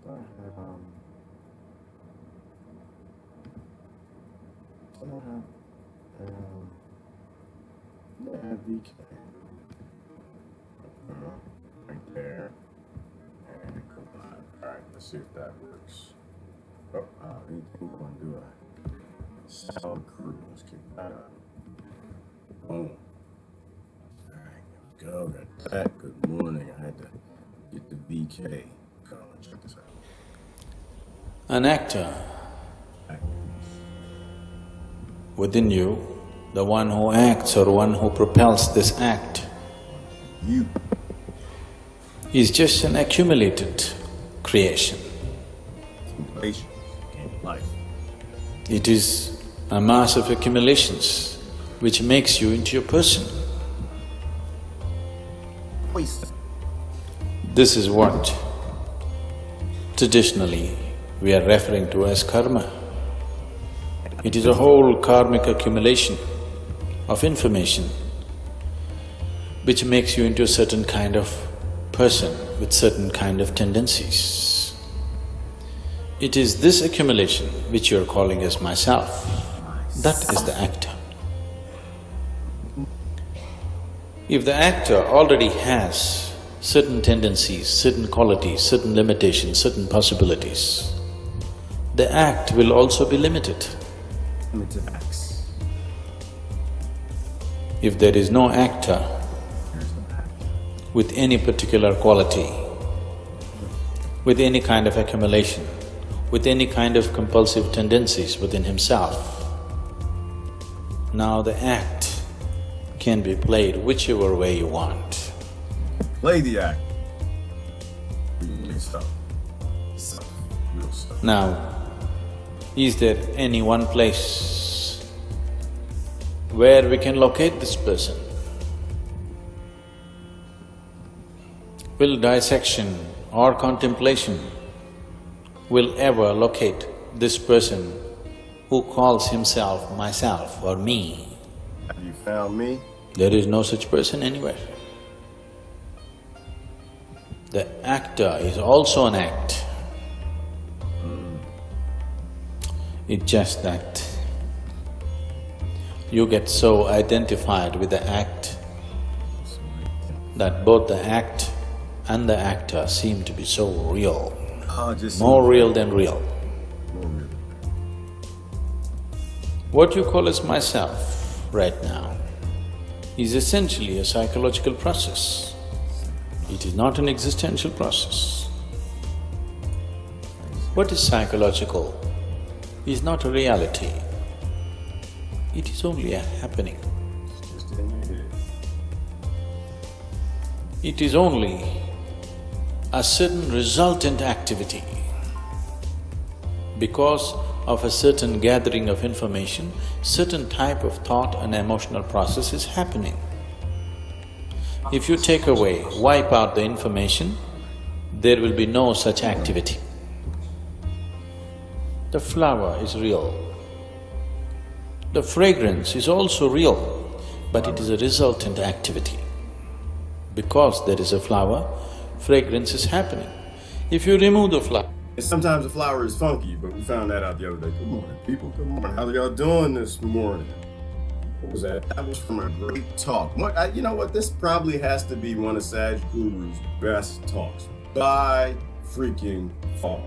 I had, I don't have, yeah, I have VK. Right there. And come on. Alright, let's see if that works. Oh, anything gonna do a Sadhguru. Let's kick that up. Boom. Alright, here we go. Got that. Good morning. I had to get the VK. Come on, check this out. An actor within you, the one who acts or one who propels this act, You. is just an accumulated creation. Accumulation. Life. It is a mass of accumulations which makes you into a person. Waste. This is what traditionally we are referring to as karma. It is a whole karmic accumulation of information which makes you into a certain kind of person with certain kind of tendencies. It is this accumulation which you are calling as myself. That is the actor. If the actor already has certain tendencies, certain qualities, certain limitations, certain possibilities, the act will also be limited. Limited acts. If there is no actor with any particular quality, with any kind of accumulation, with any kind of compulsive tendencies within himself, now the act can be played whichever way you want. Play the act. Real stuff. Real stuff. Now, is there any one place where we can locate this person? Will dissection or contemplation will ever locate this person who calls himself myself or me? Have you found me? There is no such person anywhere. The actor is also an act. It's just that you get so identified with the act that both the act and the actor seem to be so real, more real than real. What you call as myself right now is essentially a psychological process. It is not an existential process. What is psychological is not a reality. It is only a happening. It is only a certain resultant activity. Because of a certain gathering of information, certain type of thought and emotional process is happening. If you take away, wipe out the information, there will be no such activity. The flower is real. The fragrance is also real, but it is a resultant activity. Because there is a flower, fragrance is happening. If you remove the flower… Sometimes the flower is funky, but we found that out the other day. Good morning, people, good morning. How are y'all doing this morning? What was that? That was from a great talk. You know what, this probably has to be one of Sadhguru's best talks by freaking far.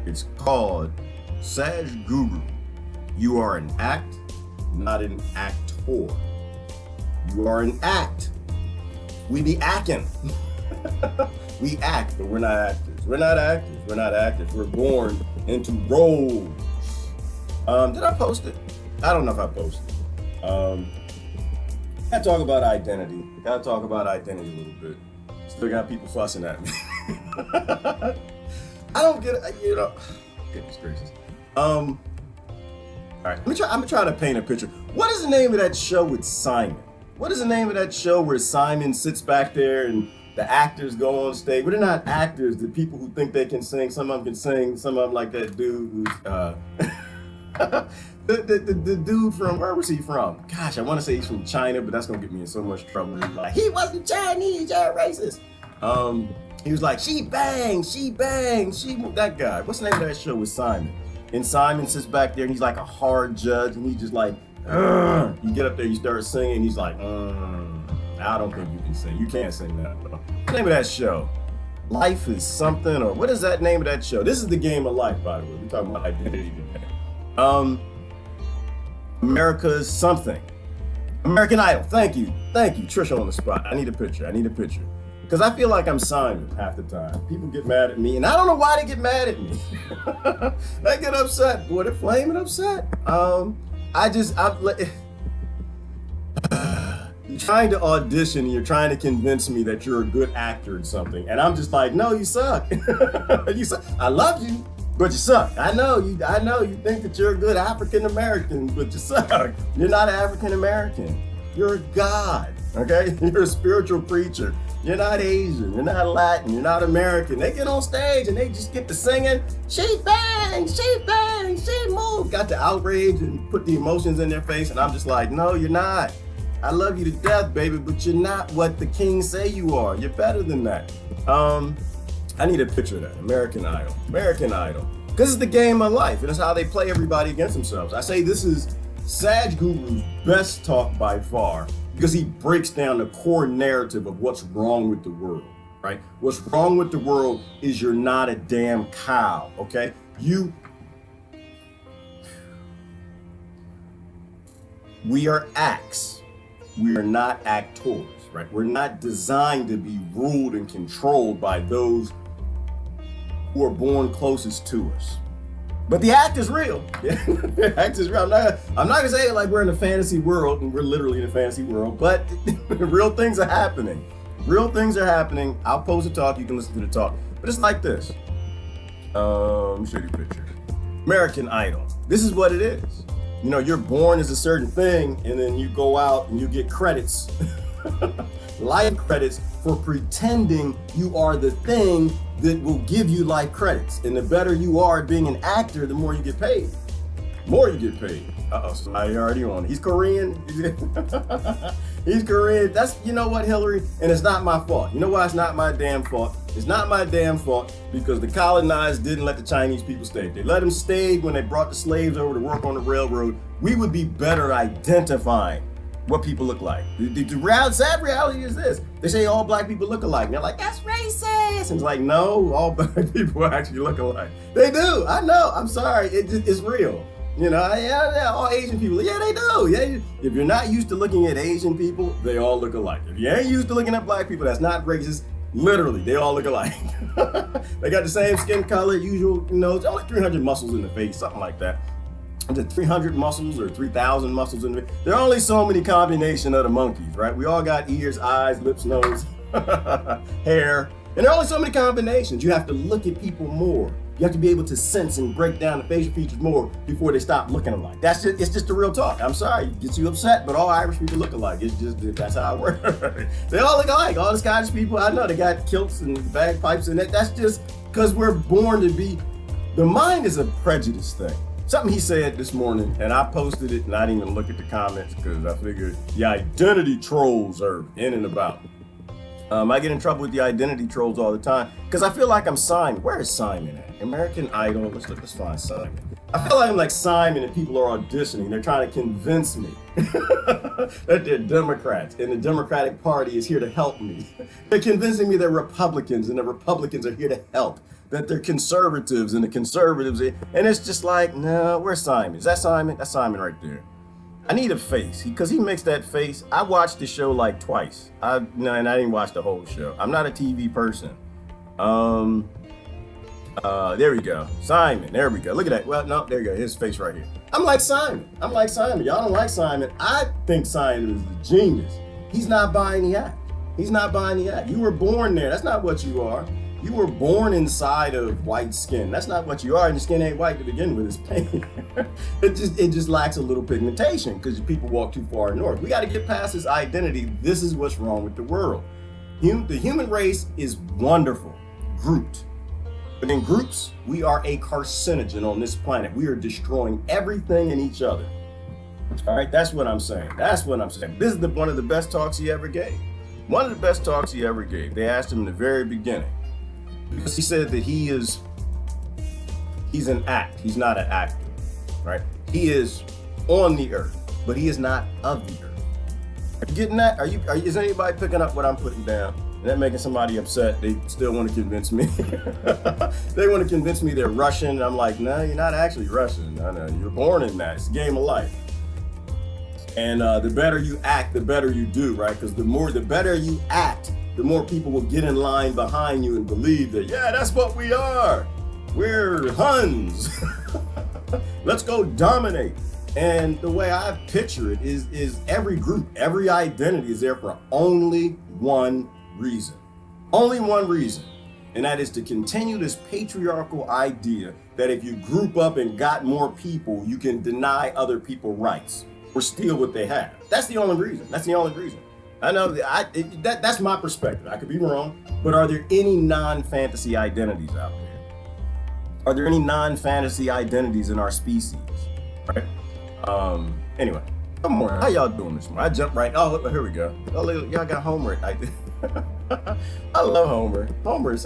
It's called Sadhguru. You are an act, not an actor. You are an act. We be acting. We act, but we're not actors. We're not actors. We're not actors. We're born into roles. Did I post it? I don't know if I posted it. Gotta talk about identity. Gotta talk about identity a little bit. Still got people fussing at me. I don't get it, you know. Goodness gracious. All right, I'm gonna try to paint a picture. What is the name of that show with Simon? What is the name of that show where Simon sits back there and the actors go on stage? Well, they're not actors, the people who think they can sing. Some of them can sing, some of them like that dude who's, the dude from, where was he from? Gosh, I want to say he's from China, but that's gonna get me in so much trouble. Like, he wasn't Chinese, you're racist. He was like, she banged, that guy. What's the name of that show with Simon? And Simon sits back there and he's like a hard judge and he's just like, ugh. You get up there, you start singing, and he's like, I don't think you can sing. You can't sing that. What's the name of that show? Life is something, or what is that name of that show? This is the game of life, by the way. We're talking about identity today. America's something. American Idol. Thank you. Trisha on the spot. I need a picture. Because I feel like I'm Simon half the time. People get mad at me, and I don't know why they get mad at me. They get upset. Boy, they're flaming upset. You're trying to audition, and you're trying to convince me that you're a good actor in something, and I'm just like, no, you suck. You suck. I love you, but you suck. I know you think that you're a good African American, but you suck. You're not African American. You're a god. Okay? You're a spiritual creature. You're not Asian, you're not Latin, you're not American. They get on stage and they just get to singing, she bang, she moved. Got the outrage and put the emotions in their face, and I'm just like, no, you're not. I love you to death, baby, but you're not what the kings say you are. You're better than that. I need a picture of that, American Idol. Because it's the game of life, and it's how they play everybody against themselves. I say this is Sadhguru's best talk by far, because he breaks down the core narrative of what's wrong with the world, right? What's wrong with the world is you're not a damn cow, okay? We are acts. We are not actors, right? We're not designed to be ruled and controlled by those who are born closest to us. But the act is real. The act is real. I'm not gonna say it like we're in a fantasy world, and we're literally in a fantasy world, but real things are happening. I'll post a talk, you can listen to the talk. But it's like this. Let me show you a picture. American Idol. This is what it is. You know, you're born as a certain thing, and then you go out and you get credits, life credits, for pretending you are the thing that will give you life credits. And the better you are at being an actor, the more you get paid. Uh-oh, so I already on. He's Korean. He's Korean. That's, you know what, Hillary? And it's not my fault. You know why it's not my damn fault? It's not my damn fault because the colonized didn't let the Chinese people stay. They let them stay when they brought the slaves over to work on the railroad. We would be better identifying what people look like. The sad reality is this. They say all black people look alike. And they're like, that's racist. And it's like, no, all black people actually look alike. They do. I know. I'm sorry. It's real. You know, yeah, all Asian people, yeah, they do. Yeah, if you're not used to looking at Asian people, they all look alike. If you ain't used to looking at black people, that's not racist. Literally, they all look alike. They got the same skin color, usual, you know, it's only 300 muscles in the face, something like that. Is it 300 muscles or 3,000 muscles in the face? There are only so many combinations of the monkeys, right? We all got ears, eyes, lips, nose, hair, and there are only so many combinations. You have to look at people more. You have to be able to sense and break down the facial features more before they stop looking alike. It's just the real talk. I'm sorry, it gets you upset, but all Irish people look alike. That's how it works. They all look alike. All the Scottish people, I know, they got kilts and bagpipes and that's just because we're born to be, the mind is a prejudice thing. Something he said this morning, and I posted it and I didn't even look at the comments because I figured the identity trolls are in and about. I get in trouble with the identity trolls all the time because I feel like I'm Simon. Where is Simon at? American Idol. Let's find Simon. I feel like I'm like Simon and people are auditioning. They're trying to convince me that they're Democrats and the Democratic Party is here to help me. They're convincing me they're Republicans and the Republicans are here to help. That they're conservatives and the conservatives, and it's just like, no, where's Simon? Is that Simon? That's Simon right there. I need a face because he makes that face. I watched the show like twice. And I didn't watch the whole show. I'm not a TV person. There we go. Simon. There we go. Look at that. Well, no, there you go. His face right here. I'm like Simon. Y'all don't like Simon. I think Simon is a genius. He's not buying the act. You were born there. That's not what you are. You were born inside of white skin. That's not what you are, and your skin ain't white to begin with, it's pink. It just lacks a little pigmentation because people walk too far north. We got to get past this identity. This is what's wrong with the world. The human race is wonderful, grouped. But in groups, we are a carcinogen on this planet. We are destroying everything and each other. All right, that's what I'm saying. This is one of the best talks he ever gave. They asked him in the very beginning, Because he said that he's an act. He's not an actor, right? He is on the earth, but he is not of the earth. Are you getting that? Is anybody picking up what I'm putting down? And that making somebody upset? They still want to convince me. They want to convince me they're Russian. I'm like, no, you're not actually Russian. No, you're born in that. It's a game of life. And the better you act, the better you do, right? Because the better you act, the more people will get in line behind you and believe that, yeah, that's what we are. We're Huns. Let's go dominate. And the way I picture it is every group, every identity is there for only one reason. Only one reason. And that is to continue this patriarchal idea that if you group up and got more people, you can deny other people rights or steal what they have. That's the only reason. That's the only reason. I know that's my perspective. I could be wrong, but are there any non-fantasy identities out there? Are there any non-fantasy identities in our species? Right? Anyway, good morning. How y'all doing this morning? I jumped right. Oh, here we go. Oh, y'all got Homer. I love Homer. Homer was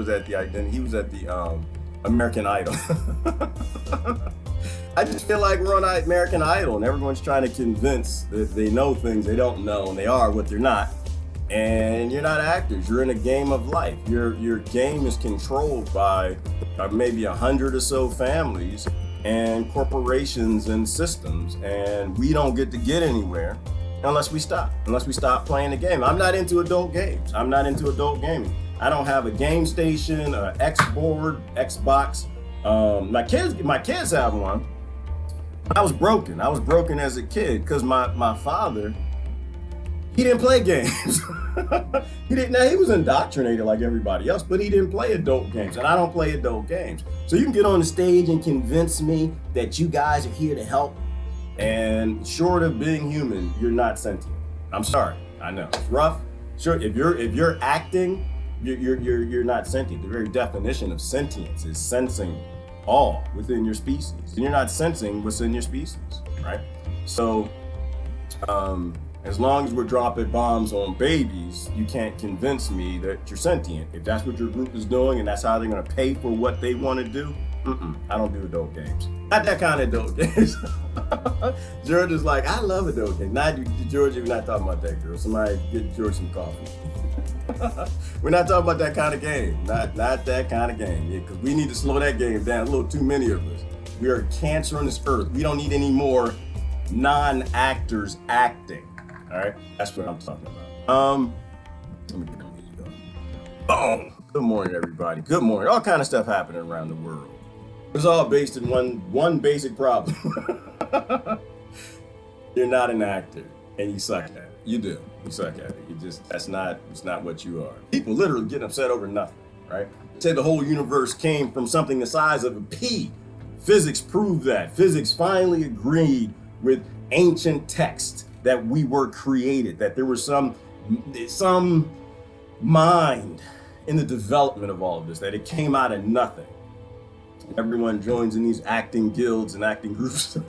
at the identity. He was at the American Idol. I just feel like we're on American Idol and everyone's trying to convince that they know things they don't know and they are what they're not. And you're not actors. You're in a game of life. Your game is controlled by maybe 100 or so families and corporations and systems, and we don't get to get anywhere unless we stop playing the game. I'm not into adult games. I'm not into adult gaming. I don't have a game station, a Xbox. My kids have one. I was broken. I was broken as a kid because my father, he didn't play games. He didn't. Now he was indoctrinated like everybody else, but he didn't play adult games, and I don't play adult games. So you can get on the stage and convince me that you guys are here to help, and short of being human, you're not sentient. I'm sorry. I know it's rough. Sure, if you're acting, you're not sentient. The very definition of sentience is sensing all within your species, and you're not sensing what's in your species, right? So, as long as we're dropping bombs on babies, you can't convince me that you're sentient. If that's what your group is doing and that's how they're going to pay for what they want to do, I don't do adult games. Not that kind of adult games. George is like, I love adult games. Not George, we're not talking about that, girl. Somebody get George some coffee. We're not talking about that kind of game. Not that kind of game. Yeah, because we need to slow that game down. A little too many of us. We are cancer on this earth. We don't need any more non-actors acting. All right, that's what I'm talking about. Let me get on here. Boom. Good morning, everybody. Good morning. All kind of stuff happening around the world. It's all based in one basic problem. You're not an actor, and you suck at it. You do. You suck at it. It's not what you are. People literally get upset over nothing, right? Say the whole universe came from something the size of a pea. Physics proved that. Physics finally agreed with ancient texts that we were created, that there was some mind in the development of all of this, that it came out of nothing. Everyone joins in these acting guilds and acting groups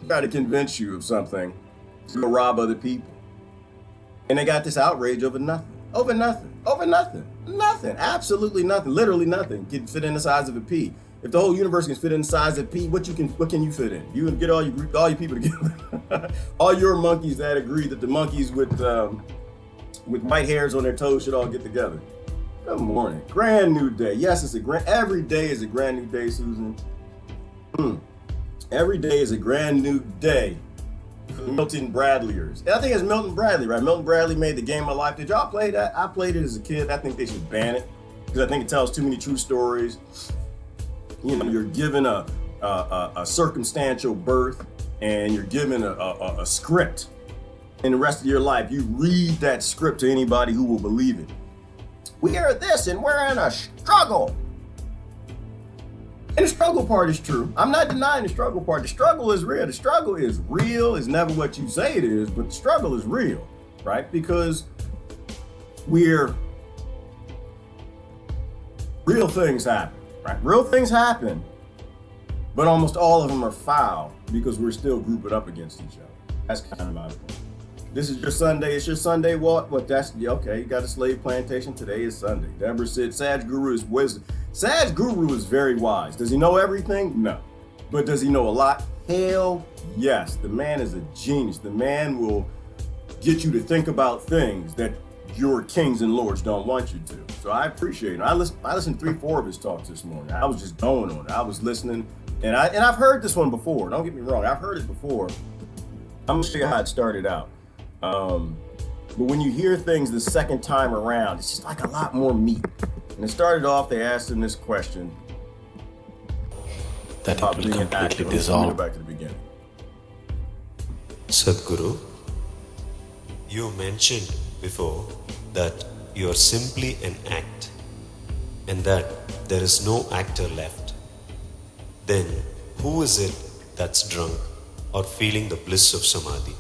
try to convince you of something to go rob other people. And they got this outrage over nothing. Over nothing. Nothing. Absolutely nothing. Literally nothing can fit in the size of a pea. If the whole universe can fit in the size of a pea, what can you fit in? You can get all your people together. All your monkeys that agree that the monkeys with white hairs on their toes should all get together. Good morning. Brand new day. Yes, every day is a brand new day, Susan. Every day is a brand new day for the Milton Bradleyers. And I think it's Milton Bradley, right? Milton Bradley made The Game of Life. Did y'all play that? I played it as a kid. I think they should ban it because I think it tells too many true stories. You know, you're given a circumstantial birth and you're given a script. In the rest of your life, you read that script to anybody who will believe it. We are this and we're in a struggle. And the struggle part is true. I'm not denying the struggle part. The struggle is real. The struggle is real. It's never what you say it is, but the struggle is real, right? Because real things happen. Right. Real things happen, but almost all of them are foul because we're still grouping up against each other. That's kind of my point. This is your Sunday. It's your Sunday walk. What? That's okay. You got a slave plantation. Today is Sunday. Deborah said, Sadhguru is wisdom. Sadhguru is very wise. Does he know everything? No. But does he know a lot? Hell yes. The man is a genius. The man will get you to think about things that your kings and lords don't want you to. So I appreciate it. I listened to 3-4 of his talks this morning. I was just going on it. I was listening, and I've heard this one before. Don't get me wrong. I've heard it before. I'm gonna show you how it started out. But when you hear things the second time around, it's just like a lot more meat. And it started off, they asked him this question. That it will completely dissolve. Back to the beginning. Sadhguru, you mentioned before that you are simply an act and that there is no actor left. Then who is it that's drunk or feeling the bliss of samadhi?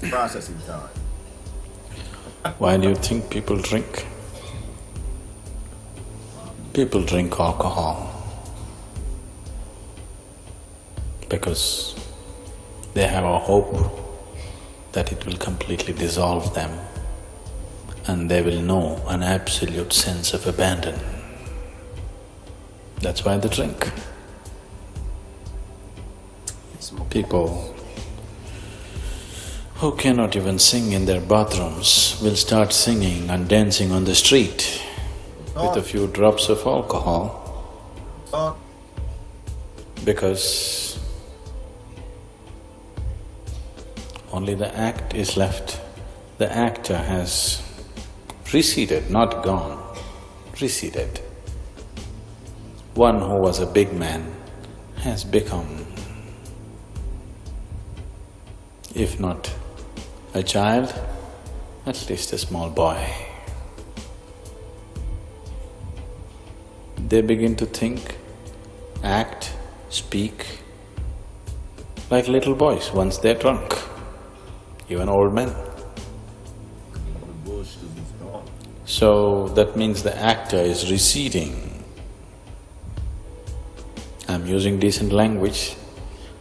Processing time. Why do you think people drink? People drink alcohol because they have a hope that it will completely dissolve them and they will know an absolute sense of abandon. That's why they drink. People who cannot even sing in their bathrooms will start singing and dancing on the street with a few drops of alcohol because only the act is left. The actor has receded, not gone, receded. One who was a big man has become, if not a child, at least a small boy. They begin to think, act, speak like little boys once they're drunk, even old men. So that means the actor is receding. I'm using decent language,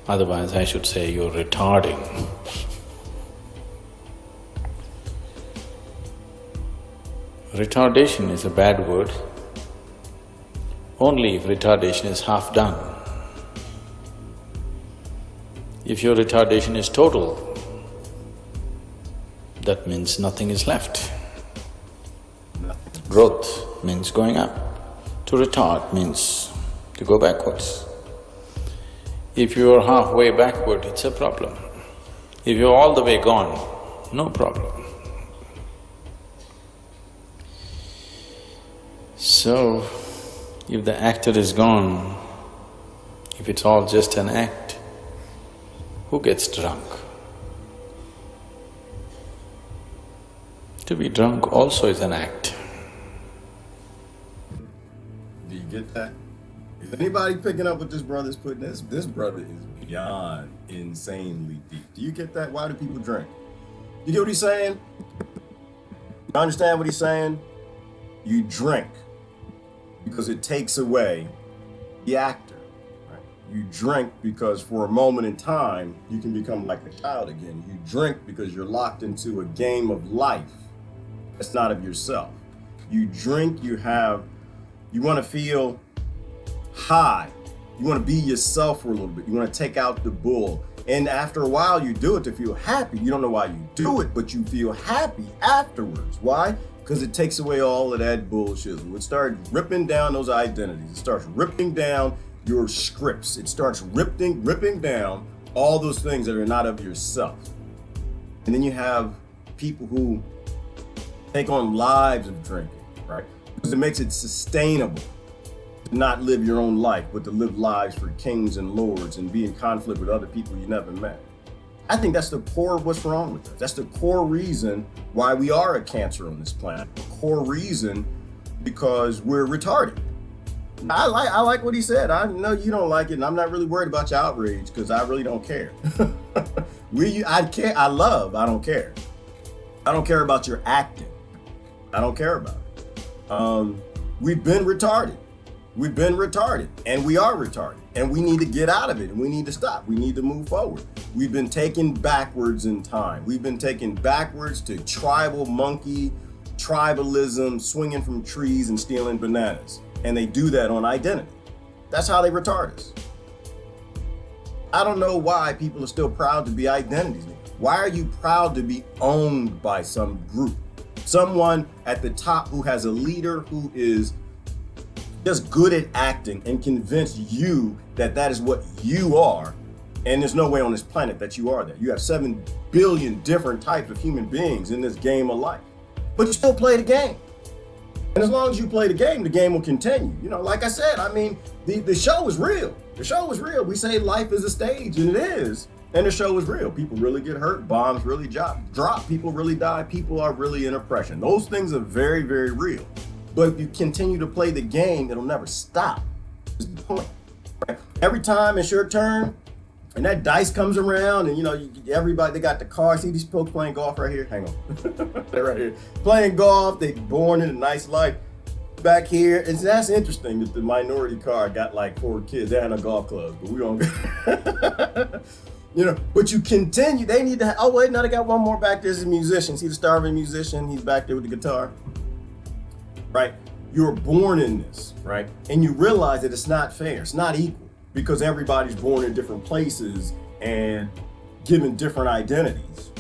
otherwise I should say you're retarding. Retardation is a bad word only if retardation is half done. If your retardation is total, that means nothing is left. Growth means going up. To retard means to go backwards. If you are halfway backward, it's a problem. If you're all the way gone, no problem. So, if the actor is gone, if it's all just an act, who gets drunk? To be drunk also is an act. Do you get that? Is anybody picking up what this brother's putting? This brother is beyond insanely deep. Do you get that? Why do people drink? You get what he's saying? You understand what he's saying? You drink because it takes away the actor. Right? You drink because for a moment in time, you can become like a child again. You drink because you're locked into a game of life that's not of yourself. You drink, you want to feel high. You want to be yourself for a little bit. You want to take out the bull. And after a while, you do it to feel happy. You don't know why you do it, but you feel happy afterwards. Why? Because it takes away all of that bullshit. It starts ripping down those identities. It starts ripping down your scripts. It starts ripping down all those things that are not of yourself. And then you have people who take on lives of drinking, right? Because it makes it sustainable to not live your own life, but to live lives for kings and lords and be in conflict with other people you never met. I think that's the core of what's wrong with us. That's the core reason why we are a cancer on this planet. The core reason because we're retarded. I like what he said. I know you don't like it, and I'm not really worried about your outrage because I really don't care. I don't care. I don't care about your acting. I don't care about it. We've been retarded. We've been retarded, and we are retarded, and we need to get out of it, and we need to stop. We need to move forward. We've been taken backwards in time. We've been taken backwards to tribal monkey, tribalism, swinging from trees and stealing bananas. And they do that on identity. That's how they retard us. I don't know why people are still proud to be identities. Why are you proud to be owned by some group? Someone at the top who has a leader who is just good at acting and convince you that that is what you are. And there's no way on this planet that you are that. You have 7 billion different types of human beings in this game of life. But you still play the game. And as long as you play the game will continue. You know, like I said, I mean, the show is real. The show is real. We say life is a stage, and it is. And the show is real. People really get hurt. Bombs really drop. People really die. People are really in oppression. Those things are very, very real. But if you continue to play the game, it'll never stop. That's the point. Right? Every time it's your turn, and that dice comes around, and you know, everybody, they got the car. See these folks playing golf right here? Hang on. They're right here. Playing golf, they born in a nice life. Back here, and that's interesting that the minority car got like 4 kids. They had no golf clubs, but we don't. You know, but you continue. They need to. Oh wait, now they got one more back there. There's a musician. See the starving musician? He's back there with the guitar. Right? You're born in this, right? And you realize that it's not fair. It's not equal because everybody's born in different places and given different identities.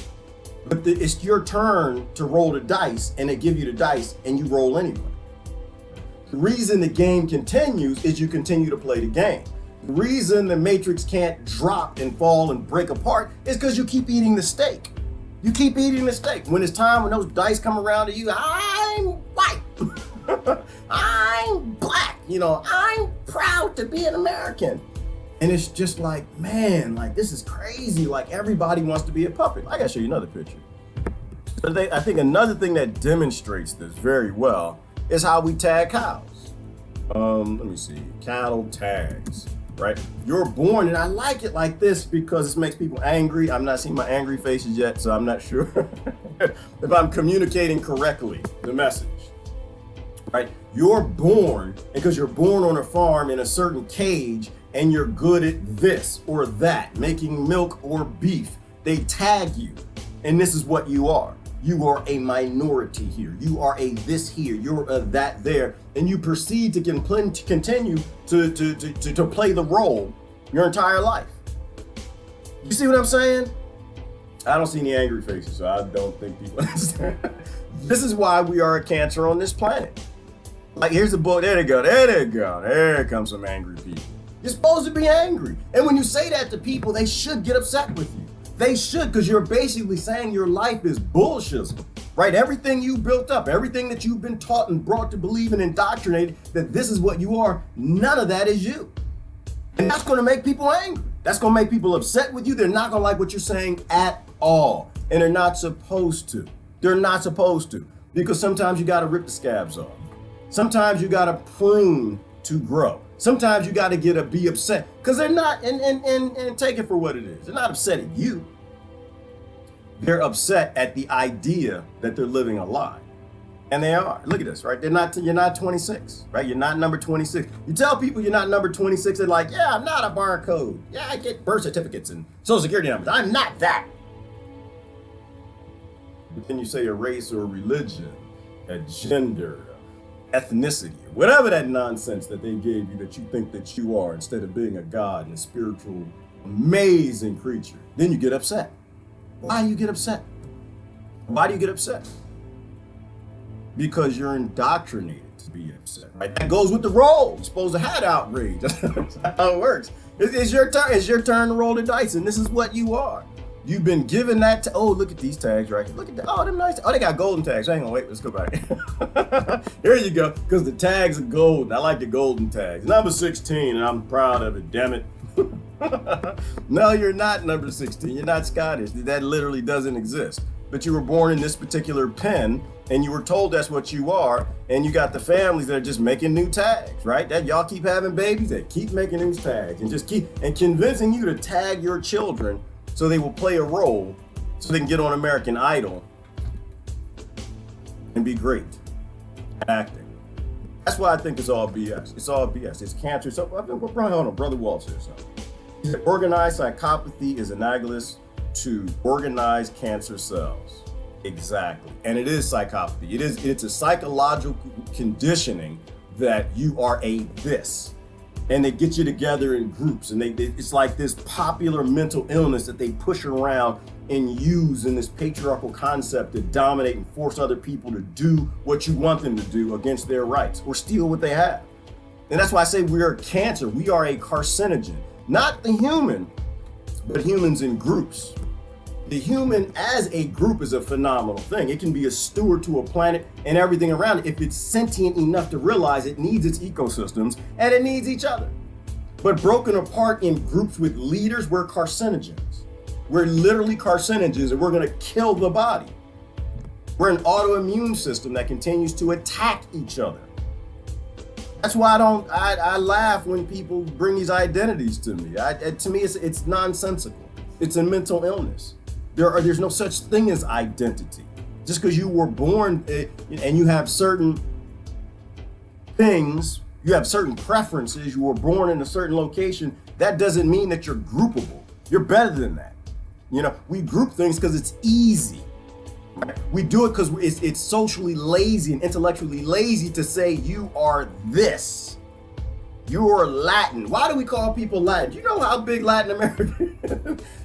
But it's your turn to roll the dice, and they give you the dice, and you roll anyway. The reason the game continues is you continue to play the game. The reason the matrix can't drop and fall and break apart is because you keep eating the steak. You keep eating the steak. When it's time, when those dice come around to you, I'm white. I'm black. You know, I'm proud to be an American. And it's just like, man, like this is crazy. Like everybody wants to be a puppet. I gotta show you another picture. I think another thing that demonstrates this very well is how we tag cows. Let me see, cattle tags, right? You're born, and I like it like this because it makes people angry. I'm not seeing my angry faces yet, so I'm not sure if I'm communicating correctly the message, right? You're born, and because you're born on a farm in a certain cage, and you're good at this or that, making milk or beef, they tag you, and this is what you are. You are a minority here. You are a this here. You're a that there. And you proceed to continue to play the role your entire life. You see what I'm saying? I don't see any angry faces, so I don't think people understand. This is why we are a cancer on this planet. Like, here's a book. There they go. There they go. There comes some angry people. You're supposed to be angry. And when you say that to people, they should get upset with you. They should, because you're basically saying your life is bullshit, right? Everything you built up, everything that you've been taught and brought to believe and indoctrinated that this is what you are, none of that is you. And that's going to make people angry. That's going to make people upset with you. They're not going to like what you're saying at all. And they're not supposed to. They're not supposed to. Because sometimes you got to rip the scabs off. Sometimes you got to prune to grow. Sometimes you got to be upset because they're not, and take it for what it is. They're not upset at you. They're upset at the idea that they're living a lie. And they are. Look at this, right? You're not 26, right? You're not number 26. You tell people you're not number 26, they're like, yeah, I'm not a barcode. Yeah, I get birth certificates and social security numbers. I'm not that. But then you say a race or a religion, a gender, ethnicity, whatever that nonsense that they gave you that you think that you are, instead of being a God and a spiritual, amazing creature, then you get upset. Why do you get upset? Why do you get upset? Because you're indoctrinated to be upset, right? That goes with the role. You're supposed to have outrage. That's how it works. It's your turn. It's your turn to roll the dice, and this is what you are. You've been given that. Oh, look at these tags right here. Look at that. Oh, them nice. Oh, they got golden tags. Hang on, wait. Let's go back. Here you go. Because the tags are golden. I like the golden tags. Number 16, and I'm proud of it. Damn it. No, you're not number 16. You're not Scottish. That literally doesn't exist. But you were born in this particular pen, and you were told that's what you are, and you got the families that are just making new tags, right? That y'all keep having babies, they keep making these tags and just keep and convincing you to tag your children So they will play a role so they can get on American Idol and be great at acting. That's why I think it's all BS. It's all BS. It's cancer. So Brother Walt said something. He said, organized psychopathy is analogous to organized cancer cells. Exactly. And it is psychopathy. It's a psychological conditioning that you are a this. And they get you together in groups, and it's like this popular mental illness that they push around and use in this patriarchal concept to dominate and force other people to do what you want them to do against their rights or steal what they have. And that's why I say we are cancer. We are a carcinogen, not the human, but humans in groups. The human as a group is a phenomenal thing. It can be a steward to a planet and everything around it if it's sentient enough to realize it needs its ecosystems and it needs each other. But broken apart in groups with leaders, we're carcinogens. We're literally carcinogens, and we're gonna kill the body. We're an autoimmune system that continues to attack each other. That's why I laugh when people bring these identities to me. To me, it's nonsensical. It's a mental illness. There's no such thing as identity. Just because you were born and you have certain things, you have certain preferences, you were born in a certain location, that doesn't mean that you're groupable. You're better than that. You know, we group things because it's easy. Right? We do it because it's socially lazy and intellectually lazy to say you are this. You're Latin. Why do we call people Latin? Do you know how big Latin America is? You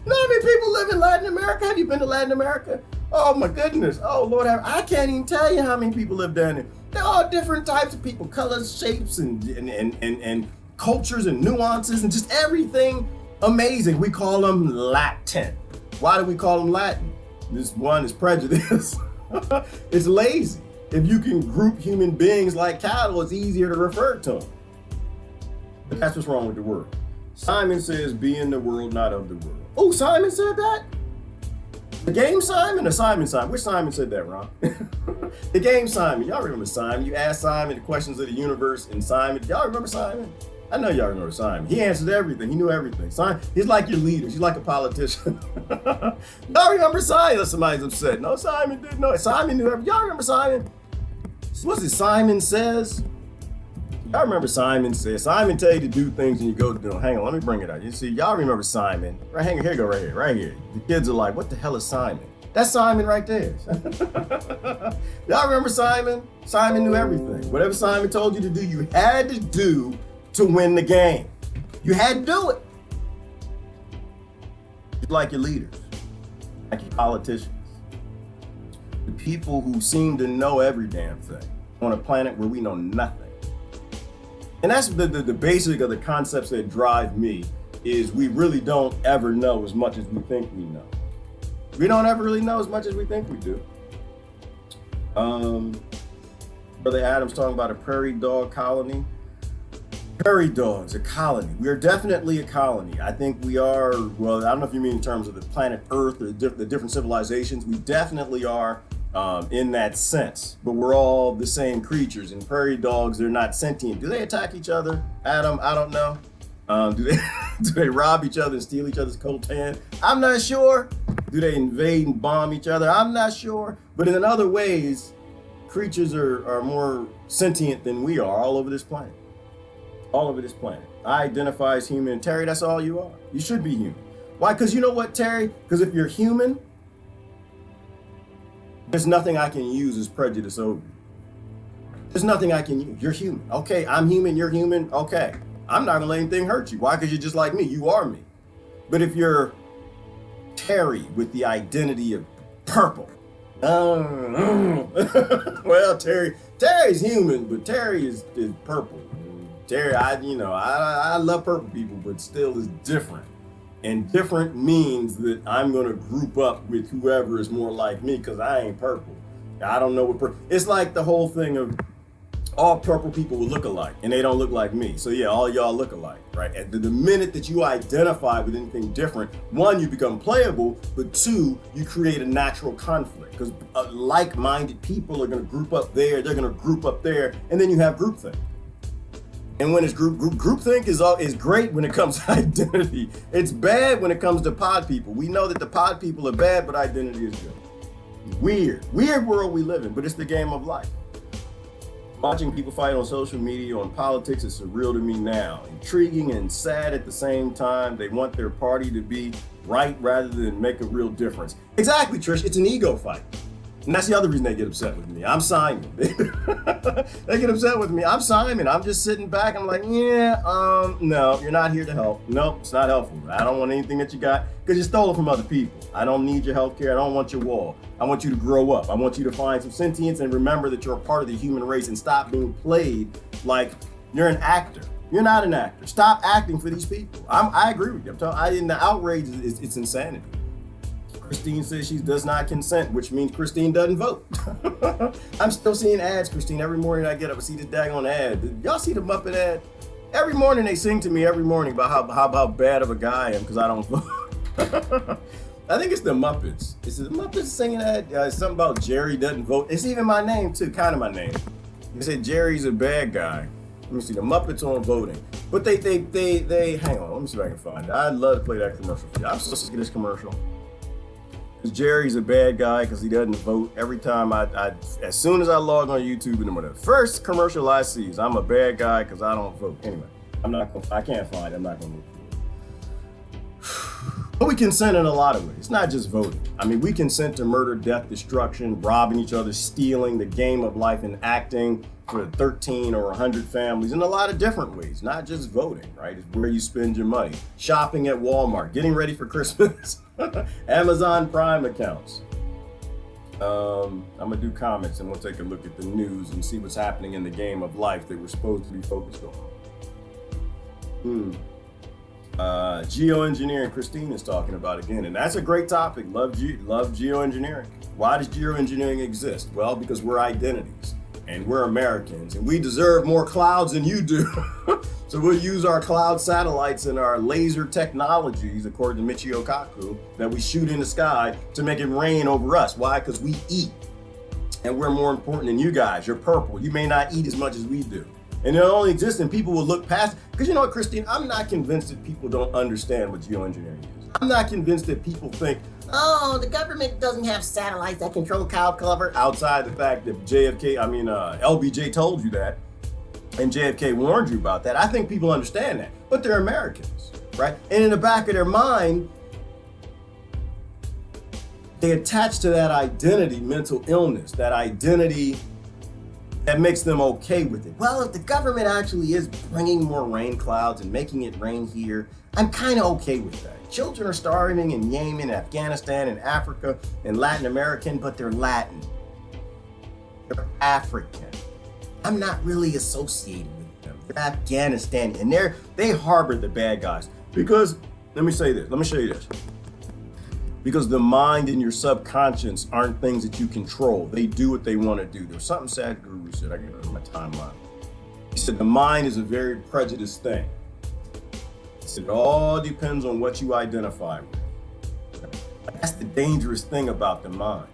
know how many people live in Latin America? Have you been to Latin America? Oh my goodness. Oh Lord, I can't even tell you how many people live down there. They're all different types of people, colors, shapes, and cultures and nuances and just everything amazing. We call them Latin. Why do we call them Latin? This one is prejudice. It's lazy. If you can group human beings like cattle, it's easier to refer to them. But that's what's wrong with the word. Simon says, be in the world, not of the world. Oh, Simon said that? The game Simon or Simon? Which Simon said that, Ron? The game Simon. Y'all remember Simon? You asked Simon the questions of the universe, and Simon, y'all remember Simon? I know y'all remember Simon. He answered everything. He knew everything. Simon, he's like your leader. He's like a politician. Y'all remember Simon? Somebody's upset. No, Simon didn't know it. Simon knew everything. Y'all remember Simon? What's it Simon says? Y'all remember Simon says? Simon tell you to do things and you go to do them. Hang on, let me bring it out. You see, y'all remember Simon. Right, hang on, here you go, right here. The kids are like, what the hell is Simon? That's Simon right there. Y'all remember Simon? Simon knew everything. Whatever Simon told you to do, you had to do to win the game. You had to do it. Just like your leaders, like your politicians, the people who seem to know every damn thing on a planet where we know nothing. And that's the basic of the concepts that drive me, is we really don't ever know as much as we think we know. We don't ever really know as much as we think we do. Brother Adam's talking about a prairie dog colony. Prairie dogs, a colony. We are definitely a colony. I think we are, well, I don't know if you mean in terms of the planet Earth or the different civilizations. We definitely are in that sense, but we're all the same creatures. And prairie dogs, they're not sentient. Do they attack each other, Adam? I don't know. Do they rob each other and steal each other's coltan? I'm not sure. Do they invade and bomb each other? I'm not sure. But in other ways, creatures are more sentient than we are all over this planet. All over this planet. I identify as human. Terry, that's all you are. You should be human. Why? Because you know what, Terry? Because if you're human, there's nothing I can use as prejudice over you. There's nothing I can use. You're human. Okay, I'm human, you're human. Okay. I'm not gonna let anything hurt you. Why? Because you're just like me. You are me. But if you're Terry with the identity of purple, well, Terry's human, but Terry is purple. Terry, I love purple people, but still is different. And different means that I'm gonna group up with whoever is more like me, because I ain't purple. I don't know what purple. It's like the whole thing of all purple people will look alike, and they don't look like me. So yeah, all y'all look alike, right? And the minute that you identify with anything different, one, you become playable, but two, you create a natural conflict, because like-minded people are gonna group up there, they're gonna group up there, and then you have groupthink. And when it's groupthink is great when it comes to identity. It's bad when it comes to pod people. We know that the pod people are bad, but identity is good. Weird world we live in, but it's the game of life. Watching people fight on social media, on politics, is surreal to me now. Intriguing and sad at the same time. They want their party to be right rather than make a real difference. Exactly, Trish. It's an ego fight. And that's the other reason they get upset with me. I'm Simon. They get upset with me. I'm Simon. I'm just sitting back. I'm like, no, you're not here to help. Nope, it's not helpful. I don't want anything that you got because you stole it from other people. I don't need your health care. I don't want your wall. I want you to grow up. I want you to find some sentience and remember that you're a part of the human race and stop being played like you're an actor. You're not an actor. Stop acting for these people. I agree with you. The outrage it's insanity. Christine says she does not consent, which means Christine doesn't vote. I'm still seeing ads, Christine. Every morning I get up, I see this daggone ad. Y'all see the Muppet ad? Every morning they sing to me every morning about how bad of a guy I am because I don't vote. I think it's the Muppets. It's the Muppets singing that. Something about Jerry doesn't vote. It's even my name too, kind of my name. They said Jerry's a bad guy. Let me see, the Muppets on voting. But they hang on, let me see if I can find it. I'd love to play that commercial for you. I'm supposed to get this commercial. Jerry's a bad guy because he doesn't vote. Every time as soon as I log on YouTube in the morning, the first commercial I see is I'm a bad guy because I don't vote. Anyway, I can't find it. I'm not gonna look for it. But we consent in a lot of ways. It's not just voting. I mean, we consent to murder, death, destruction, robbing each other, stealing, the game of life, and acting for 13 or 100 families in a lot of different ways, not just voting, right? It's where you spend your money. Shopping at Walmart, getting ready for Christmas, Amazon Prime accounts. I'm gonna do comments and we'll take a look at the news and see what's happening in the game of life that we're supposed to be focused on. Geoengineering, Christine is talking about again, and that's a great topic. Love geoengineering. Why does geoengineering exist? Well, because we're identities. And we're Americans, and we deserve more clouds than you do. So we'll use our cloud satellites and our laser technologies, according to Michio Kaku, that we shoot in the sky to make it rain over us. Why? Because we eat, and we're more important than you guys. You're purple. You may not eat as much as we do. And it only exists, and people will look past. Because you know what, Christine? I'm not convinced that people don't understand what geoengineering is. I'm not convinced that people think, oh, the government doesn't have satellites that control cloud cover, outside the fact that LBJ told you that, and JFK warned you about that. I think people understand that, but they're Americans, right? And in the back of their mind, they attach to that identity mental illness, that identity that makes them okay with it. Well, if the government actually is bringing more rain clouds and making it rain here, I'm kind of okay with that. Children are starving in Yemen, Afghanistan, and Africa, and Latin American, but they're Latin. They're African. I'm not really associated with them. They're Afghanistan, and they harbor the bad guys. Because, let me show you this. Because the mind and your subconscious aren't things that you control. They do what they want to do. There's something Sadhguru said, I get it on my timeline. He said the mind is a very prejudiced thing. He said it all depends on what you identify with. That's the dangerous thing about the mind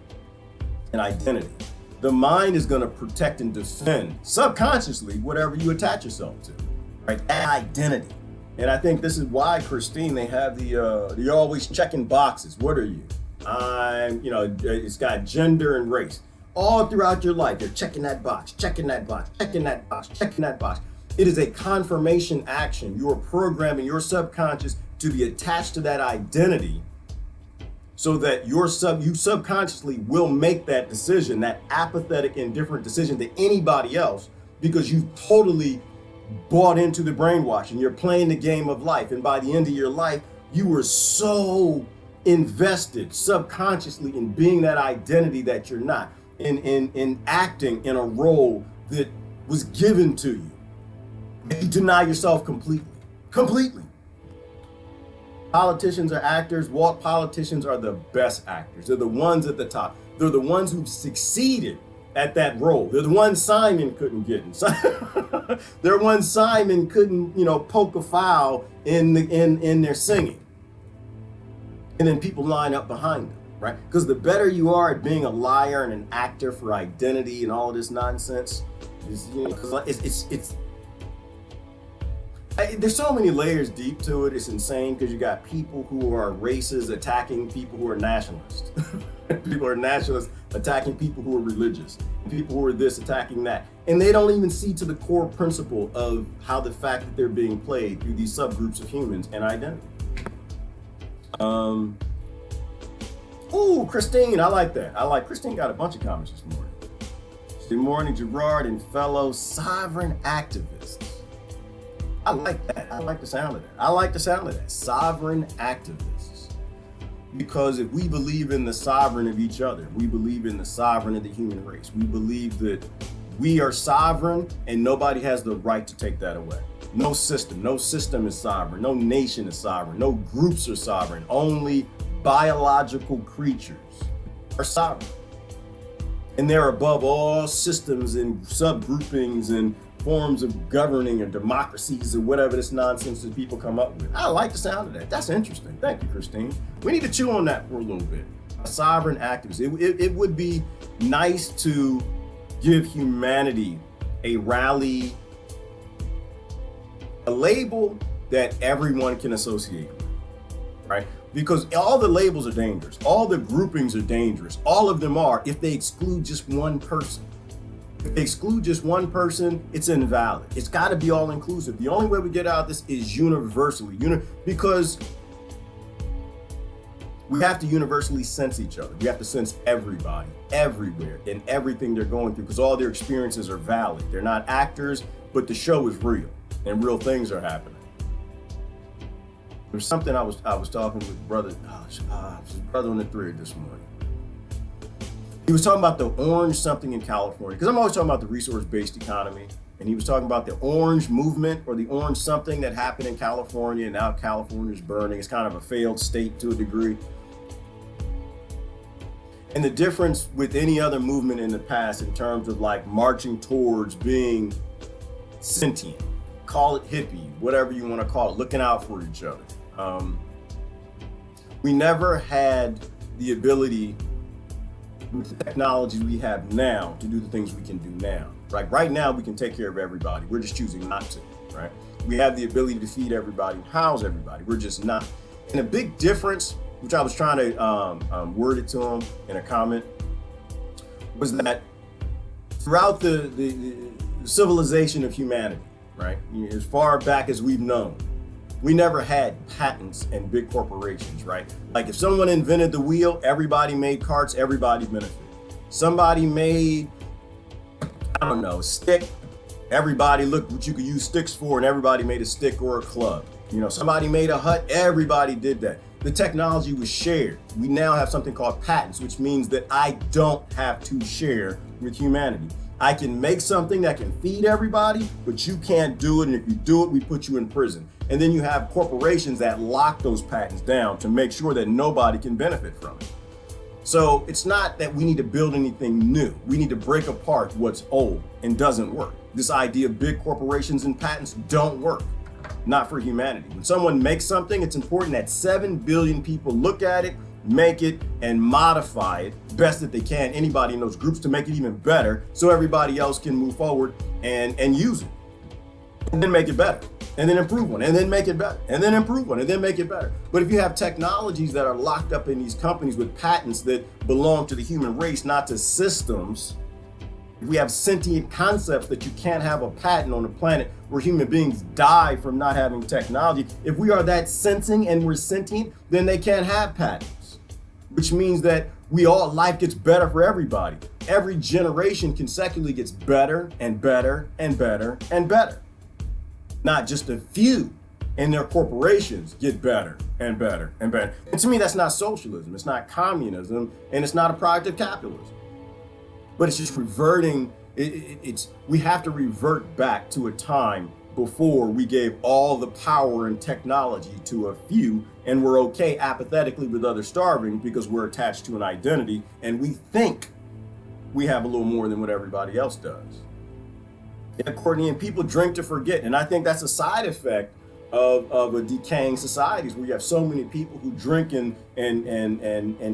and identity. The mind is going to protect and defend subconsciously whatever you attach yourself to, right? That identity. And I think this is why, Christine, they have you're always checking boxes. What are you? It's got gender and race. All throughout your life, you're checking that box, checking that box, checking that box, checking that box. It is a confirmation action. You are programming your subconscious to be attached to that identity so that you subconsciously will make that decision, that apathetic, indifferent decision to anybody else, because you've totally bought into the brainwashing. You're playing the game of life, and by the end of your life, you were so invested subconsciously in being that identity that you're not, in acting in a role that was given to you. You deny yourself completely. Politicians are actors. Woke politicians are the best actors. They're the ones at the top. They're the ones who've succeeded at that role. They're the ones Simon couldn't get in. They're ones Simon couldn't, poke a foul in their singing. And then people line up behind them, right? Because the better you are at being a liar and an actor for identity and all of this nonsense, There's so many layers deep to it. It's insane because you got people who are racists attacking people who are nationalists. People who are nationalists attacking people who are religious. People who are this attacking that. And they don't even see to the core principle of how the fact that they're being played through these subgroups of humans and identity. Ooh, Christine, I like that. Christine got a bunch of comments this morning. Good morning, Gerard and fellow sovereign activists. I like that. I like the sound of that. Sovereign activists. Because if we believe in the sovereign of each other, we believe in the sovereign of the human race. We believe that we are sovereign and nobody has the right to take that away. No system is sovereign. No nation is sovereign. No groups are sovereign. Only biological creatures are sovereign. And they're above all systems and subgroupings and forms of governing or democracies or whatever this nonsense that people come up with. I like the sound of that. That's interesting. Thank you, Christine. We need to chew on that for a little bit. A sovereign activist. It would be nice to give humanity a rally, a label that everyone can associate with, right? Because all the labels are dangerous. All the groupings are dangerous. All of them are if they exclude just one person. If they exclude just one person, it's invalid. It's got to be all inclusive. The only way we get out of this is universally, because we have to universally sense each other. We have to sense everybody, everywhere, and everything they're going through, because all their experiences are valid. They're not actors, but the show is real, and real things are happening. There's something I was talking with brother on the thread this morning. He was talking about the orange something in California, because I'm always talking about the resource-based economy, and he was talking about the orange movement or the orange something that happened in California, and now California's burning. It's kind of a failed state to a degree. And the difference with any other movement in the past in terms of like marching towards being sentient, call it hippie, whatever you want to call it, looking out for each other. We never had the ability with the technology we have now to do the things we can do now. Like right now, we can take care of everybody. We're just choosing not to, right? We have the ability to feed everybody and house everybody. We're just not. And a big difference, which I was trying to word it to him in a comment, was that throughout the civilization of humanity, right? As far back as we've known, we never had patents and big corporations, right? Like if someone invented the wheel, everybody made carts, everybody benefited. Somebody made, I don't know, a stick, everybody looked what you could use sticks for, and everybody made a stick or a club. Somebody made a hut, everybody did that. The technology was shared. We now have something called patents, which means that I don't have to share with humanity. I can make something that can feed everybody, but you can't do it. And if you do it, we put you in prison. And then you have corporations that lock those patents down to make sure that nobody can benefit from it. So it's not that we need to build anything new. We need to break apart what's old and doesn't work. This idea of big corporations and patents don't work. Not for humanity. When someone makes something, it's important that 7 billion people look at it, make it, and modify it best that they can, anybody in those groups, to make it even better so everybody else can move forward and use it. And then make it better. And then improve one, and then make it better. And then improve one, and then make it better. But if you have technologies that are locked up in these companies with patents that belong to the human race, not to systems, if we have sentient concepts that you can't have a patent on a planet where human beings die from not having technology, if we are that sensing and we're sentient, then they can't have patents, which means that life gets better for everybody. Every generation consecutively gets better and better and better and better. Not just a few and their corporations get better and better and better. And to me, that's not socialism, it's not communism, and it's not a product of capitalism. But it's just reverting, we have to revert back to a time before we gave all the power and technology to a few, and we're okay apathetically with others starving because we're attached to an identity and we think we have a little more than what everybody else does. Yeah, Courtney, and people drink to forget. And I think that's a side effect of a decaying societies where you have so many people who drink and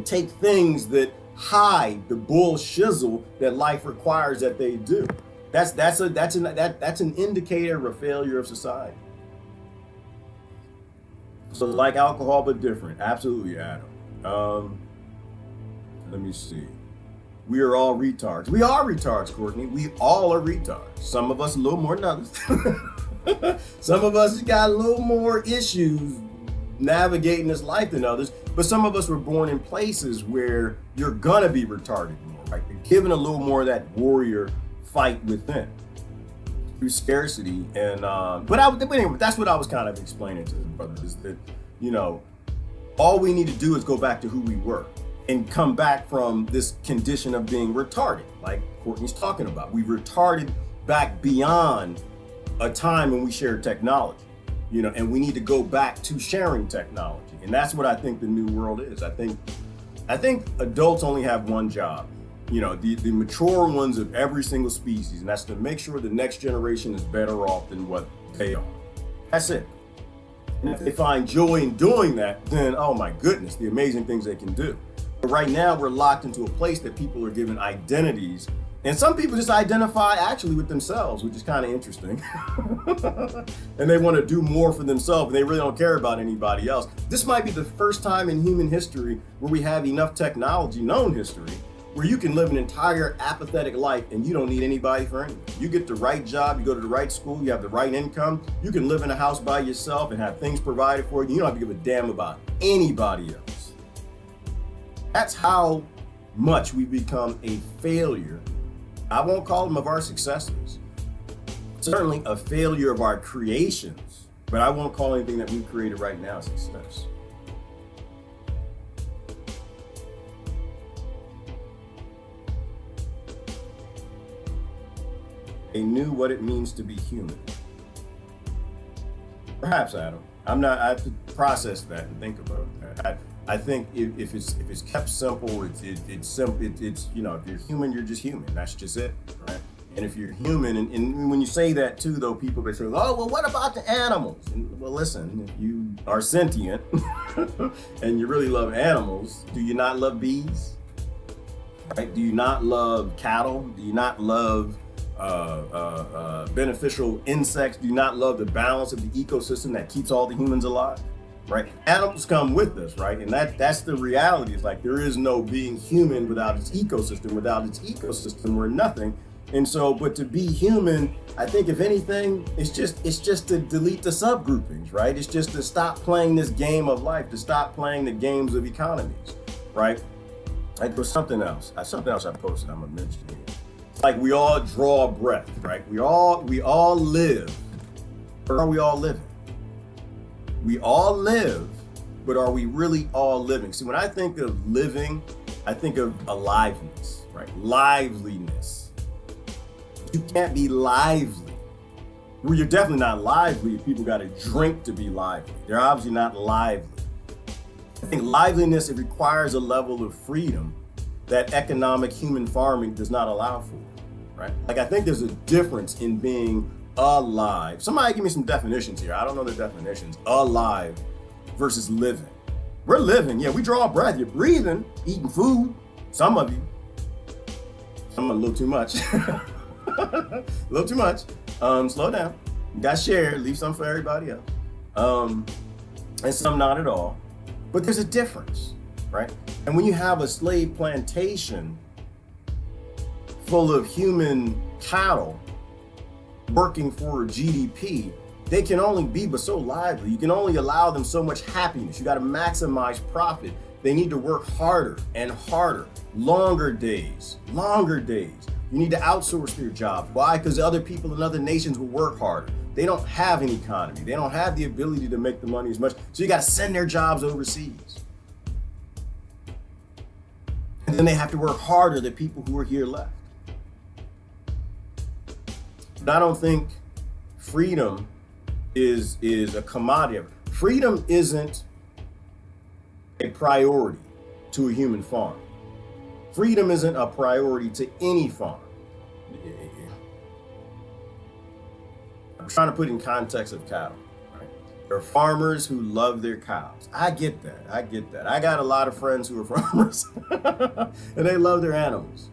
take things that hide the bull shizzle that life requires that they do. That's an indicator of a failure of society. So like alcohol, but different. Absolutely, Adam. Let me see. We are all retards. We are retards, Courtney. We all are retards. Some of us a little more than others. Some of us got a little more issues navigating this life than others. But some of us were born in places where you're gonna be retarded more, right? You're given a little more of that warrior fight within through scarcity. And but anyway, that's what I was kind of explaining to the brothers, is that, you know, all we need to do is go back to who we were and come back from this condition of being retarded, like Courtney's talking about. We retarded back beyond a time when we shared technology, you know, and we need to go back to sharing technology. And that's what I think the new world is. I think adults only have one job, you know, the mature ones of every single species, and that's to make sure the next generation is better off than what they are. That's it. And if they find joy in doing that, then, oh my goodness, the amazing things they can do. But right now, we're locked into a place that people are given identities, and some people just identify actually with themselves, which is kind of interesting. And they want to do more for themselves, and they really don't care about anybody else. This might be the first time in human history where we have enough technology, known history, where you can live an entire apathetic life and you don't need anybody for anything. You get the right job, you go to the right school, you have the right income, you can live in a house by yourself and have things provided for you. You don't have to give a damn about anybody else. That's how much we become a failure. I won't call them of our successes. Certainly a failure of our creations, but I won't call anything that we've created right now a success. They knew what it means to be human. Perhaps, Adam. I have to process that and think about that. I think if it's kept simple, it's simple. It's you know, if you're human, you're just human. That's just it, right? And if you're human, and when you say that too, though, people they say, oh, well, what about the animals? And, well, listen, if you are sentient and you really love animals, do you not love bees? Right? Do you not love cattle? Do you not love beneficial insects? Do you not love the balance of the ecosystem that keeps all the humans alive? Right? Animals come with us, right? And that's the reality. It's like there is no being human without its ecosystem. Without its ecosystem, we're nothing. And so, but to be human, I think if anything, it's just to delete the subgroupings, right? It's just to stop playing this game of life, to stop playing the games of economies, right? Like there's something else I posted I'm gonna mention here. Like we all draw a breath, right? We all live. Or are we all living? We all live, but are we really all living? See, when I think of living, I think of aliveness, right? Liveliness. You can't be lively. Well, you're definitely not lively if people got to drink to be lively. They're obviously not lively. I think liveliness, it requires a level of freedom that economic human farming does not allow for, right? Like I think there's a difference in being alive. Somebody give me some definitions here. I don't know the definitions. Alive versus living. We're living, yeah, we draw a breath. You're breathing, eating food. Some of you. Some a little too much. A little too much. Slow down. You got share, leave some for everybody else. And some not at all. But there's a difference, right? And when you have a slave plantation full of human cattle working for GDP, they can only be but so lively. You can only allow them so much happiness. You got to maximize profit. They need to work harder and harder, longer days. You need to outsource their jobs. Why? Because other people in other nations will work harder. They don't have an economy. They don't have the ability to make the money as much. So you got to send their jobs overseas. And then they have to work harder than people who are here left. But I don't think freedom is a commodity. Freedom isn't a priority to a human farm. Freedom isn't a priority to any farm. I'm trying to put in context of cattle, right? There are farmers who love their cows. I get that. I got a lot of friends who are farmers and they love their animals.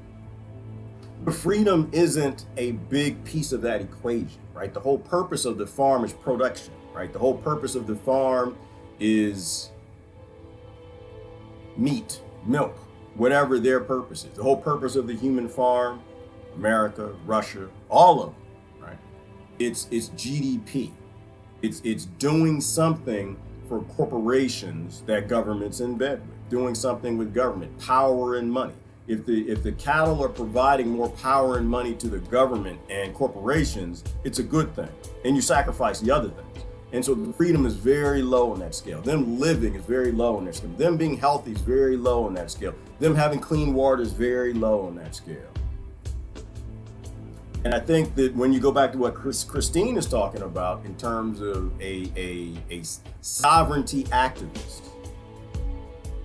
But freedom isn't a big piece of that equation, right? The whole purpose of the farm is production, right? The whole purpose of the farm is meat, milk, whatever their purpose is. The whole purpose of the human farm, America, Russia, all of them, right? It's GDP. It's doing something for corporations that government's in bed with, doing something with government, power and money. If the cattle are providing more power and money to the government and corporations, it's a good thing. And you sacrifice the other things. And so the freedom is very low on that scale. Them living is very low on that scale. Them being healthy is very low on that scale. Them having clean water is very low on that scale. And I think that when you go back to what Christine is talking about in terms of a sovereignty activist,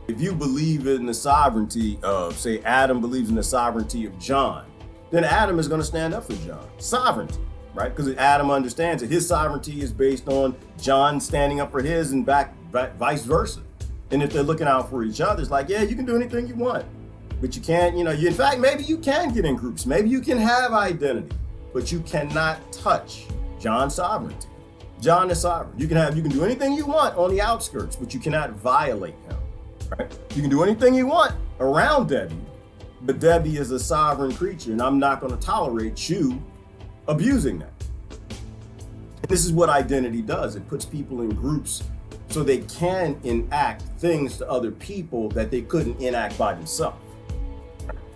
if you believe in the sovereignty of, say, Adam believes in the sovereignty of John, then Adam is going to stand up for John. Sovereignty, right? Because Adam understands that his sovereignty is based on John standing up for his and vice versa. And if they're looking out for each other, it's like, yeah, you can do anything you want. But you can't, in fact, maybe you can get in groups. Maybe you can have identity, but you cannot touch John's sovereignty. John is sovereign. You can do anything you want on the outskirts, but you cannot violate him, right? You can do anything you want around Debbie, but Debbie is a sovereign creature, and I'm not going to tolerate you abusing that. This is what identity does. It puts people in groups so they can enact things to other people that they couldn't enact by themselves.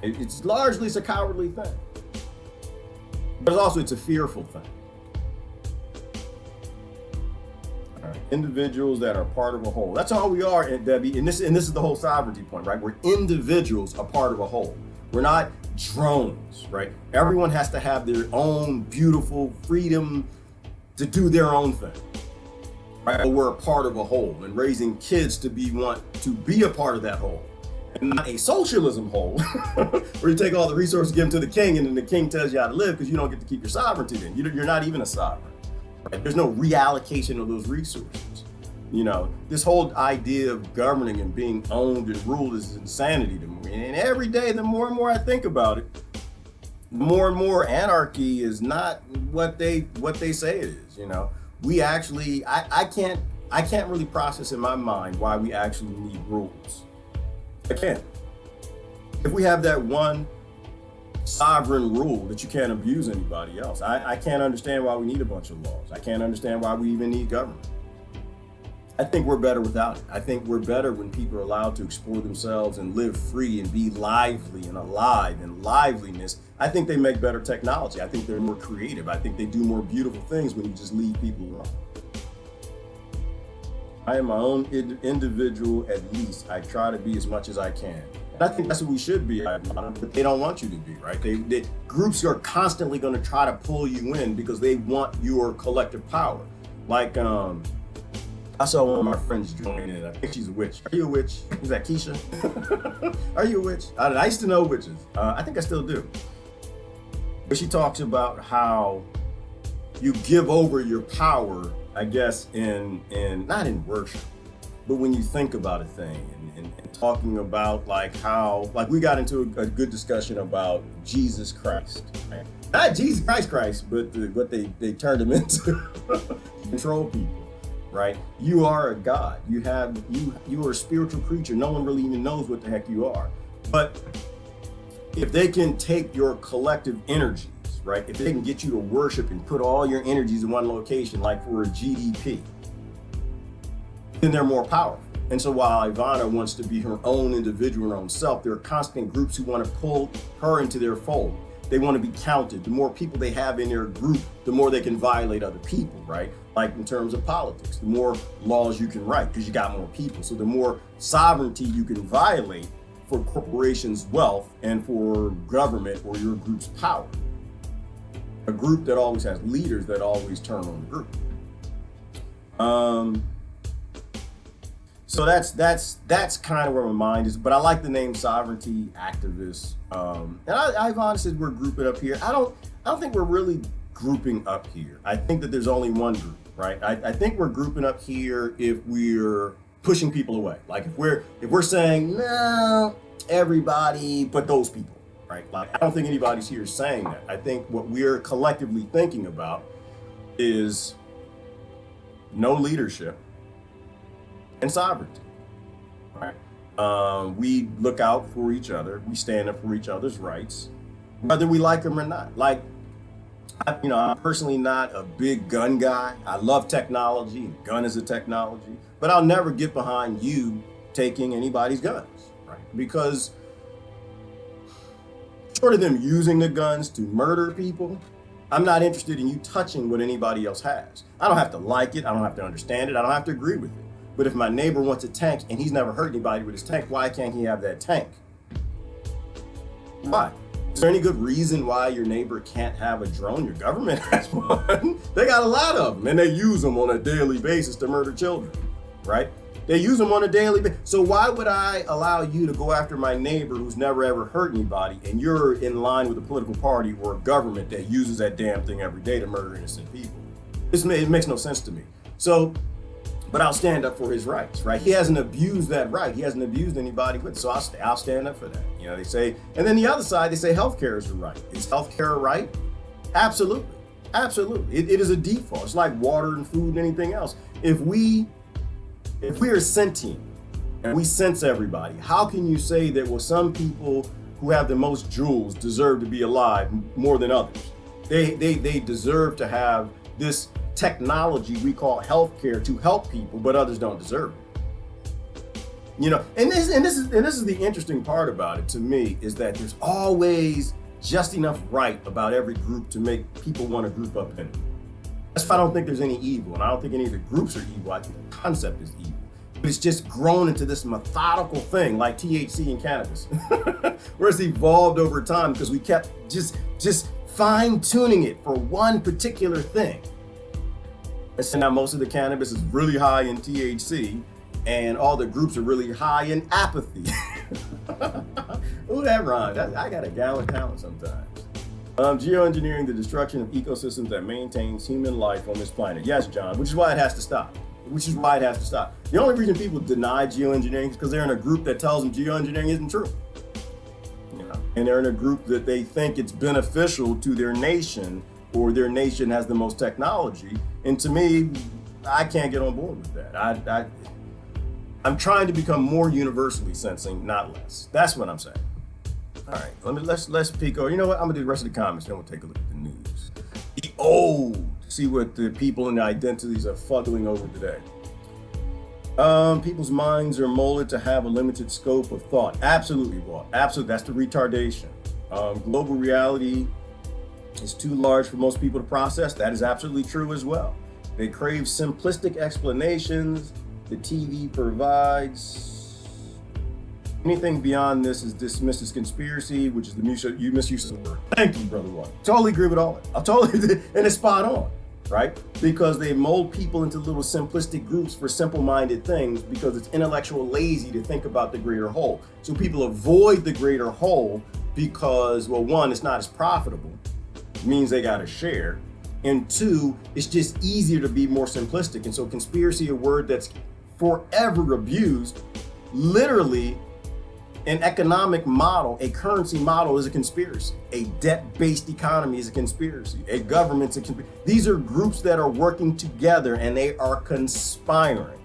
It's a cowardly thing, but it's a fearful thing. All right. Individuals that are part of a whole. That's all we are, Debbie. And this is the whole sovereignty point, right? We're individuals, a part of a whole. We're not drones, right? Everyone has to have their own beautiful freedom to do their own thing, right? But we're a part of a whole, and raising kids to want to be a part of that whole. And not a socialism whole, where you take all the resources, give them to the king, and then the king tells you how to live because you don't get to keep your sovereignty then. You're not even a sovereign. Right? There's no reallocation of those resources. This whole idea of governing and being owned and ruled is insanity to me. And every day, the more and more I think about it, the more and more anarchy is not what they say it is. We actually, I can't really process in my mind why we actually need rules. I can't. If we have that one sovereign rule that you can't abuse anybody else, I can't understand why we need a bunch of laws. I can't understand why we even need government. I think we're better without it. I think we're better when people are allowed to explore themselves and live free and be lively and alive, and liveliness. I think they make better technology. I think they're more creative. I think they do more beautiful things when you just leave people alone. I am my own individual, at least. I try to be as much as I can. And I think that's what we should be, but they don't want you to be, right? Groups are constantly going to try to pull you in because they want your collective power. Like, I saw one of my friends join in. I think she's a witch. Are you a witch? Is that Keisha? Are you a witch? I used to know witches. I think I still do. But she talks about how you give over your power, I guess, in not in worship, but when you think about a thing and talking about how we got into a good discussion about Jesus Christ, right? Not Jesus Christ, but what they turned him into control people, right? You are a God. You are a spiritual creature. No one really even knows what the heck you are. But if they can take your collective energies, right? If they can get you to worship and put all your energies in one location, like for a GDP, then they're more powerful. And so while Ivana wants to be her own individual, her own self, there are constant groups who want to pull her into their fold. They want to be counted. The more people they have in their group, the more they can violate other people, right? Like in terms of politics, the more laws you can write because you got more people. So the more sovereignty you can violate for corporations' wealth and for government or your group's power. A group that always has leaders that always turn on the group. So that's kind of where my mind is. But I like the name sovereignty activist. And I've honestly said we're grouping up here. I don't think we're really grouping up here. I think that there's only one group, right? I think we're grouping up here if we're pushing people away. Like if we're saying no, everybody but those people. Right? Like, I don't think anybody's here saying that. I think what we're collectively thinking about is no leadership and sovereignty. Right? We look out for each other. We stand up for each other's rights, whether we like them or not. Like, I'm personally not a big gun guy. I love technology, and gun is a technology, but I'll never get behind you taking anybody's guns, right? Because short of them using the guns to murder people, I'm not interested in you touching what anybody else has. I don't have to like it. I don't have to understand it. I don't have to agree with it. But if my neighbor wants a tank and he's never hurt anybody with his tank, why can't he have that tank? Why? Is there any good reason why your neighbor can't have a drone? Your government has one. They got a lot of them, and they use them on a daily basis to murder children, right? They use them on a daily basis. So why would I allow you to go after my neighbor who's never ever hurt anybody, and you're in line with a political party or a government that uses that damn thing every day to murder innocent people? It makes no sense to me. So, but I'll stand up for his rights, right? He hasn't abused that right. He hasn't abused anybody with it, so I'll stand up for that. They say, and then the other side, they say healthcare is a right. Is healthcare a right? Absolutely, absolutely. It is a default. It's like water and food and anything else. If we are sentient and we sense everybody, how can you say that, well, some people who have the most jewels deserve to be alive more than others? They deserve to have this technology we call healthcare to help people, but others don't deserve it. And this is the interesting part about it to me, is that there's always just enough right about every group to make people want to group up in it. That's why I don't think there's any evil, and I don't think any of the groups are evil. I think the concept is evil. But it's just grown into this methodical thing like THC and cannabis, where it's evolved over time because we kept just fine-tuning it for one particular thing. And so now most of the cannabis is really high in THC, and all the groups are really high in apathy. Ooh, that rhymes. I got a gallon talent sometimes. Geoengineering, the destruction of ecosystems that maintains human life on this planet. Yes, John, which is why it has to stop. The only reason people deny geoengineering is because they're in a group that tells them geoengineering isn't true. And they're in a group that they think it's beneficial to their nation, or their nation has the most technology. And to me, I can't get on board with that. I'm trying to become more universally sensing, not less. That's what I'm saying. All right, let's peek over. You know what? I'm gonna do the rest of the comments, then we'll take a look at the news. See what the people and the identities are fuddling over today. People's minds are molded to have a limited scope of thought. Absolutely, Walt. Absolutely, that's the retardation. Global reality is too large for most people to process. That is absolutely true as well. They crave simplistic explanations. The TV provides. Anything beyond this is dismissed as conspiracy, which is the misuse of the word. Thank you, Brother Water. Totally agree with all that. And it's spot on, right? Because they mold people into little simplistic groups for simple-minded things because it's intellectual lazy to think about the greater whole. So people avoid the greater whole because, well, one, it's not as profitable. It means they got to share. And two, it's just easier to be more simplistic. And so conspiracy, a word that's forever abused, literally an economic model, a currency model is a conspiracy. A debt-based economy is a conspiracy. A government's a conspiracy. These are groups that are working together and they are conspiring.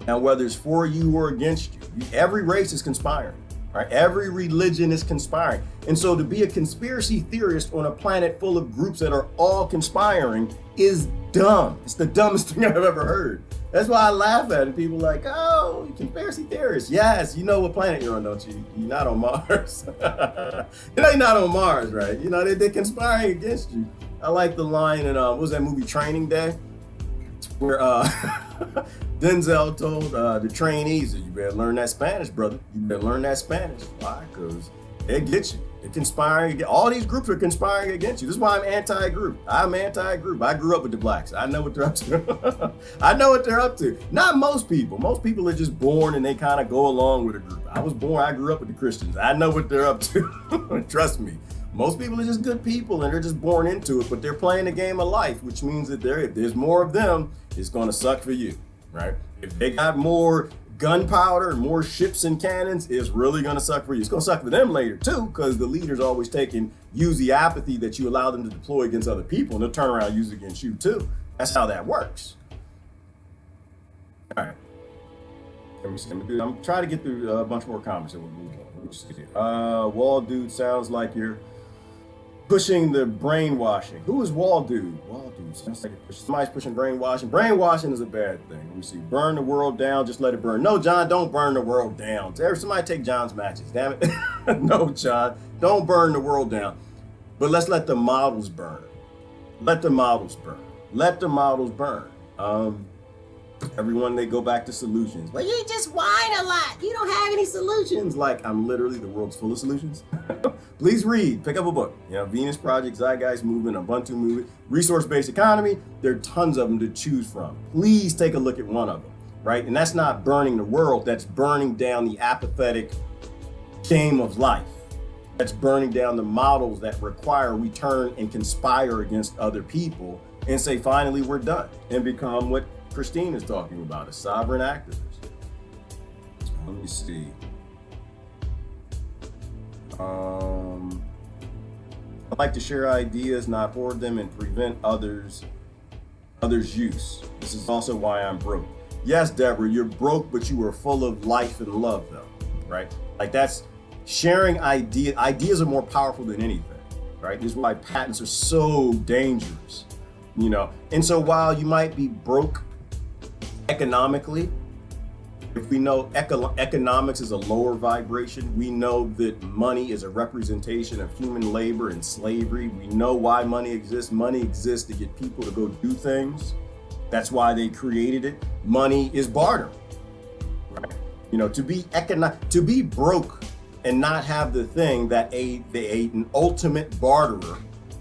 Now, whether it's for you or against you, every race is conspiring, right? Every religion is conspiring. And so to be a conspiracy theorist on a planet full of groups that are all conspiring is dumb. It's the dumbest thing I've ever heard. That's why I laugh at it. People are like, oh, conspiracy theorists. Yes, you know what planet you're on, don't you? You're not on Mars. You're not on Mars, right? They're conspiring against you. I like the line in, what was that movie, Training Day? Where Denzel told the trainees, you better learn that Spanish, brother. You better learn that Spanish. Why? Because they get you. They're conspiring. All these groups are conspiring against you. This is why I'm anti-group. I'm anti-group. I grew up with the blacks. I know what they're up to. I know what they're up to. Not most people. Most people are just born and they kind of go along with a group. I grew up with the Christians. I know what they're up to. Trust me. Most people are just good people and they're just born into it, but they're playing the game of life, which means that if there's more of them, it's going to suck for you, right? If they got more gunpowder and more ships and cannons, it's really going to suck for you. It's going to suck for them later too, because the leaders always use the apathy that you allow them to deploy against other people, and they'll turn around and use it against you too. That's how that works. All right. Let me see. I'm trying to get through a bunch more comments. Wall dude sounds like you're pushing the brainwashing. Who is Wall dude? Wall dude sounds like somebody's pushing brainwashing. Brainwashing is a bad thing. Let me see. Burn the world down. Just let it burn. No, John, don't burn the world down. Somebody take John's matches. Damn it. No, John, don't burn the world down. But let's let the models burn. Let the models burn. Let the models burn. Everyone, they go back to solutions. Well, you just whine a lot. You don't have any solutions. Like, I'm literally the world's full of solutions. Please read, pick up a book. You know, Venus Project, Zeitgeist Movement, Ubuntu Movement, Resource-Based Economy. There are tons of them to choose from. Please take a look at one of them, right? And that's not burning the world. That's burning down the apathetic game of life. That's burning down the models that require we turn and conspire against other people and say, finally, we're done, and become what Christine is talking about, a sovereign activist. Let me see. I like to share ideas, not hoard them, and prevent others' use. This is also why I'm broke. Yes, Deborah, you're broke, but you are full of life and love, though, right? Like, that's sharing ideas. Ideas are more powerful than anything, right? This is why patents are so dangerous, you know? And so while you might be broke economically, if we know economics is a lower vibration, we know that money is a representation of human labor and slavery. We know why money exists. Money exists to get people to go do things. That's why they created it. Money is barter, right? You know, to be broke and not have the thing that an ultimate barterer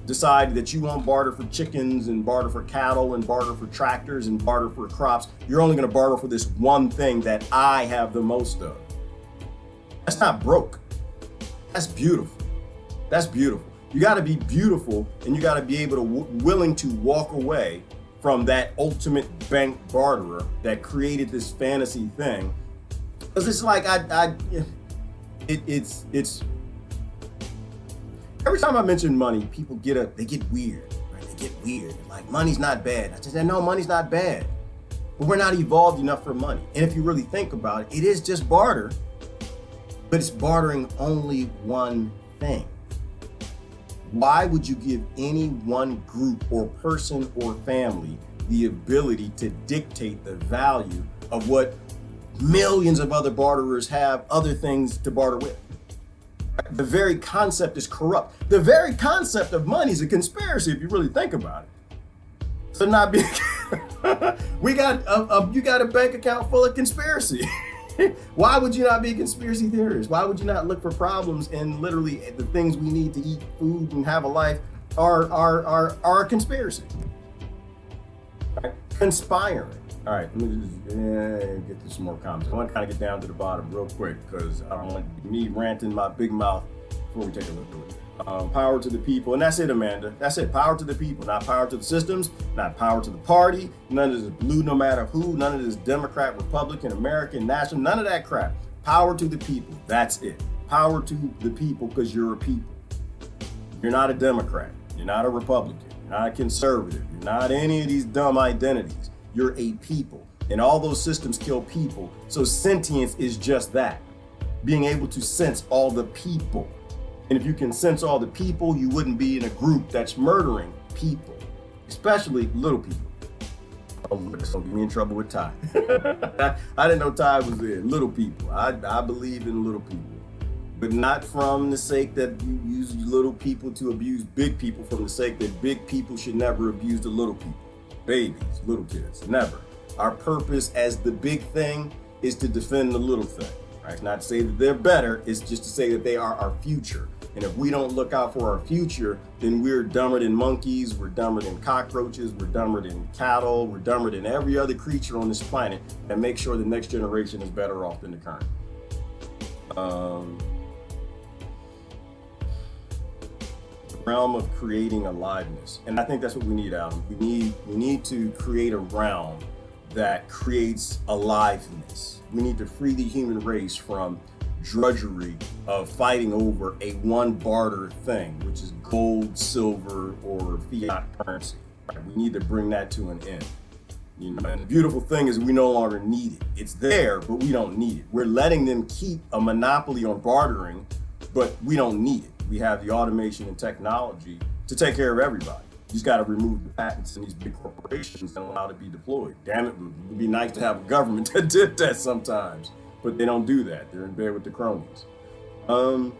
decide that you won't barter for chickens and barter for cattle and barter for tractors and barter for crops. You're only going to barter for this one thing that I have the most of. That's not broke. That's beautiful. That's beautiful. You got to be beautiful, and you got to be able to willing to walk away from that ultimate bank barterer that created this fantasy thing. Because it's like it's every time I mention money, people they get weird, right? They get weird. Like, money's not bad. I just said, no, money's not bad. But we're not evolved enough for money. And if you really think about it, it is just barter, but it's bartering only one thing. Why would you give any one group or person or family the ability to dictate the value of what millions of other barterers have other things to barter with? The very concept is corrupt. The very concept of money is a conspiracy if you really think about it. So not being, you got a bank account full of conspiracy. Why would you not be a conspiracy theorist? Why would you not look for problems in literally the things we need to eat, food, and have a life are a conspiracy? Right? Conspiring. All right, let me just get to some more comments. I want to kind of get down to the bottom real quick because I don't want me ranting my big mouth before we take a look at it. Power to the people, and that's it, Amanda. That's it. Power to the people, not power to the systems, not power to the party. None of this blue, no matter who. None of this Democrat, Republican, American, national. None of that crap. Power to the people. That's it. Power to the people because you're a people. You're not a Democrat. You're not a Republican. You're not a conservative. You're not any of these dumb identities. You're a people, and all those systems kill people. So sentience is just that, being able to sense all the people. And if you can sense all the people, you wouldn't be in a group that's murdering people, especially little people. Oh, don't get me in trouble with Ty. I didn't know Ty was there. Little people. I believe in little people, but not from the sake that you use little people to abuse big people, from the sake that big people should never abuse the little people. Babies, little kids, never. Our purpose as the big thing is to defend the little thing, right? It's not to say that they're better, it's just to say that they are our future. And if we don't look out for our future, then we're dumber than monkeys, we're dumber than cockroaches, we're dumber than cattle, we're dumber than every other creature on this planet, and make sure the next generation is better off than the current. Realm of creating aliveness, and I think that's what we need, Adam. We need to create a realm that creates aliveness. We need to free the human race from drudgery of fighting over a one barter thing, which is gold, silver, or fiat currency. We need to bring that to an end. You know, and the beautiful thing is we no longer need it. It's there, but we don't need it. We're letting them keep a monopoly on bartering, but we don't need it. We have the automation and technology to take care of everybody. You just got to remove the patents in these big corporations and allow it to be deployed. Damn it, it would be nice to have a government that did that sometimes, but they don't do that. They're in bed with the cronies. The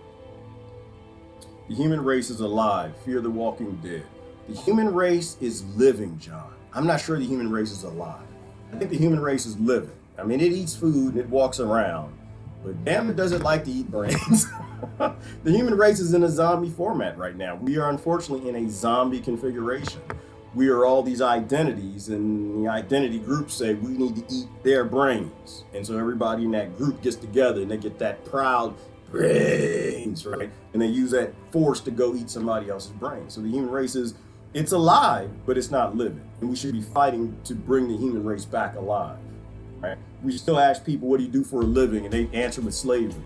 human race is alive. Fear the walking dead. The human race is living, John. I'm not sure the human race is alive. I think the human race is living. I mean, it eats food and it walks around, but damn, it doesn't like to eat brains. The human race is in a zombie format right now. We are unfortunately in a zombie configuration. We are all these identities, and the identity groups say we need to eat their brains. And so everybody in that group gets together and they get that proud brains, right? And they use that force to go eat somebody else's brain. So the human race is, it's alive, but it's not living. And we should be fighting to bring the human race back alive, right? We still ask people, what do you do for a living? And they answer with slavery.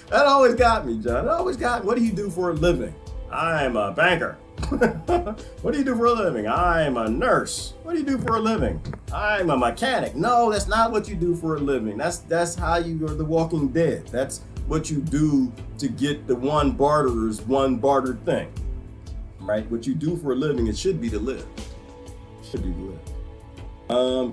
That always got me, John. That always got me. What do you do for a living? I'm a banker. What do you do for a living? I'm a nurse. What do you do for a living? I'm a mechanic. No, that's not what you do for a living. That's how you are the walking dead. That's what you do to get the one barterer's one bartered thing, right? What you do for a living, it should be to live. It should be to live.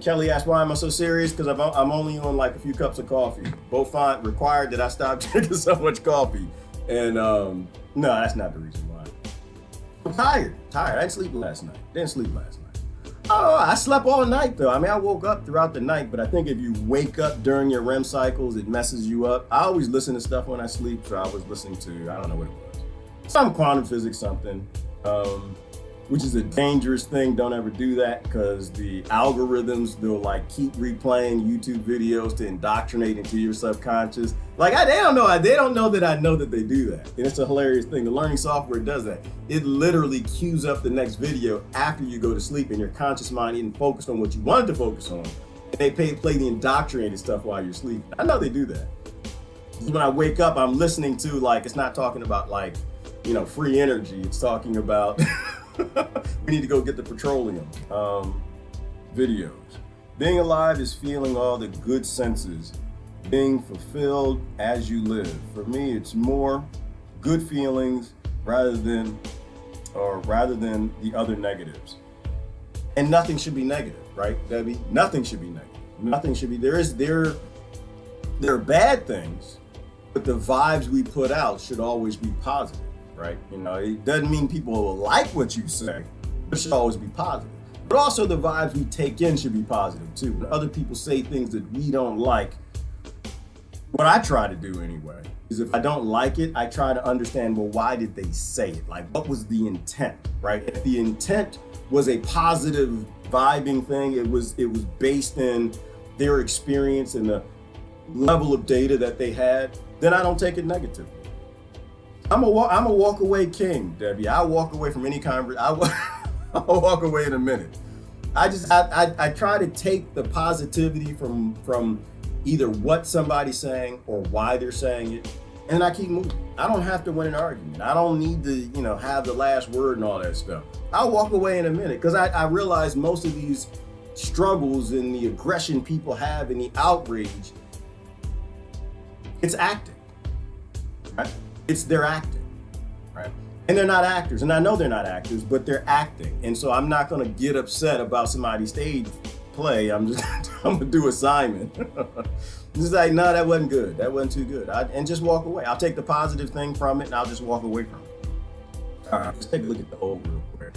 Kelly asked, why am I so serious? Because I'm only on like a few cups of coffee. Both fine required that I stop drinking so much coffee. And no, that's not the reason why. I'm tired. I didn't sleep last night. Oh, I slept all night though. I mean, I woke up throughout the night, but I think if you wake up during your REM cycles, it messes you up. I always listen to stuff when I sleep, so I was listening to, I don't know what it was. Some quantum physics something. Which is a dangerous thing. Don't ever do that, because the algorithms, they'll like keep replaying YouTube videos to indoctrinate into your subconscious. Like they don't know that I know that they do that. And it's a hilarious thing. The learning software does that. It literally queues up the next video after you go to sleep and your conscious mind isn't focused on what you wanted to focus on. And they play the indoctrinated stuff while you're sleeping. I know they do that. When I wake up, I'm listening to, like, it's not talking about like, you know, free energy. It's talking about we need to go get the petroleum videos. Being alive is feeling all the good senses, being fulfilled as you live. For me, it's more good feelings rather than the other negatives. And nothing should be negative, right, Debbie? Nothing should be negative. Nothing should be. There are bad things, but the vibes we put out should always be positive. Right? You know, it doesn't mean people will like what you say, but it should always be positive. But also the vibes we take in should be positive too. When other people say things that we don't like, what I try to do anyway, is if I don't like it, I try to understand, well, why did they say it? Like, what was the intent, right? If the intent was a positive vibing thing, it was based in their experience and the level of data that they had, then I don't take it negatively. I'm a walk away king, Debbie. I'll walk away from any conversation. I'll walk away in a minute. I try to take the positivity from either what somebody's saying or why they're saying it, and I keep moving. I don't have to win an argument. I don't need to, you know, have the last word and all that stuff. I'll walk away in a minute, because I realize most of these struggles and the aggression people have and the outrage, it's acting, right? They're acting, right? And they're not actors, and I know they're not actors, but they're acting. And so I'm not gonna get upset about somebody's stage play. I'm gonna do assignment. Just like, no, that wasn't good. That wasn't too good. And just walk away. I'll take the positive thing from it, and I'll just walk away from it. All right, let's take a look at the old real quick.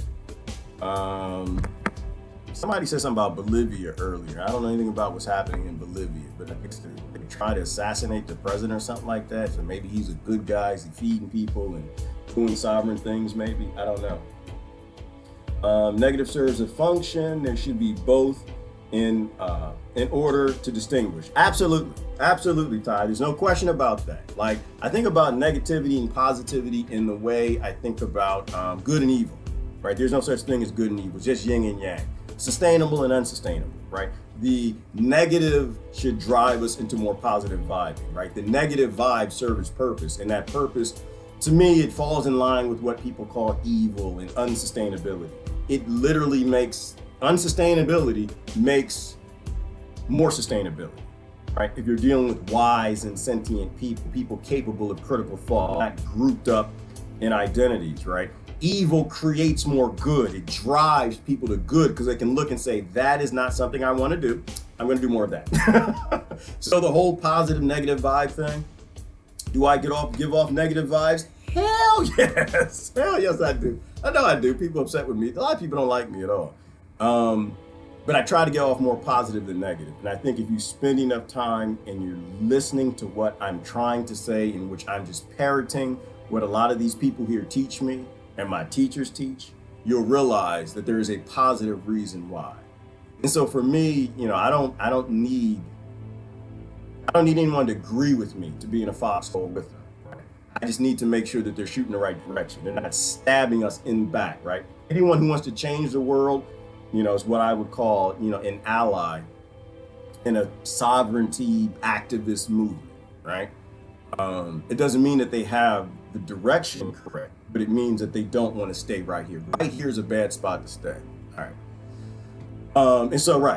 Somebody said something about Bolivia earlier. I don't know anything about what's happening in Bolivia, but I guess they try to assassinate the president or something like that. So maybe he's a good guy. Is he feeding people and doing sovereign things? Maybe, I don't know. Negative serves a function. There should be both in order to distinguish. Absolutely, Ty. There's no question about that. Like, I think about negativity and positivity in the way I think about good and evil, right? There's no such thing as good and evil, just yin and yang. Sustainable and unsustainable, right? The negative should drive us into more positive vibing, right? The negative vibe serves its purpose, and that purpose, to me, it falls in line with what people call evil and unsustainability. It literally makes Unsustainability makes more sustainability, right? If you're dealing with wise and sentient people, people capable of critical thought, not grouped up in identities, right? Evil creates more good. It drives people to good because they can look and say, that is not something I want to do. I'm going to do more of that. So the whole positive, negative vibe thing, do I give off negative vibes? Hell yes. Hell yes, I do. I know I do. People upset with me. A lot of people don't like me at all. But I try to get off more positive than negative. And I think if you spend enough time and you're listening to what I'm trying to say, in which I'm just parroting what a lot of these people here teach me and my teachers teach, you'll realize that there is a positive reason why. And so for me, you know, I don't need anyone to agree with me to be in a foxhole with them. I just need to make sure that they're shooting the right direction. They're not stabbing us in the back, right? Anyone who wants to change the world, you know, is what I would call, you know, an ally in a sovereignty activist movement, right? It doesn't mean that they have the direction correct, but it means that they don't want to stay right here. Right here is a bad spot to stay. All right.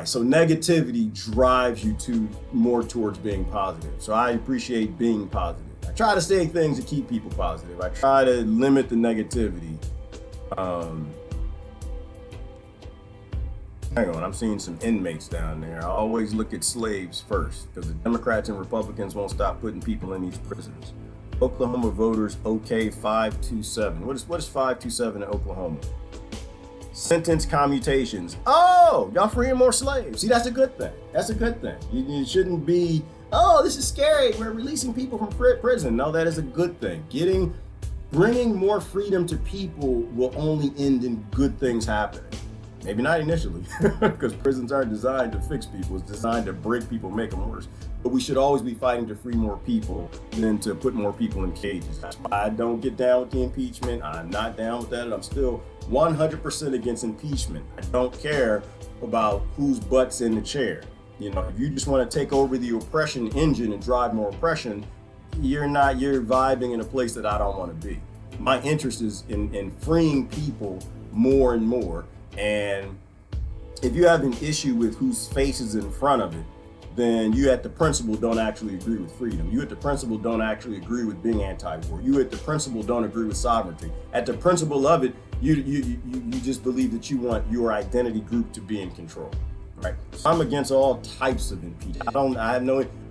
So negativity drives you to more towards being positive. So I appreciate being positive. I try to say things to keep people positive. I try to limit the negativity. Hang on, I'm seeing some inmates down there. I always look at slaves first because the Democrats and Republicans won't stop putting people in these prisons. Oklahoma voters okay 527. What is 527 in Oklahoma? Sentence commutations. Oh, y'all freeing more slaves. See, that's a good thing. That's a good thing. You shouldn't be, oh, this is scary. We're releasing people from prison. No, that is a good thing. Bringing more freedom to people will only end in good things happening. Maybe not initially, because prisons aren't designed to fix people. It's designed to break people, make them worse. But we should always be fighting to free more people than to put more people in cages. That's why I don't get down with the impeachment. I'm not down with that. And I'm still 100% against impeachment. I don't care about whose butt's in the chair. You know, if you just want to take over the oppression engine and drive more oppression, you're vibing in a place that I don't want to be. My interest is in freeing people more and more. And if you have an issue with whose face is in front of it, then you at the principle don't actually agree with freedom. You at the principle don't actually agree with being anti-war. You at the principle don't agree with sovereignty. At the principle of it, you just believe that you want your identity group to be in control, right? So I'm against all types of impeachment.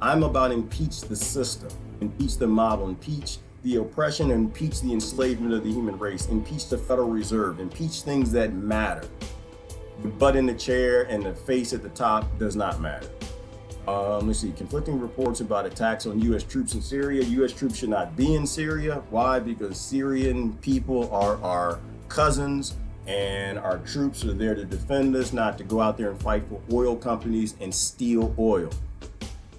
I'm about impeach the system, impeach the model, impeach the oppression, impeach the enslavement of the human race, impeach the Federal Reserve, impeach things that matter. The butt in the chair and the face at the top does not matter. Let's see, conflicting reports about attacks on U.S. troops in Syria. U.S. troops should not be in Syria. Why? Because Syrian people are our cousins, and our troops are there to defend us, not to go out there and fight for oil companies and steal oil.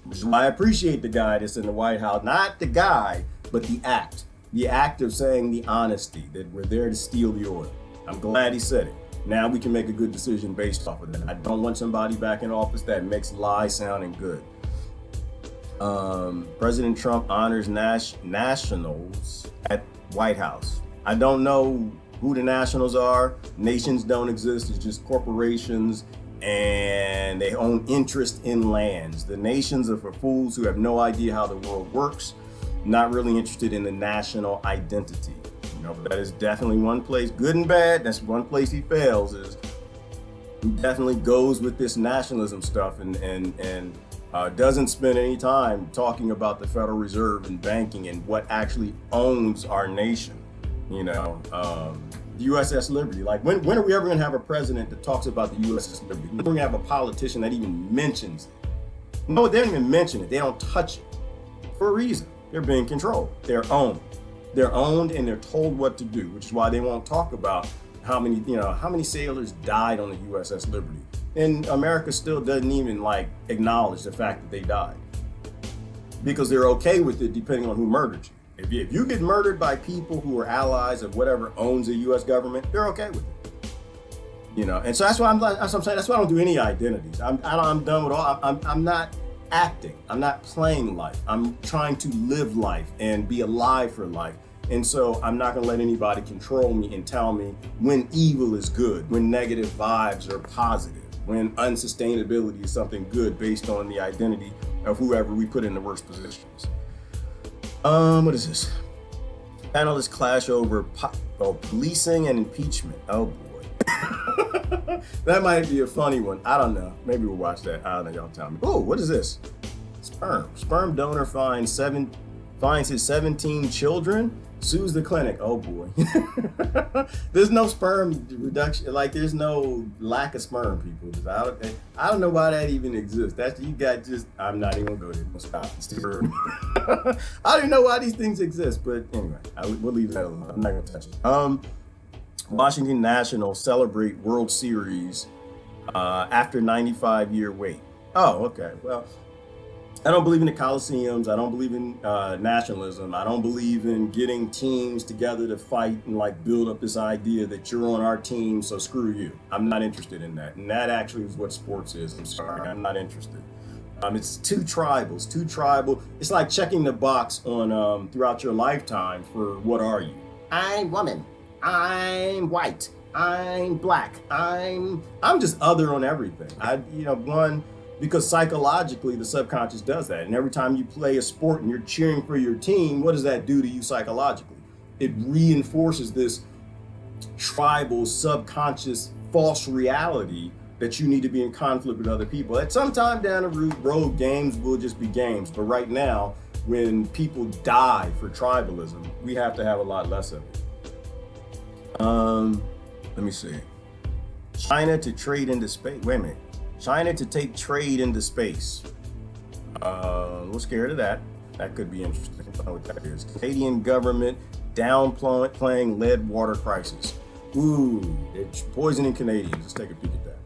Which is why I appreciate the guy that's in the White House, not the guy, but the act of saying the honesty, that we're there to steal the oil. I'm glad he said it. Now we can make a good decision based off of that. I don't want somebody back in office that makes lies sounding good. President Trump honors nationals at White House. I don't know who the nationals are. Nations don't exist. It's just corporations, and they own interest in lands. The nations are for fools who have no idea how the world works, not really interested in the national identity. You know, but that is definitely one place, good and bad. That's one place he fails, is he definitely goes with this nationalism stuff and doesn't spend any time talking about the Federal Reserve and banking and what actually owns our nation. You know, USS Liberty. Like, when are we ever going to have a president that talks about the USS Liberty? When are we going to have a politician that even mentions it? No, they don't even mention it. They don't touch it for a reason. They're being controlled. They're owned. They're owned and they're told what to do, which is why they won't talk about how many sailors died on the USS Liberty. And America still doesn't even acknowledge the fact that they died, because they're okay with it depending on who murdered you. If you get murdered by people who are allies of whatever owns the U.S. government, they're okay with it. You know, and so that's why I'm saying. That's why I don't do any identities. I'm done with all. I'm not acting. I'm not playing life. I'm trying to live life and be alive for life. And so I'm not gonna let anybody control me and tell me when evil is good, when negative vibes are positive, when unsustainability is something good based on the identity of whoever we put in the worst positions. What is this? Panelists clash over policing and impeachment. Oh boy. That might be a funny one. I don't know. Maybe we'll watch that. I don't know. Y'all tell me. Oh, what is this? Sperm. Sperm donor finds his 17 children, sues the clinic. Oh boy. There's no sperm reduction. Like there's no lack of sperm, people. I don't know why that even exists. I'm not even gonna go there. Stop. It's too early. I don't even know why these things exist, but anyway, we'll leave that alone. I'm not gonna touch it. Washington Nationals celebrate World Series after 95-year wait. Oh, okay. Well, I don't believe in the Coliseums. I don't believe in nationalism. I don't believe in getting teams together to fight and like build up this idea that you're on our team, so screw you. I'm not interested in that. And that actually is what sports is. I'm sorry, I'm not interested. It's too tribal. It's like checking the box on throughout your lifetime for what are you? I'm woman. I'm white. I'm black. I'm just other on everything. Because psychologically the subconscious does that. And every time you play a sport and you're cheering for your team, what does that do to you psychologically? It reinforces this tribal, subconscious, false reality that you need to be in conflict with other people. At some time down the road, games will just be games. But right now, when people die for tribalism, we have to have a lot less of it. Let me see. China to trade into space. Wait a minute. China to take trade into space. We're scared of that. That could be interesting. I don't know what that is. Canadian government downplaying lead water crisis. Ooh, it's poisoning Canadians. Let's take a peek at that.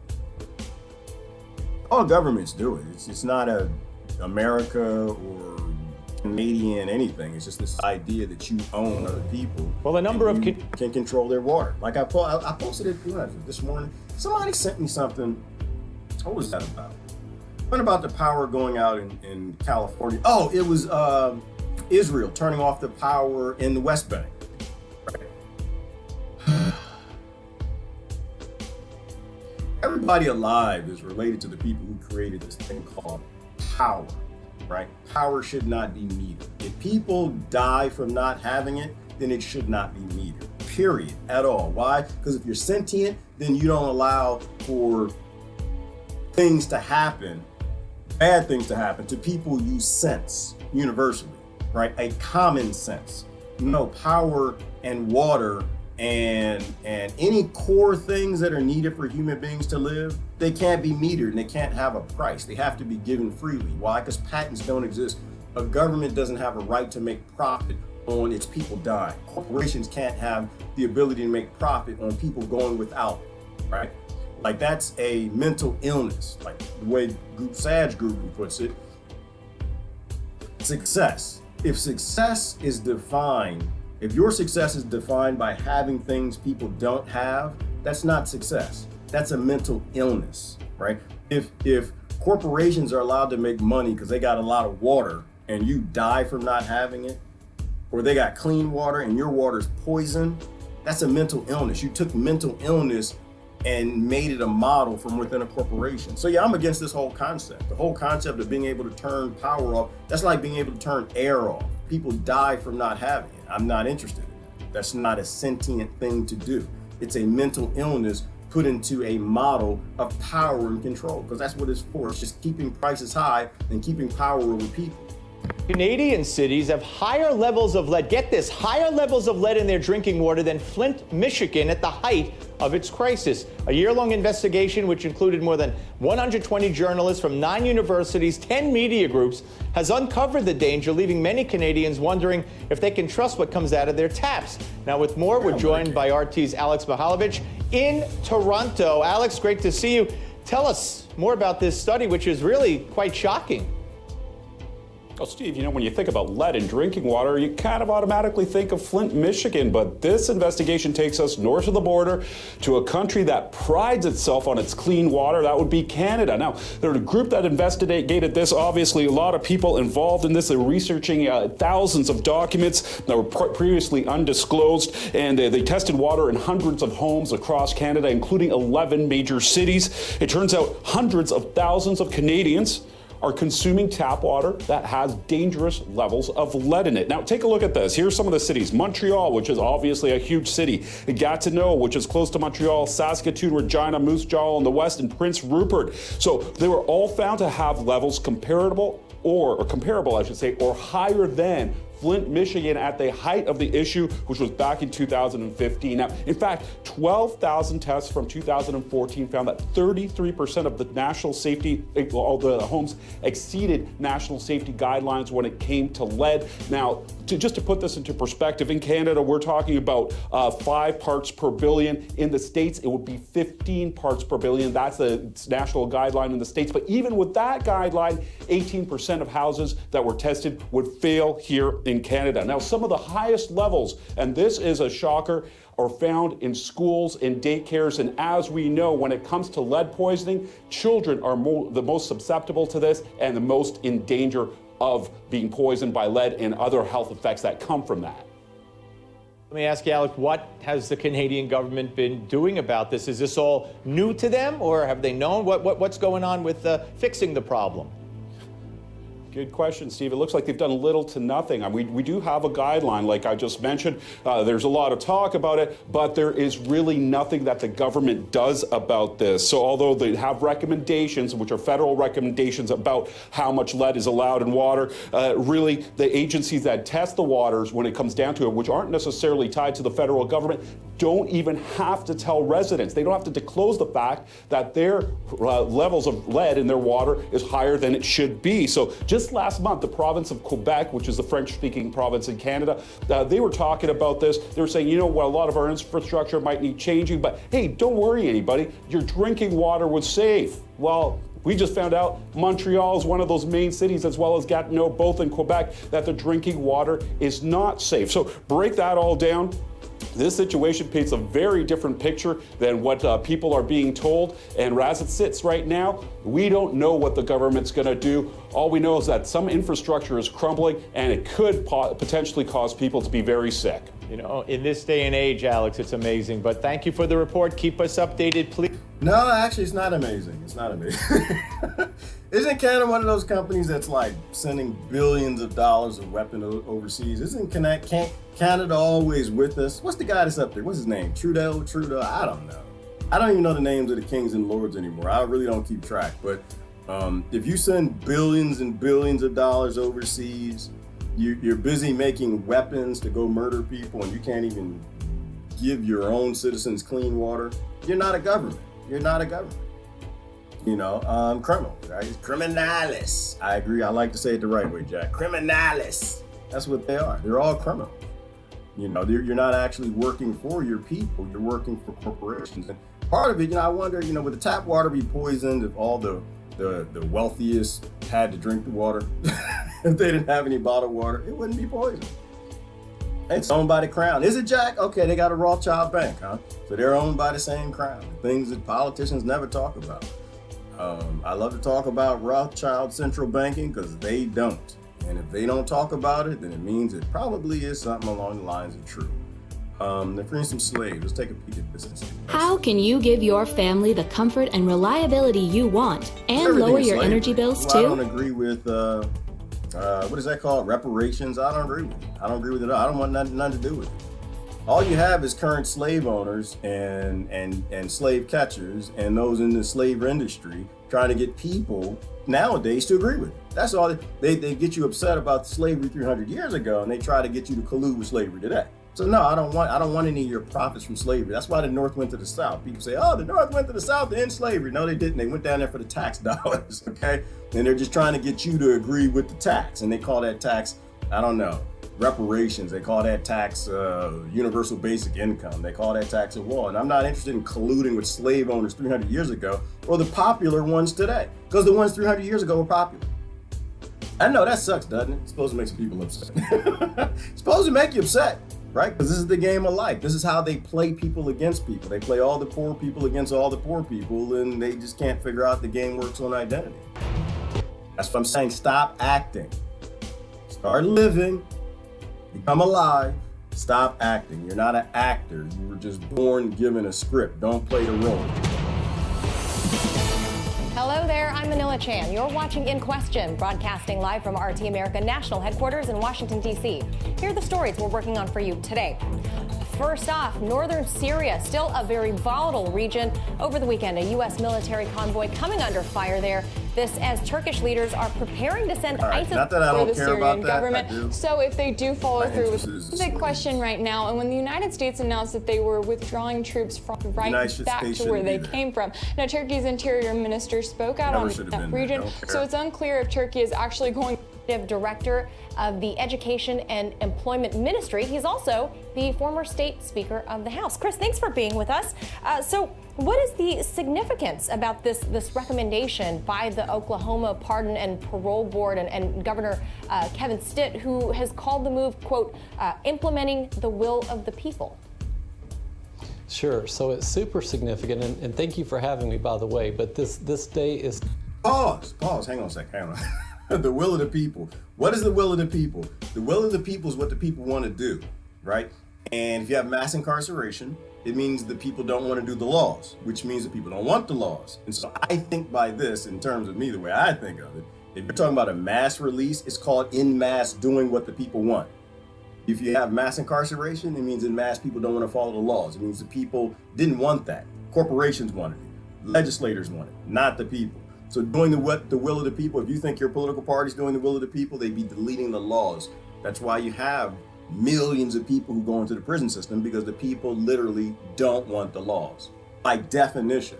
All governments do it. It's not a America or Canadian anything. It's just this idea that you own other people. Well, a number of can control their water. Like I posted it this morning. Somebody sent me something. What was that about? What about the power going out in California? Oh, it was Israel turning off the power in the West Bank. Right. Everybody alive is related to the people who created this thing called power, right? Power should not be metered. If people die from not having it, then it should not be metered, period, at all. Why? Because if you're sentient, then you don't allow for things to happen, bad things to happen to people you sense universally, right? A common sense. No, power and water and any core things that are needed for human beings to live, they can't be metered and they can't have a price. They have to be given freely. Why? Because patents don't exist. A government doesn't have a right to make profit on its people dying. Corporations can't have the ability to make profit on people going without, right? Like that's a mental illness, like the way Sadhguru puts it. Success. If success is defined, if your success is defined by having things people don't have, that's not success. That's a mental illness, right? If corporations are allowed to make money because they got a lot of water and you die from not having it, or they got clean water and your water's poison, that's a mental illness. You took mental illness and made it a model from within a corporation. So yeah, I'm against this whole concept. The whole concept of being able to turn power off, that's like being able to turn air off. People die from not having it. I'm not interested in that. That's not a sentient thing to do. It's a mental illness put into a model of power and control, because that's what it's for. It's just keeping prices high and keeping power over people. Canadian cities have higher levels of lead, get this, higher levels of lead in their drinking water than Flint, Michigan at the height of its crisis. A year-long investigation, which included more than 120 journalists from 9 universities, 10 media groups, has uncovered the danger, leaving many Canadians wondering if they can trust what comes out of their taps. Now, with more, we're joined by RT's Alex Mihaljevic in Toronto. Alex, great to see you. Tell us more about this study, which is really quite shocking. Well, Steve, you know, when you think about lead in drinking water, you kind of automatically think of Flint, Michigan. But this investigation takes us north of the border to a country that prides itself on its clean water. That would be Canada. Now, there's a group that investigated this. Obviously, a lot of people involved in this. They're researching thousands of documents that were previously undisclosed. And they tested water in hundreds of homes across Canada, including 11 major cities. It turns out hundreds of thousands of Canadians are consuming tap water that has dangerous levels of lead in it. Now, take a look at this. Here's some of the cities. Montreal, which is obviously a huge city. Gatineau, which is close to Montreal. Saskatoon, Regina, Moose Jaw in the west, and Prince Rupert. So they were all found to have levels comparable, or comparable, I should say, or higher than Flint, Michigan at the height of the issue, which was back in 2015. Now, in fact, 12,000 tests from 2014 found that 33% of the national safety, all the homes exceeded national safety guidelines when it came to lead. Now, just to put this into perspective, in Canada, we're talking about 5 parts per billion. In the States, it would be 15 parts per billion. That's the national guideline in the States. But even with that guideline, 18% of houses that were tested would fail here in Canada. Now, some of the highest levels, and this is a shocker, are found in schools and daycares. And as we know, when it comes to lead poisoning, children are the most susceptible to this and the most in danger of being poisoned by lead and other health effects that come from that. Let me ask you, Alex, what has the Canadian government been doing about this? Is this all new to them, or have they known? What's going on with fixing the problem? Good question, Steve. It looks like they've done little to nothing. I mean, we do have a guideline, like I just mentioned. There's a lot of talk about it, but there is really nothing that the government does about this. So although they have recommendations, which are federal recommendations about how much lead is allowed in water, really the agencies that test the waters when it comes down to it, which aren't necessarily tied to the federal government, don't even have to tell residents. They don't have to disclose the fact that their levels of lead in their water is higher than it should be. So just last month, the province of Quebec, which is the French-speaking province in Canada, they were talking about this. They were saying, you know, well, a lot of our infrastructure might need changing, but hey, don't worry, anybody. Your drinking water was safe. Well, we just found out Montreal is one of those main cities, as well as Gatineau, both in Quebec, that the drinking water is not safe. So break that all down. This situation paints a very different picture than what people are being told. And as it sits right now, we don't know what the government's going to do. All we know is that some infrastructure is crumbling, and it could potentially cause people to be very sick. You know, in this day and age, Alex, it's amazing. But thank you for the report. Keep us updated, please. No, actually, it's not amazing. It's not amazing. Isn't Canada one of those companies that's like sending billions of dollars of weapons overseas? Isn't Canada always with us? What's the guy that's up there? What's his name? Trudeau? I don't know. I don't even know the names of the kings and lords anymore. I really don't keep track. But if you send billions and billions of dollars overseas, you're busy making weapons to go murder people, and you can't even give your own citizens clean water. You're not a government. You're not a government. You know, criminal, right? Criminalis. I agree. I like to say it the right way, Jack. Criminalis. That's what they are. They're all criminals. You know, you're not actually working for your people. You're working for corporations. And part of it, you know, I wonder, you know, would the tap water be poisoned if all the wealthiest had to drink the water? If they didn't have any bottled water, it wouldn't be poisoned. It's owned by the crown. Is it, Jack? Okay, they got a Rothschild bank, huh? So they're owned by the same crown. Things that politicians never talk about. I love to talk about Rothschild central banking because they don't. And if they don't talk about it, then it means it probably is something along the lines of true. They're freeing some slaves. Let's take a peek at this. How can you give your family the comfort and reliability you want and lower your energy bills too? I don't agree with, what is that called? Reparations? I don't agree with it. I don't agree with it at all. I don't want nothing to do with it. All you have is current slave owners and slave catchers and those in the slave industry trying to get people nowadays to agree with it. That's all. They get you upset about slavery 300 years ago, and they try to get you to collude with slavery today. So no, I don't want any of your profits from slavery. That's why the North went to the South. People say, oh, the North went to the South to end slavery. No, they didn't. They went down there for the tax dollars, okay? And they're just trying to get you to agree with the tax. And they call that tax, I don't know, reparations. They call that tax universal basic income. They call that tax a law. And I'm not interested in colluding with slave owners 300 years ago or the popular ones today, because the ones 300 years ago were popular. I know that sucks, doesn't it? It's supposed to make some people upset. It's supposed to make you upset, right? Because this is the game of life. This is how they play people against people. They play all the poor people against all the poor people, and they just can't figure out the game works on identity. That's what I'm saying. Stop acting. Start living. Become alive. Stop acting. You're not an actor. You were just born given a script. Don't play the role. Hello there, I'm Manila Chan. You're watching In Question, broadcasting live from RT America National Headquarters in Washington, D.C. Here are the stories we're working on for you today. First off, northern Syria, still a very volatile region. Over the weekend, a U.S. military convoy coming under fire there. This as Turkish leaders are preparing to send ISIS not that I for don't the care Syrian about that, government. So if they do follow through with is the big question right now, and when the United States announced that they were withdrawing troops from right back to where they came from. Now, Turkey's interior minister spoke out on that region, so it's unclear if Turkey is actually going. Director of the Education and Employment Ministry. He's also the former state speaker of the House. Chris, thanks for being with us. So what is the significance about this recommendation by the Oklahoma Pardon and Parole Board and Governor Kevin Stitt, who has called the move, quote, implementing the will of the people? Sure. So it's super significant, and thank you for having me, by the way, but this day is... Pause. Hang on a second. Hang on. The will of the people. What is the will of the people? The will of the people is what the people want to do, right? And if you have mass incarceration, it means the people don't want to do the laws, which means that people don't want the laws. And so I think by this, in terms of me, the way I think of it, if you're talking about a mass release, it's called in mass doing what the people want. If you have mass incarceration, it means in mass people don't want to follow the laws. It means the people didn't want that. Corporations wanted it. Legislators wanted it, not the people. So doing the will of the people, if you think your political party's doing the will of the people, they'd be deleting the laws. That's why you have millions of people who go into the prison system, because the people literally don't want the laws, by definition.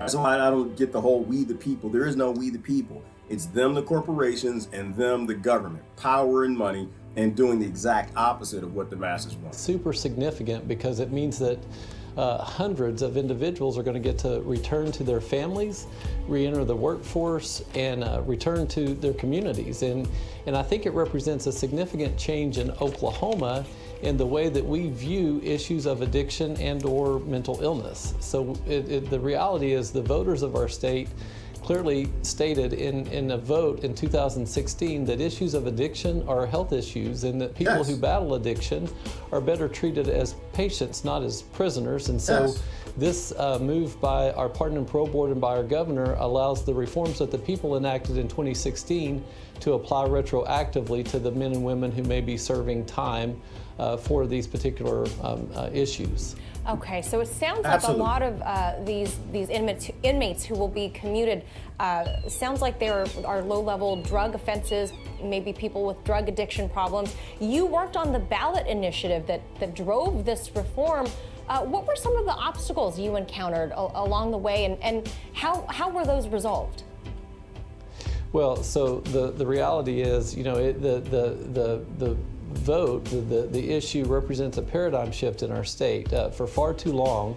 That's why I don't get the whole we the people. There is no we the people. It's them, the corporations, and them, the government, power and money, and doing the exact opposite of what the masses want. Super significant because it means that hundreds of individuals are going to get to return to their families, re-enter the workforce, and return to their communities. And I think it represents a significant change in Oklahoma in the way that we view issues of addiction and or mental illness. So the reality is the voters of our state clearly stated in a vote in 2016 that issues of addiction are health issues, and that people who battle addiction are better treated as patients, not as prisoners. And so this move by our Pardon and Parole Board and by our governor allows the reforms that the people enacted in 2016 to apply retroactively to the men and women who may be serving time for these particular issues. Okay, so it sounds like a lot of these inmates who will be commuted, sounds like there are low-level drug offenses, maybe people with drug addiction problems. You worked on the ballot initiative that drove this reform. What were some of the obstacles you encountered along the way, and how were those resolved? Well, so the reality is, you know, the vote, the issue represents a paradigm shift in our state. For far too long,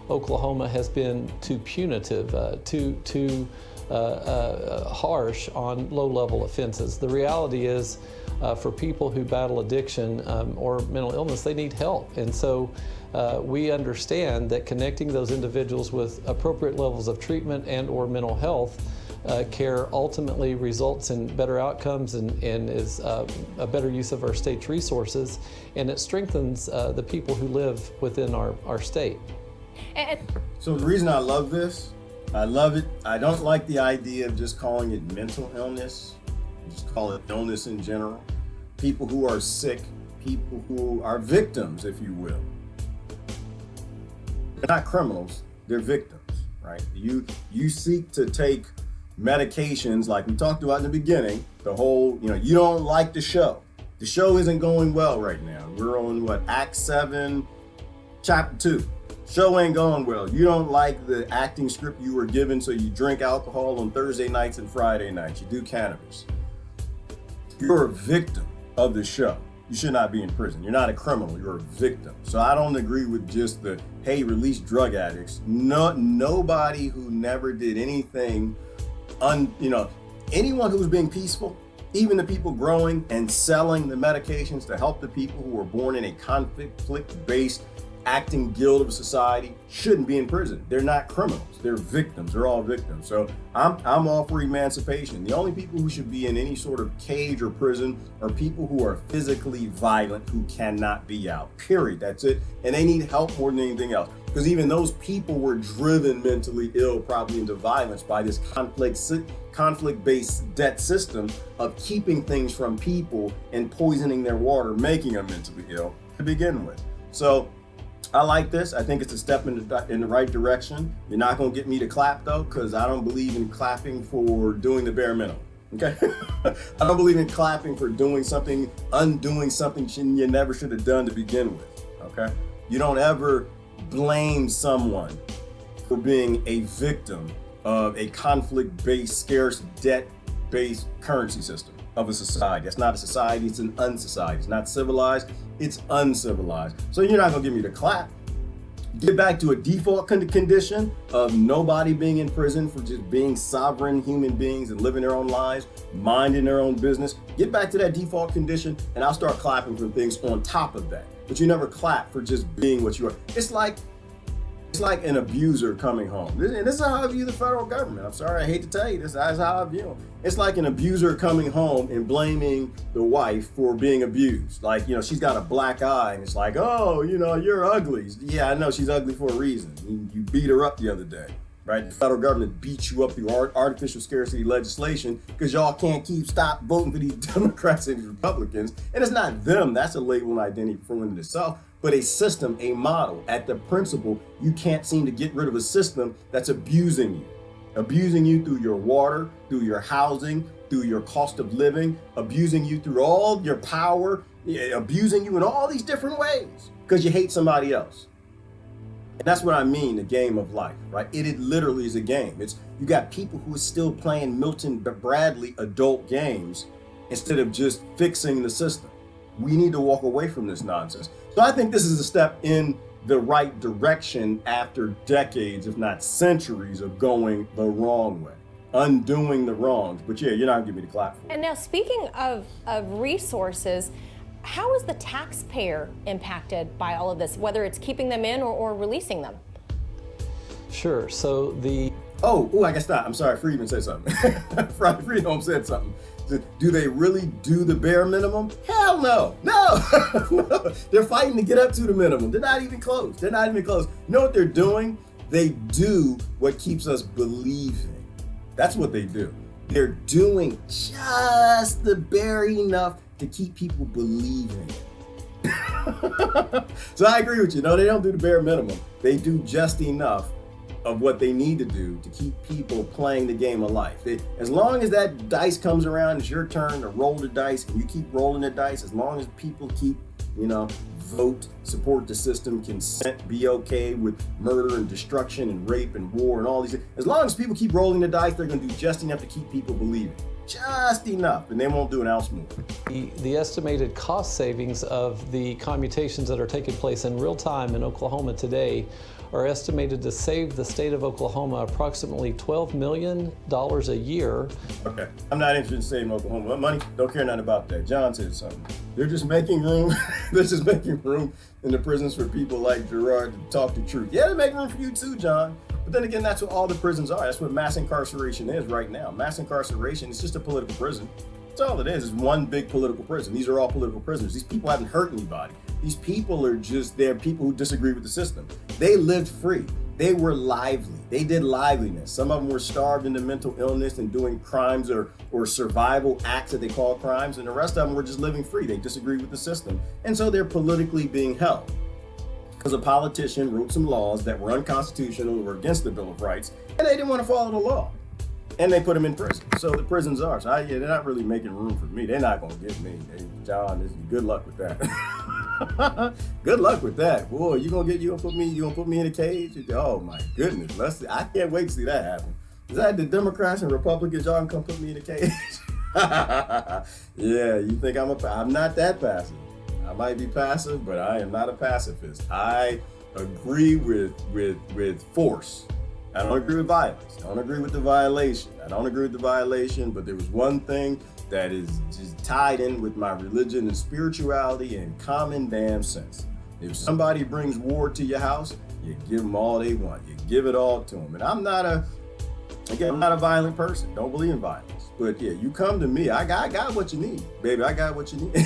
Oklahoma has been too punitive, too harsh on low-level offenses. The reality is, for people who battle addiction or mental illness, they need help. And so we understand that connecting those individuals with appropriate levels of treatment and or mental health care ultimately results in better outcomes and is a better use of our state's resources, and it strengthens the people who live within our state. So the reason I love this, I love it. I don't like the idea of just calling it mental illness. Just call it illness in general. People who are sick, people who are victims, if you will. They're not criminals, they're victims, right? You seek to take medications like we talked about in the beginning, the whole, you don't like the show. The show isn't going well right now. We're on Act 7, Chapter 2. Show ain't going well. You don't like the acting script you were given, so you drink alcohol on Thursday nights and Friday nights. You do cannabis. You're a victim of the show. You should not be in prison. You're not a criminal, you're a victim. So I don't agree with just the, hey, release drug addicts. Nobody who never did anything, anyone who's being peaceful, Even the people growing and selling the medications to help the people who were born in a conflict-based acting guild of society shouldn't be in prison. They're not criminals. They're victims. They're all victims. So I'm all for emancipation. The only people who should be in any sort of cage or prison are people who are physically violent, who cannot be out. Period. That's it. And they need help more than anything else. Because even those people were driven mentally ill, probably into violence, by this conflict-based debt system of keeping things from people and poisoning their water, making them mentally ill to begin with. So I like this. I think it's a step in the right direction. You're not going to get me to clap, though, because I don't believe in clapping for doing the bare minimum. Okay? I don't believe in clapping for doing something, undoing something you never should have done to begin with. Okay? You don't ever blame someone for being a victim of a conflict-based, scarce, debt-based currency system of a society. That's not a society, it's an unsociety. It's not civilized, it's uncivilized. So you're not gonna get me to clap. Get back to a default condition of nobody being in prison for just being sovereign human beings and living their own lives, minding their own business. Get back to that default condition and I'll start clapping for things on top of that. But you never clap for just being what you are. It's like an abuser coming home. And this is how I view the federal government. I'm sorry, I hate to tell you this, that's how I view them. It's like an abuser coming home and blaming the wife for being abused. Like, she's got a black eye and it's like, oh, you're ugly. Yeah, I know she's ugly for a reason. You beat her up the other day, right? The federal government beats you up through artificial scarcity legislation because y'all can't stop voting for these Democrats and these Republicans. And it's not them, that's a label and identity for in itself. But a system, a model, at the principle, you can't seem to get rid of a system that's abusing you through your water, through your housing, through your cost of living, abusing you through all your power, abusing you in all these different ways because you hate somebody else. And that's what I mean, the game of life, right? It literally is a game. You got people who are still playing Milton Bradley adult games instead of just fixing the system. We need to walk away from this nonsense. So I think this is a step in the right direction after decades, if not centuries, of going the wrong way, undoing the wrongs. But yeah, you're not gonna give me the clap for it. And now, speaking of resources, how is the taxpayer impacted by all of this, whether it's keeping them in or releasing them? Sure. So the I guess not. I'm sorry, Friedman said something. Friedman said something. Do they really do the bare minimum? Hell no. No. They're fighting to get up to the minimum. They're not even close. You know what they're doing? They do what keeps us believing. That's what they do. They're doing just the bare enough to keep people believing it. So I agree with you. No, they don't do the bare minimum. They do just enough of what they need to do to keep people playing the game of life. As long as that dice comes around, it's your turn to roll the dice, and you keep rolling the dice, as long as people keep, vote, support the system, consent, be okay with murder and destruction and rape and war and all these things. As long as people keep rolling the dice, they're going to do just enough to keep people believing. Just enough, and they won't do an ounce more. The estimated cost savings of the commutations that are taking place in real time in Oklahoma today are estimated to save the state of Oklahoma approximately $12 million a year. Okay, I'm not interested in saving Oklahoma money. Don't care nothing about that. John said something. They're just making room. They're just making room in the prisons for people like Gerard to talk the truth. Yeah, they're making room for you too, John. But then again, that's what all the prisons are. That's what mass incarceration is right now. Mass incarceration is just a political prison. That's all it is. It's one big political prison. These are all political prisoners. These people haven't hurt anybody. These people they're people who disagree with the system. They lived free. They were lively. They did liveliness. Some of them were starved into mental illness and doing crimes or survival acts that they call crimes. And the rest of them were just living free. They disagree with the system. And so they're politically being held. Because a politician wrote some laws that were unconstitutional or against the Bill of Rights, and they didn't want to follow the law. And they put them in prison. So the prisons are. So they're not really making room for me. They're not going to get me. Hey, John, good luck with that. Good luck with that. Boy, you gonna put me in a cage? Oh my goodness. I can't wait to see that happen. Is that the Democrats and Republicans, y'all can come put me in a cage? Yeah, you think I'm not that passive. I might be passive, but I am not a pacifist. I agree with force. I don't agree with violence. I don't agree with the violation. I don't agree with the violation, but there was one thing that is just tied in with my religion and spirituality and common damn sense. If somebody brings war to your house, you give them all they want. You give it all to them. And I'm not a violent person. Don't believe in violence. But yeah, you come to me. I got what you need, baby. I got what you need.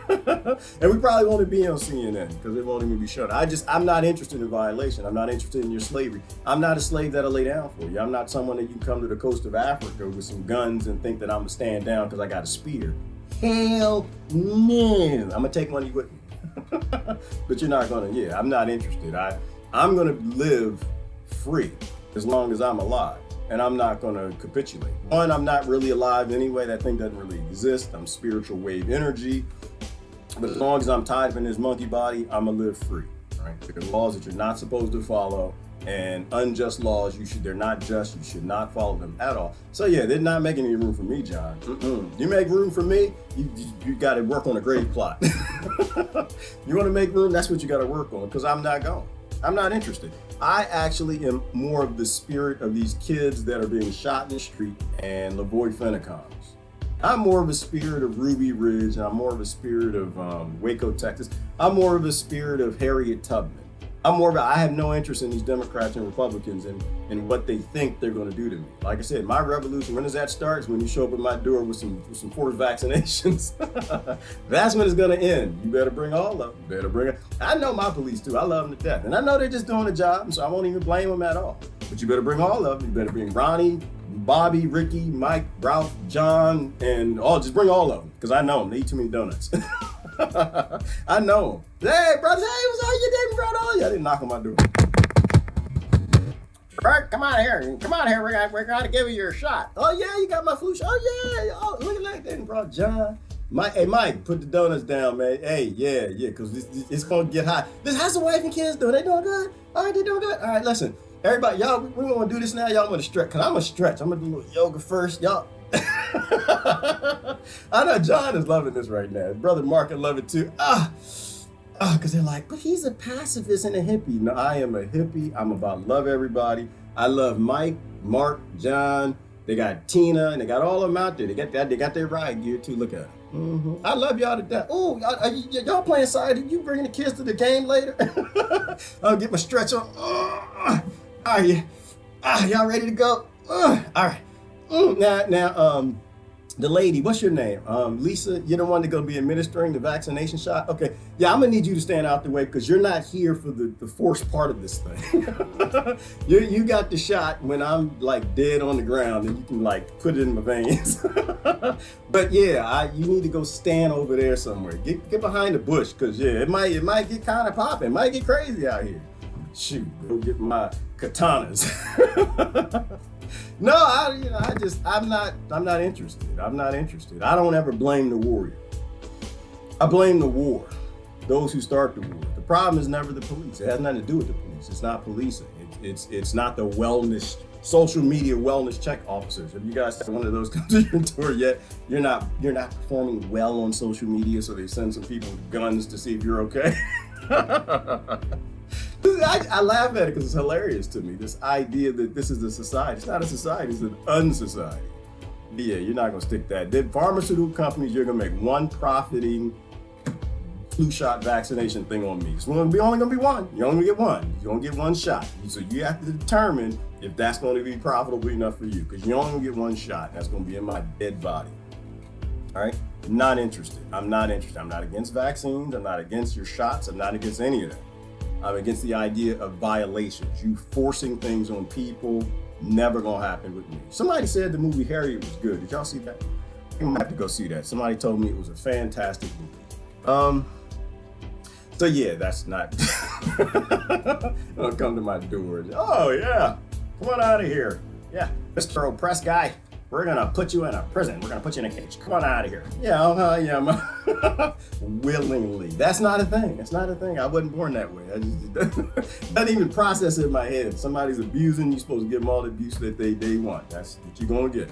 And we probably won't be on CNN because it won't even be shown. I'm not interested in violation. I'm not interested in your slavery. I'm not a slave that'll lay down for you. I'm not someone that you can come to the coast of Africa with some guns and think that I'm gonna stand down because I got a spear. Hell no. I'm gonna take money with me. But you're not gonna, I'm not interested. I'm gonna live free as long as I'm alive. And I'm not gonna capitulate. One, I'm not really alive anyway. That thing doesn't really exist. I'm spiritual wave energy. But as long as I'm tied up in this monkey body, I'm gonna live free, right? There are laws that you're not supposed to follow, and unjust laws, they're not just, you should not follow them at all. So yeah, they're not making any room for me, John. You make room for me, you gotta work on a grave plot. You wanna make room, that's what you gotta work on, because I'm not going. I'm not interested. I actually am more of the spirit of these kids that are being shot in the street and Lavoy Fennecombs. I'm more of a spirit of Ruby Ridge, and I'm more of a spirit of Waco, Texas. I'm more of a spirit of Harriet Tubman. I have no interest in these Democrats and Republicans and what they think they're gonna do to me. Like I said, my revolution, when does that start? When you show up at my door with some forced vaccinations. That's when it's gonna end. You better bring all of them. I know my police too, I love them to death. And I know they're just doing a job, so I won't even blame them at all. But you better bring all of them. You better bring Ronnie, Bobby, Ricky, Mike, Ralph, John, and just bring all of them, because I know them. They eat too many donuts. I know them. Hey, brothers, hey, what's up? You didn't brought all you. I didn't knock on my door. Bert, come on here. We're going to give you your shot. Oh, yeah, you got my flu shot. Oh, yeah. Oh, look at that. They didn't brought John. Hey, Mike, put the donuts down, man. Hey, yeah, because it's going to get hot. How's the wife and kids doing? They doing good? All right, they doing good? All right, listen. Everybody, y'all, we're going to do this now. Y'all want to stretch, because I'm going to stretch. I'm going to do a little yoga first. Y'all. I know John is loving this right now. His brother Mark will love it too. Because they're like, but he's a pacifist and a hippie. No, I am a hippie. I'm about love everybody. I love Mike, Mark, John. They got Tina, and they got all of them out there. They got their ride gear too. Look at it. Mm-hmm. I love y'all to death. Oh, y'all playing side? You bringing the kids to the game later? I'll get my stretch on. Are you? Y'all ready to go? All right. Now, the lady, what's your name? Lisa, you're the one that's gonna be administering the vaccination shot? Okay, yeah, I'm gonna need you to stand out the way because you're not here for the forced part of this thing. You got the shot when I'm like dead on the ground and you can like put it in my veins. But yeah, you need to go stand over there somewhere. Get behind the bush because yeah, it might get kind of popping. It might get crazy out here. Shoot, go get my katanas. No, I'm not interested. I'm not interested. I don't ever blame the warrior. I blame the war, those who start the war. The problem is never the police. It has nothing to do with the police. It's not policing. It's not the wellness, social media wellness check officers. Have you guys had one of those come to your door yet? You're not performing well on social media, so they send some people with guns to see if you're okay. I laugh at it because it's hilarious to me. This idea that this is a society. It's not a society, it's an unsociety. Yeah, you're not gonna stick that. The pharmaceutical companies, you're gonna make one profiting flu shot vaccination thing on me. It's only gonna be one. You only get one. You only get one shot. So you have to determine if that's gonna be profitable enough for you, because you only gonna get one shot. That's gonna be in my dead body. All right? Not interested. I'm not interested. I'm not against vaccines. I'm not against your shots. I'm not against any of that. I'm against the idea of violations. You forcing things on people, never gonna happen with me. Somebody said the movie Harriet was good. Did y'all see that? I might have to go see that. Somebody told me it was a fantastic movie. So yeah, that's not don't come to my door. Oh yeah, come on out of here. Yeah, Mr. Oppressed guy. We're gonna put you in a prison. We're gonna put you in a cage. Come on out of here. Yeah, yeah, willingly. That's not a thing. That's not a thing. I wasn't born that way. I just doesn't even process it in my head. Somebody's abusing, you're supposed to give them all the abuse that they want. That's what you're gonna get.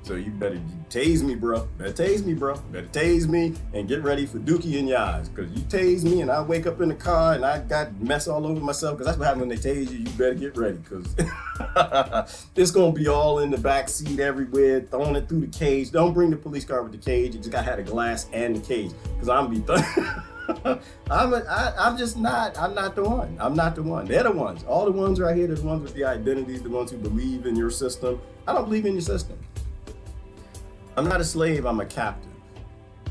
So you better tase me, bro. Better tase me, bro. Better tase me and get ready for dookie in your eyes. Because you tase me and I wake up in the car and I got mess all over myself. Because that's what happens when they tase you. You better get ready. Because it's going to be all in the back seat everywhere, throwing it through the cage. Don't bring the police car with the cage. You just got to have the glass and the cage. Because I'm going to be I'm not the one. I'm not the one. They're the ones. All the ones right here, the ones with the identities, the ones who believe in your system. I don't believe in your system. I'm not a slave, I'm a captive.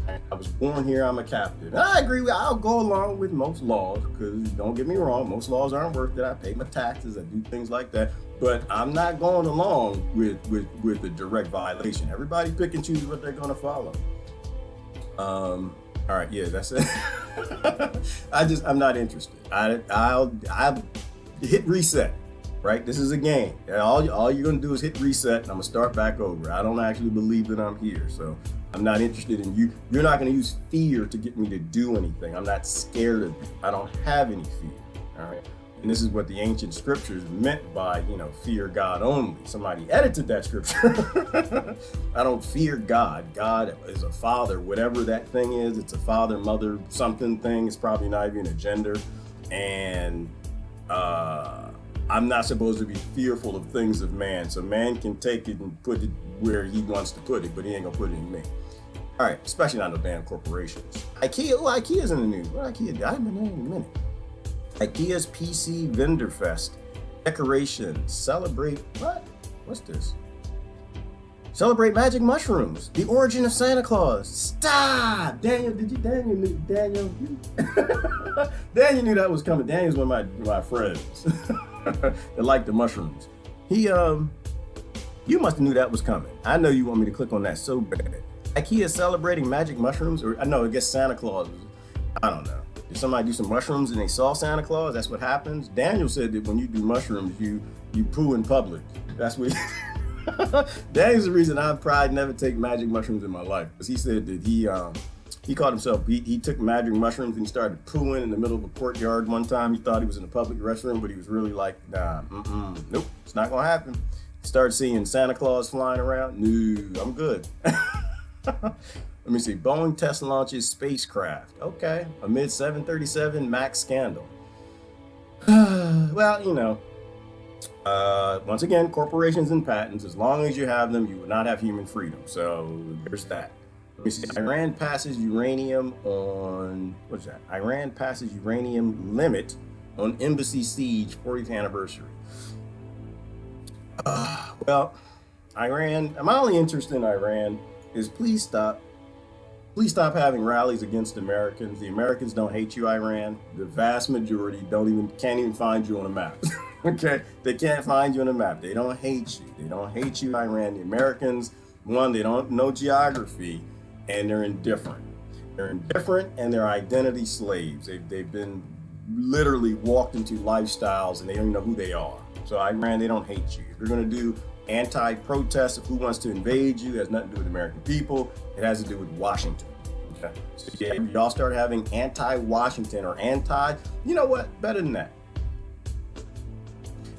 I was born here, I'm a captive. And I agree, I'll go along with most laws, because don't get me wrong, most laws aren't worth it. I pay my taxes, I do things like that. But I'm not going along with a direct violation. Everybody pick and choose what they're gonna follow. All right, yeah, that's it. I'm not interested. I'll hit reset. Right? This is a game. All you're going to do is hit reset and I'm going to start back over. I don't actually believe that I'm here. So I'm not interested in you. You're not going to use fear to get me to do anything. I'm not scared of you. I don't have any fear. All right. And this is what the ancient scriptures meant by, fear God only. Somebody edited that scripture. I don't fear God. God is a father, whatever that thing is. It's a father, mother, something thing. It's probably not even a gender. And, I'm not supposed to be fearful of things of man. So man can take it and put it where he wants to put it, but he ain't gonna put it in me. All right, especially not no damn corporations. IKEA's in the news. What IKEA? I haven't been there in a minute. IKEA's PC Vendor Fest. Decorations. Celebrate, what? What's this? Celebrate magic mushrooms. The origin of Santa Claus. Stop! Daniel knew that was coming. Daniel's one of my friends. That like the mushrooms. You must have knew that was coming. I know you want me to click on that so bad. IKEA celebrating magic mushrooms, or I know, I guess Santa Claus. I don't know. Did somebody do some mushrooms and they saw Santa Claus? That's what happens. Daniel said that when you do mushrooms, you poo in public. That's what. Daniel's the reason I've probably never take magic mushrooms in my life. Because he said that he caught himself, he took magic mushrooms and he started pooing in the middle of a courtyard one time. He thought he was in a public restroom, but he was really like, nah, nope, it's not gonna happen. He started seeing Santa Claus flying around. No, I'm good. Let me see, Boeing test launches spacecraft. Okay, amid 737 MAX scandal. Well, once again, corporations and patents, as long as you have them, you will not have human freedom. So there's that. Let me see. Iran passes uranium on, what's that? Iran passes uranium limit on embassy siege 40th anniversary. Well, Iran, my only interest in Iran is please stop having rallies against Americans. The Americans don't hate you, Iran. The vast majority can't even find you on a map. Okay, they can't find you on a map. They don't hate you. They don't hate you, Iran. The Americans, one, they don't know geography, and they're indifferent. They're indifferent, and they're identity slaves. They've been literally walked into lifestyles, and they don't even know who they are. So Iran, they don't hate you. If you're going to do anti-protest of who wants to invade you, it has nothing to do with the American people. It has to do with Washington. Okay, so yeah, y'all start having anti-Washington or you know what? Better than that.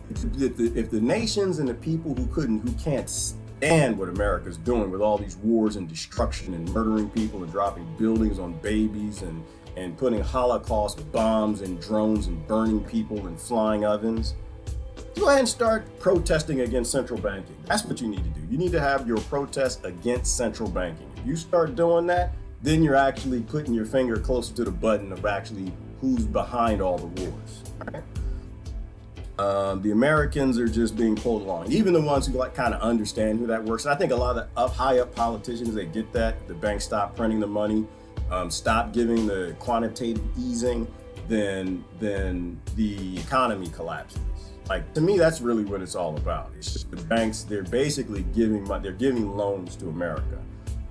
If the nations and the people who can't stand what America's doing with all these wars and destruction and murdering people and dropping buildings on babies and putting Holocaust bombs and drones and burning people in flying ovens, go ahead and start protesting against central banking. That's what you need to do. You need to have your protest against central banking. If you start doing that, then you're actually putting your finger closer to the button of actually who's behind all the wars. All right? The Americans are just being pulled along. Even the ones who kind of understand who that works. And I think a lot of the high up politicians, they get that. The banks stop printing the money, stop giving the quantitative easing, then the economy collapses. Like, to me, that's really what it's all about. It's just the banks, they're basically giving loans to America.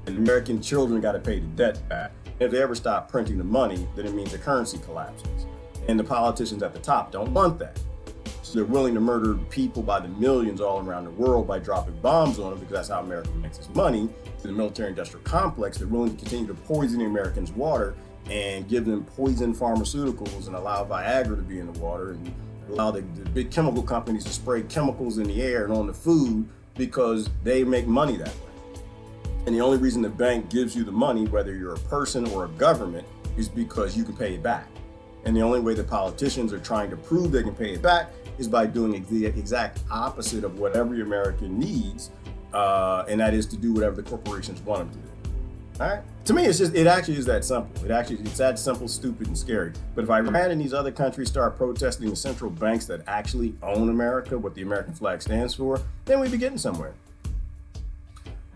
And American children got to pay the debt back. If they ever stop printing the money, then it means the currency collapses. And the politicians at the top don't want that. So they're willing to murder people by the millions all around the world by dropping bombs on them, because that's how America makes its money. To the military-industrial complex, they're willing to continue to poison the Americans' water and give them poison pharmaceuticals and allow Viagra to be in the water and allow the big chemical companies to spray chemicals in the air and on the food because they make money that way. And the only reason the bank gives you the money, whether you're a person or a government, is because you can pay it back. And the only way the politicians are trying to prove they can pay it back is by doing the exact opposite of what every American needs, and that is to do whatever the corporations want them to do. All right. To me, it actually is that simple. It's that simple, stupid, and scary. But if Iran and these other countries start protesting the central banks that actually own America, what the American flag stands for, then we'd be getting somewhere.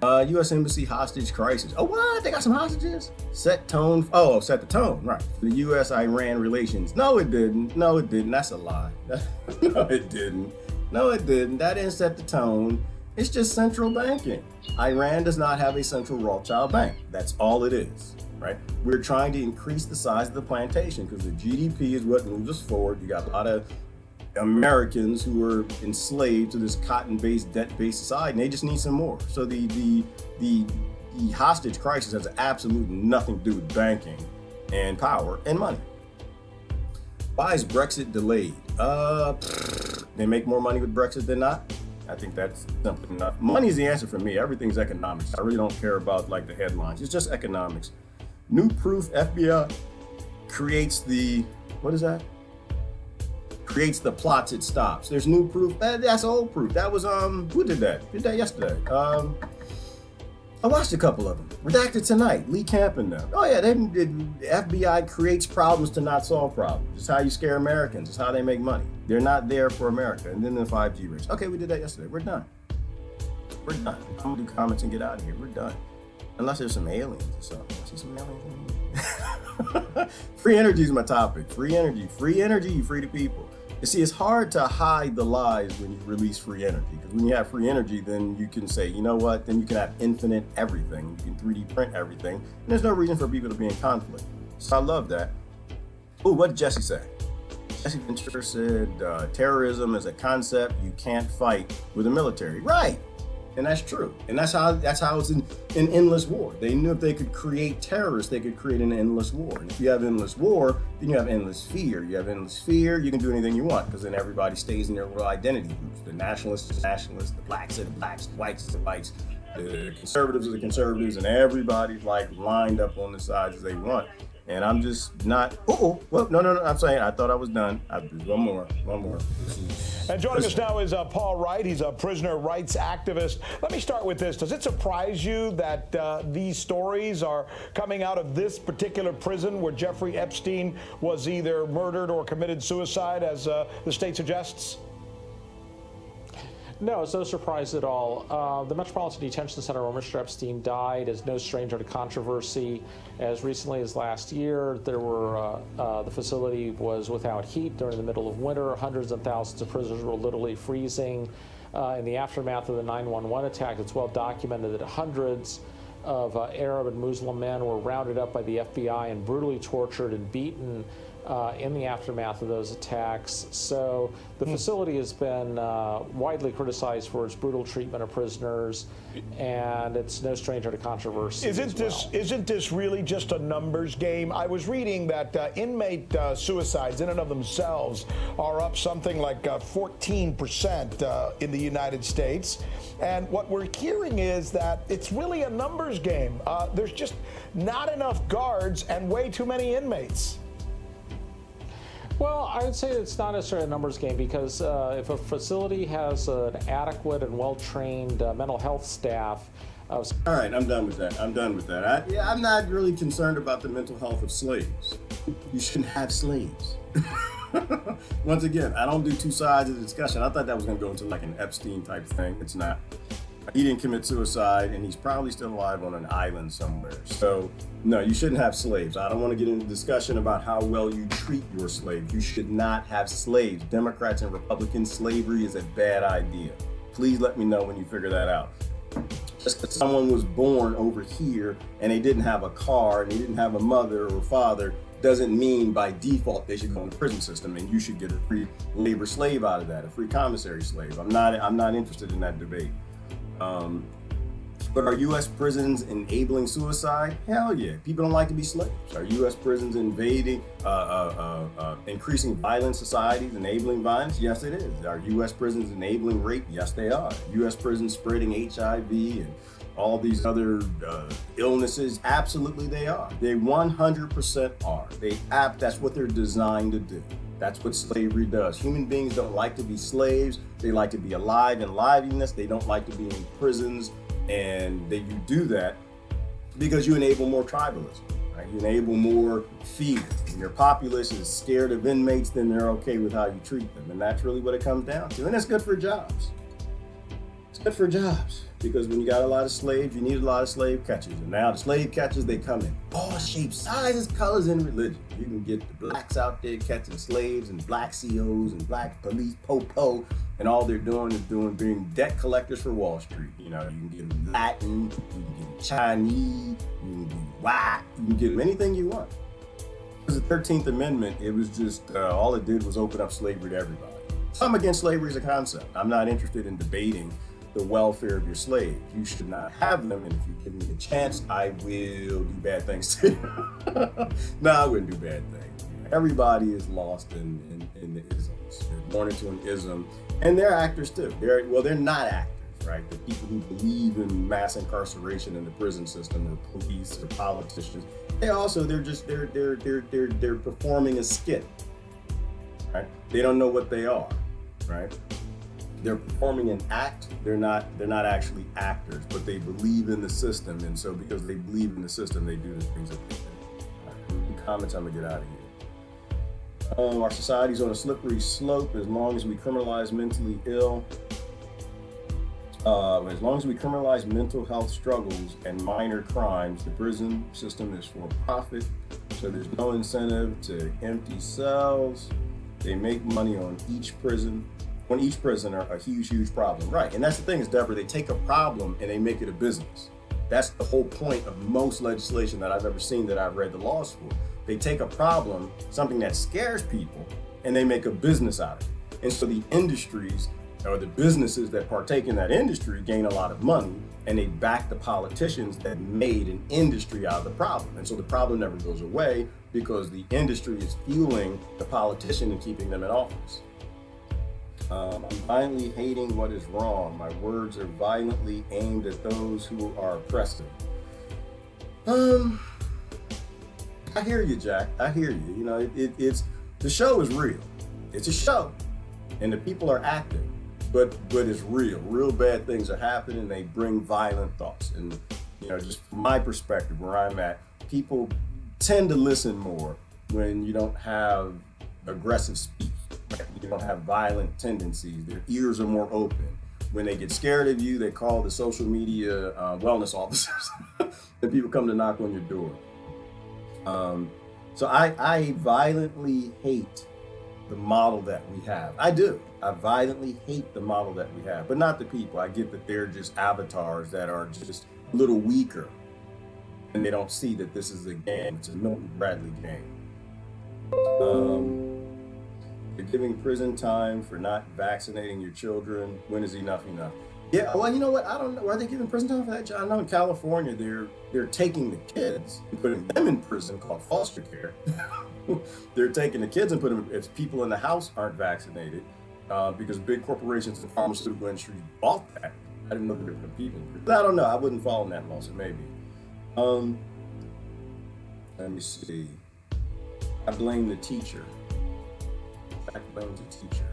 U.S. Embassy hostage crisis. Oh, what? They got some hostages? Set tone. Oh, set the tone. Right. The U.S.-Iran relations. No, it didn't. No, it didn't. That's a lie. No, it didn't. No, it didn't. That didn't set the tone. It's just central banking. Iran does not have a central Rothschild bank. That's all it is, right? We're trying to increase the size of the plantation because the GDP is what moves us forward. You got a lot of Americans who are enslaved to this cotton-based, debt-based society, and they just need some more. So the hostage crisis has absolutely nothing to do with banking and power and money. Why is Brexit delayed? They make more money with Brexit than not. I think that's simple enough. Money is the answer for me. Everything's economics. I really don't care about like the headlines. It's just economics. New proof, FBI creates the, what is that? Creates the plots it stops. There's new proof. That's old proof. That was, who did that? Did that yesterday. I watched a couple of them. Redacted Tonight, Lee Camp and them. Oh yeah, the FBI creates problems to not solve problems. It's how you scare Americans. It's how they make money. They're not there for America. And then the 5G race. Okay, we did that yesterday. We're done. We're done. I'm gonna do comments and get out of here. We're done. Unless there's some aliens or something. I see some aliens. Free energy is my topic. Free energy, you free the people. You see, it's hard to hide the lies when you release free energy, because when you have free energy, then you can say, you know what, then you can have infinite everything. You can 3D print everything, and there's no reason for people to be in conflict. So I love that. Oh, what did Jesse say? Jesse Ventura said, terrorism is a concept you can't fight with the military. Right. And that's true. And that's how it's an endless war. They knew if they could create terrorists, they could create an endless war. And if you have endless war, then you have endless fear. You have endless fear, you can do anything you want, because then everybody stays in their little identity groups. The nationalists are the nationalists, the blacks are the blacks, the whites are the whites, the conservatives are the conservatives, and everybody's like lined up on the sides they want. And I'm just not, no, I'm saying, I thought I was done. One more. And joining us now is Paul Wright. He's a prisoner rights activist. Let me start with this. Does it surprise you that these stories are coming out of this particular prison where Jeffrey Epstein was either murdered or committed suicide, as the state suggests? No, it's no surprise at all. The Metropolitan Detention Center where Mr. Epstein died is no stranger to controversy. As recently as last year, the facility was without heat during the middle of winter. Hundreds of thousands of prisoners were literally freezing. In the aftermath of the 9/11 attack, it's well documented that hundreds of Arab and Muslim men were rounded up by the FBI and brutally tortured and beaten in the aftermath of those attacks. So the facility has been widely criticized for its brutal treatment of prisoners, and it's no stranger to controversy. Isn't this really just a numbers game? I was reading that inmate suicides in and of themselves are up something like 14% in the United States. And what we're hearing is that it's really a numbers game. There's just not enough guards and way too many inmates. Well, I would say it's not necessarily a numbers game, because if a facility has an adequate and well-trained mental health staff. All right, I'm done with that. I'm not really concerned about the mental health of slaves. You shouldn't have slaves. Once again, I don't do two sides of the discussion. I thought that was going to go into like an Epstein type thing. It's not. He didn't commit suicide, and he's probably still alive on an island somewhere. So, no, you shouldn't have slaves. I don't want to get into a discussion about how well you treat your slaves. You should not have slaves. Democrats and Republicans, slavery is a bad idea. Please let me know when you figure that out. Just because someone was born over here and they didn't have a car and they didn't have a mother or father doesn't mean by default they should go in the prison system and you should get a free labor slave out of that, a free commissary slave. I'm not interested in that debate. But are U.S. prisons enabling suicide? Hell yeah. People don't like to be slaves. Are U.S. prisons increasing violent societies, enabling violence? Yes, it is. Are U.S. prisons enabling rape? Yes, they are. U.S. prisons spreading HIV and all these other illnesses? Absolutely they are. They 100% are. That's what they're designed to do. That's what slavery does. Human beings don't like to be slaves. They like to be alive in liveliness. They don't like to be in prisons. And you do that because you enable more tribalism, right? You enable more fear. When your populace is scared of inmates, then they're okay with how you treat them. And that's really what it comes down to. And it's good for jobs. It's good for jobs because when you got a lot of slaves, you need a lot of slave catchers. And now the slave catchers, they come in all shapes, sizes, colors, and religion. You can get the blacks out there catching slaves and black COs and black police, po-po. And all they're doing is being debt collectors for Wall Street. You know, you can get them Latin, you can get them Chinese, you can get them white, you can get them anything you want. Because the 13th Amendment, it was just, all it did was open up slavery to everybody. So I'm against slavery as a concept. I'm not interested in debating the welfare of your slaves. You should not have them, and if you give me a chance, I will do bad things to you. No, I wouldn't do bad things. Everybody is lost in the isms. They're born into an ism. And they're actors too. They're not actors, right? The people who believe in mass incarceration in the prison system, or police, or politicians, they're performing a skit, right? They don't know what they are, right? They're performing an act. They're not actually actors, but they believe in the system, and so because they believe in the system, they do the things that they do. All right, comments. I'm gonna get out of here. Our society's on a slippery slope as long as we criminalize mentally ill. As long as we criminalize mental health struggles and minor crimes, the prison system is for profit, so there's no incentive to empty cells. They make money on each prisoner, a huge problem. Right, and that's the thing is, Deborah, they take a problem and they make it a business. That's the whole point of most legislation that I've ever seen that I've read the laws for. They take a problem, something that scares people, and they make a business out of it. And so the industries or the businesses that partake in that industry gain a lot of money, and they back the politicians that made an industry out of the problem. And so the problem never goes away because the industry is fueling the politician and keeping them in office. I'm violently hating what is wrong. My words are violently aimed at those who are oppressive. I hear you, Jack. I hear you. You know, it's the show is real. It's a show, and the people are acting, but it's real. Real bad things are happening. They bring violent thoughts, and you know, just from my perspective, where I'm at, people tend to listen more when you don't have aggressive speech. Right? You don't have violent tendencies. Their ears are more open. When they get scared of you, they call the social media wellness officers, and people come to knock on your door. So I violently hate the model that we have. I do. I violently hate the model that we have, but not the people. I get that they're just avatars that are just a little weaker, and they don't see that this is a game. It's a Milton Bradley game. You're giving prison time for not vaccinating your children. When is enough enough? Yeah, well, you know what? I don't know. Are they giving prison time for that? I know in California, they're taking the kids and putting them in prison called foster care. They're taking the kids and putting them, if people in the house aren't vaccinated, because big corporations and pharmaceutical industries bought that. I didn't know they were putting people in prison. I don't know. I wouldn't follow in that law, so maybe. Let me see. I blame the teacher. I blame the teacher.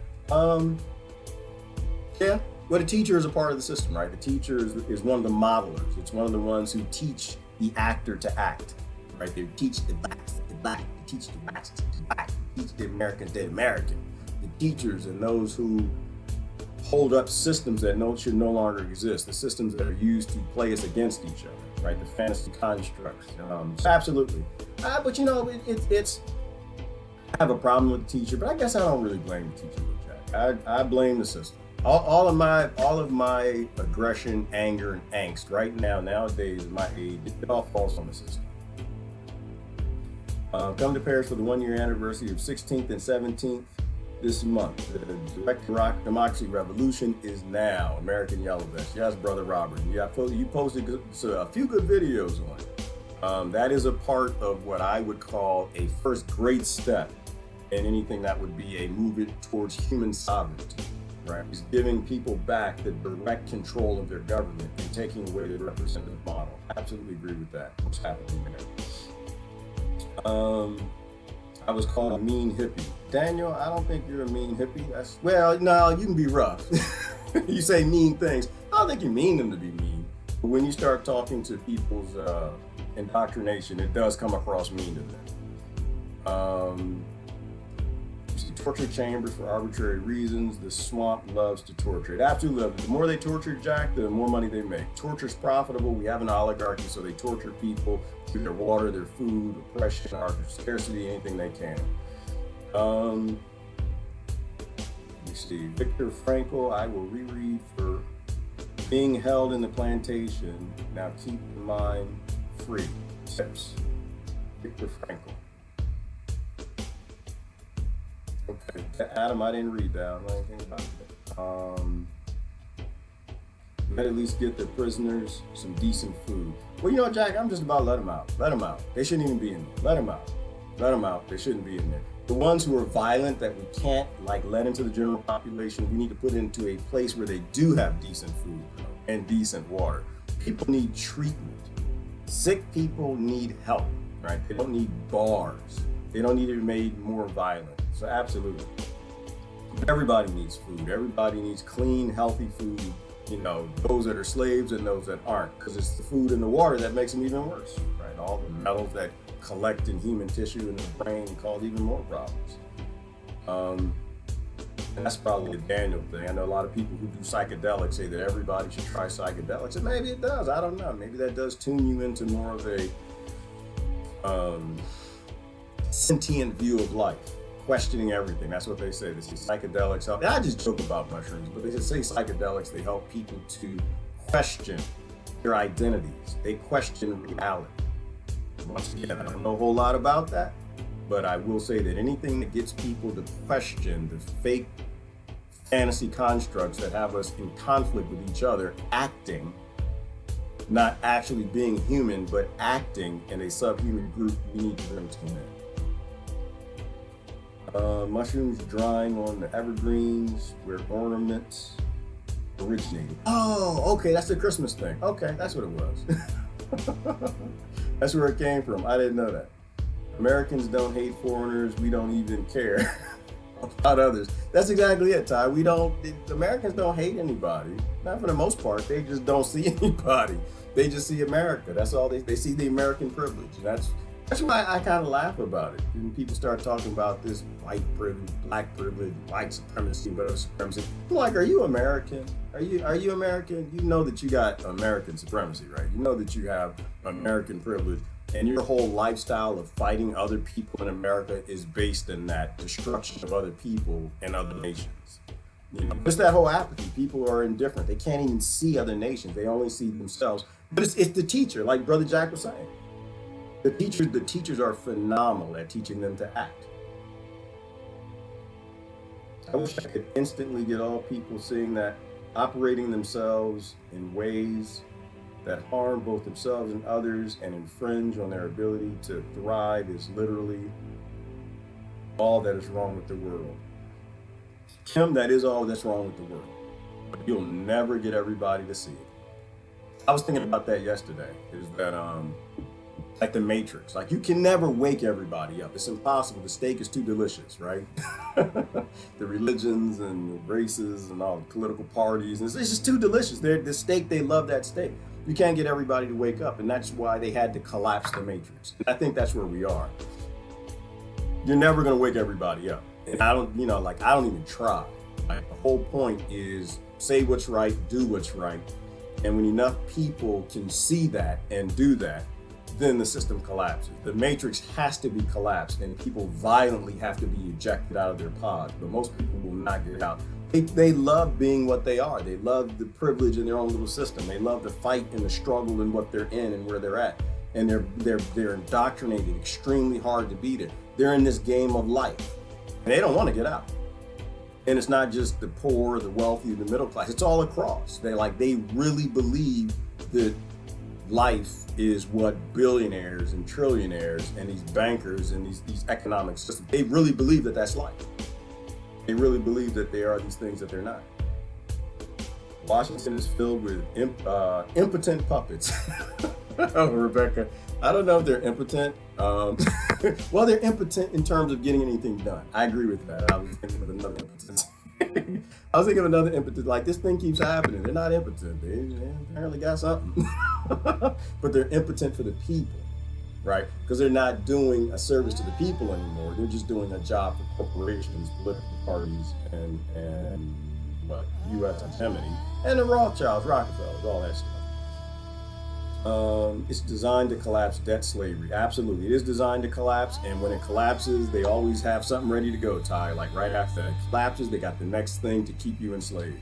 Yeah. Well, the teacher is a part of the system, right? The teacher is one of the modelers. It's one of the ones who teach the actor to act, right? They teach the blacks, they teach the blacks, they teach the Americans, the American. The teachers and those who hold up systems that should no longer exist, the systems that are used to play us against each other, right? The fantasy constructs. Absolutely. But you know, it's. I have a problem with the teacher, but I guess I don't really blame the teacher, Jack. I blame the system. All of my aggression, anger, and angst right now, nowadays, at my age, it all falls on the system. Come to Paris for the 1-year anniversary of 16th and 17th this month. The direct democracy revolution is now. American Yellow Vest. Yes, Brother Robert. You posted a few good videos on it. That is a part of what I would call a first great step in anything that would be a movement towards human sovereignty. Right? It's giving people back the direct control of their government and taking away the representative model. Absolutely agree with that. What's happening there? I was called a mean hippie. Daniel, I don't think you're a mean hippie. Well, no, you can be rough. You say mean things. I don't think you mean them to be mean. But when you start talking to people's indoctrination, it does come across mean to them. Torture chambers for arbitrary reasons. The swamp loves to torture. It absolutely loves it. The more they torture Jack, the more money they make. Torture's profitable. We have an oligarchy, so they torture people through their water, their food, oppression, scarcity, anything they can. Let me see. Viktor Frankl, I will reread for being held in the plantation. Now keep the mind free. Tips. Viktor Frankl. Okay, Adam, I didn't read that. I don't know anything about it. Let at least get the prisoners some decent food. Well, you know, Jack, I'm just about let them out. Let them out. They shouldn't even be in there. Let them out. Let them out. They shouldn't be in there. The ones who are violent that we can't let into the general population, we need to put into a place where they do have decent food and decent water. People need treatment. Sick people need help, right? They don't need bars. They don't need to be made more violent. So absolutely. Everybody needs food. Everybody needs clean, healthy food. You know, those that are slaves and those that aren't, because it's the food and the water that makes them even worse, right? All the metals that collect in human tissue and the brain cause even more problems. And that's probably a Daniel thing. I know a lot of people who do psychedelics say that everybody should try psychedelics, and maybe it does. I don't know. Maybe that does tune you into more of a sentient view of life. Questioning everything. That's what they say. They say psychedelics help. I just joke about mushrooms, but they just say psychedelics, they help people to question their identities. They question reality. Once again, I don't know a whole lot about that, but I will say that anything that gets people to question the fake fantasy constructs that have us in conflict with each other, acting, not actually being human, but acting in a subhuman group, we need to bring to an end. Mushrooms drying on the evergreens where ornaments originated. Oh, okay, that's the Christmas thing. Okay, that's what it was. That's where it came from. I didn't know that. Americans don't hate foreigners. We don't even care about others. That's exactly it, Ty. Americans don't hate anybody. Not for the most part. They just don't see anybody. They just see America. That's all they see, the American privilege. That's why I kind of laugh about it. When people start talking about this white privilege, black privilege, white supremacy, but supremacy. I'm like, are you American? Are you American? You know that you got American supremacy, right? You know that you have American privilege, and your whole lifestyle of fighting other people in America is based in that destruction of other people and other nations. You know, it's that whole apathy. People are indifferent. They can't even see other nations. They only see themselves. But it's the teacher, like Brother Jack was saying. The teachers are phenomenal at teaching them to act. I wish I could instantly get all people seeing that operating themselves in ways that harm both themselves and others and infringe on their ability to thrive is literally all that is wrong with the world. Kim, that is all that's wrong with the world. But you'll never get everybody to see it. I was thinking about that yesterday, is that like the Matrix. Like, you can never wake everybody up. It's impossible. The steak is too delicious, right? The religions and the races and all the political parties. It's just too delicious. The steak, they love that steak. You can't get everybody to wake up, and that's why they had to collapse the Matrix. And I think that's where we are. You're never going to wake everybody up. And I don't even try. Like, the whole point is say what's right, do what's right. And when enough people can see that and do that, then the system collapses. The Matrix has to be collapsed, and people violently have to be ejected out of their pods. But most people will not get out. They love being what they are. They love the privilege in their own little system. They love the fight and the struggle and what they're in and where they're at. And they're indoctrinated extremely hard to be there. They're in this game of life. And they don't want to get out. And it's not just the poor, the wealthy, the middle class. It's all across. They really believe that life is what billionaires and trillionaires and these bankers and these economic systems, they really believe that that's life. They really believe that they are these things that they're not. Washington is filled with impotent puppets. Oh, Rebecca, I don't know if they're impotent. Well, they're impotent in terms of getting anything done. I agree with that. I was thinking of another impotent. I was thinking of another impotent. Like, this thing keeps happening. They're not impotent. They apparently got something. But they're impotent for the people, right? Because they're not doing a service to the people anymore. They're just doing a job for corporations, political parties, and what, U.S. hegemony, and the Rothschilds, Rockefellers, all that stuff. It's designed to collapse debt slavery. Absolutely, it is designed to collapse, and when it collapses, they always have something ready to go, Ty. Like right after it collapses, they got the next thing to keep you enslaved.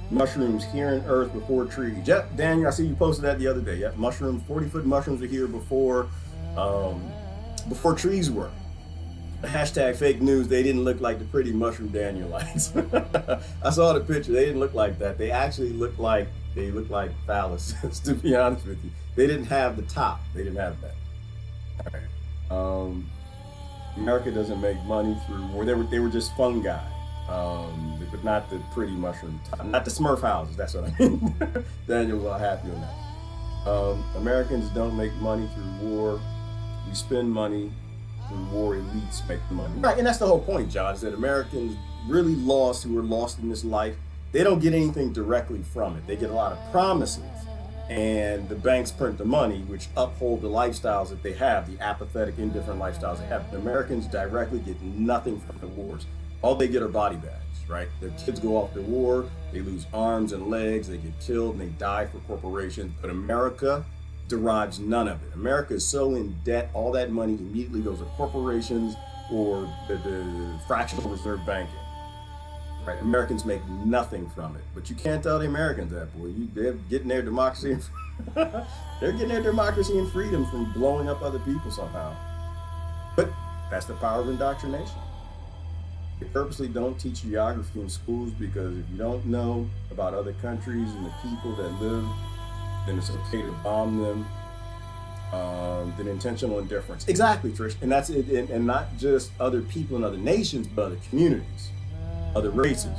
Mushrooms here on Earth before trees. Yep, Daniel, I see you posted that the other day. Yep, mushrooms, 40-foot mushrooms are here before trees were. Hashtag fake news, they didn't look like the pretty mushroom dandelions. I saw the picture, they didn't look like that. They actually looked like phalluses, to be honest with you. They didn't have the top, they didn't have that. All right. America doesn't make money through war. They were just fungi, but not the pretty mushroom top, not the Smurf houses, that's what I mean. Daniel's all happy on that. Americans don't make money through war. We spend money. The war elites make the money. Right, and that's the whole point, John, is that Americans really lost, who are lost in this life, they don't get anything directly from it. They get a lot of promises, and the banks print the money, which uphold the lifestyles that they have, the apathetic, indifferent lifestyles they have. The Americans directly get nothing from the wars. All they get are body bags, right? Their kids go off to war, they lose arms and legs, they get killed, and they die for corporations. But America derives none of it. America is so in debt, all that money immediately goes to corporations or the fractional reserve banking. Right? Americans make nothing from it. But you can't tell the Americans that, boy. They're getting their democracy. They're getting their democracy and freedom from blowing up other people somehow. But that's the power of indoctrination. They purposely don't teach geography in schools because if you don't know about other countries and the people that live, then it's okay to bomb them. Then intentional indifference. Exactly, Trish. And that's it. And not just other people in other nations, but other communities, other races,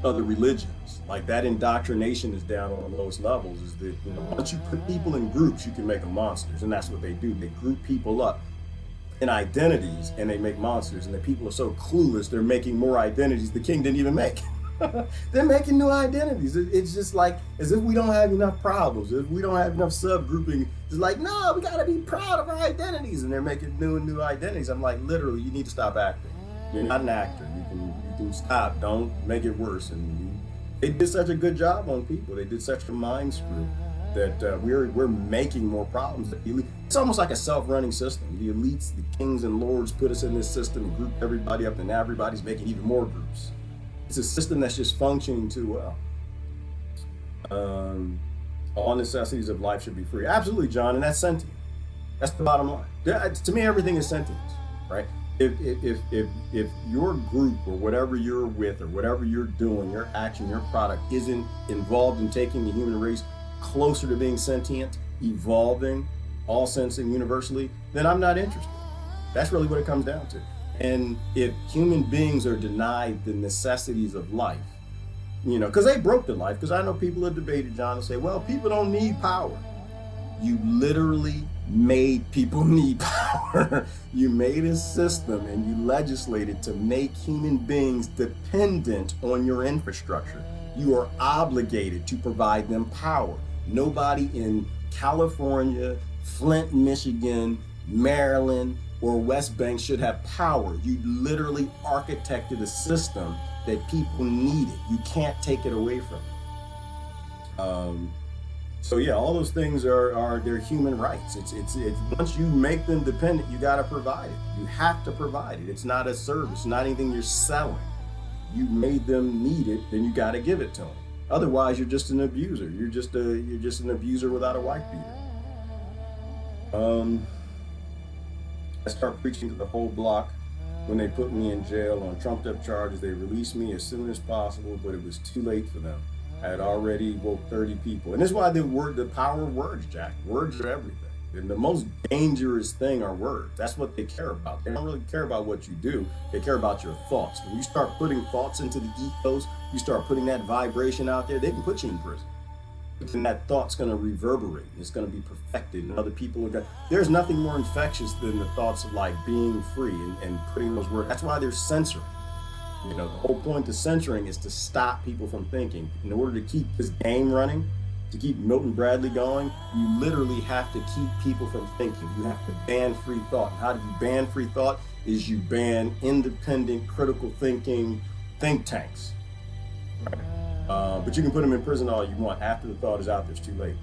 other religions. Like that indoctrination is down on the lowest levels. Is that, you know, once you put people in groups, you can make them monsters. And that's what they do. They group people up in identities and they make monsters. And the people are so clueless, they're making more identities the king didn't even make. They're making new identities. It's just like as if we don't have enough problems, if we don't have enough subgrouping. It's like, no, we gotta be proud of our identities, and they're making new identities. I'm like, literally, you need to stop acting. You're not an actor. You can stop. Don't make it worse. And they did such a good job on people. They did such a mind screw that we're making more problems. It's almost like a self-running system. The elites, the kings and lords put us in this system and group everybody up, and now everybody's making even more groups. It's a system that's just functioning too well. All necessities of life should be free. Absolutely, John, and that's sentient. That's the bottom line. To me, everything is sentience, right? If your group or whatever you're with or whatever you're doing, your action, your product isn't involved in taking the human race closer to being sentient, evolving, all sensing universally, then I'm not interested. That's really what it comes down to. And if human beings are denied the necessities of life, you know, because they broke the life, because I know people have debated, John, and say, well, people don't need power. You literally made people need power. You made a system and you legislated to make human beings dependent on your infrastructure. You are obligated to provide them power. Nobody in California, Flint, Michigan, Maryland, or West Bank should have power. You literally architected a system that people needed. You can't take it away from them. So yeah, all those things are their human rights. It's once you make them dependent, you got to provide it. You have to provide it. It's not a service, not anything you're selling. You made them need it, then you got to give it to them. Otherwise, you're just an abuser. You're just an abuser without a wife beater. I start preaching to the whole block. when they put me in jail on trumped up charges. They released me as soon as possible, but it was too late for them. I had already woke 30 people. And this is why the power of words, Jack. Words are everything. And the most dangerous thing are words. That's what they care about. They don't really care about what you do. They care about your thoughts. When you start putting thoughts into the ethos, you start putting that vibration out there, they can put you in prison. And that thought's going to reverberate. It's going to be perfected. And other people are going to... There's nothing more infectious than the thoughts of like being free and putting those words. That's why there's censoring. You know, the whole point of censoring is to stop people from thinking. In order to keep this game running, to keep Milton Bradley going, you literally have to keep people from thinking. You have to ban free thought. And how do you ban free thought? Is you ban independent, critical thinking think tanks. But you can put them in prison all you want. After the thought is out there, it's too late.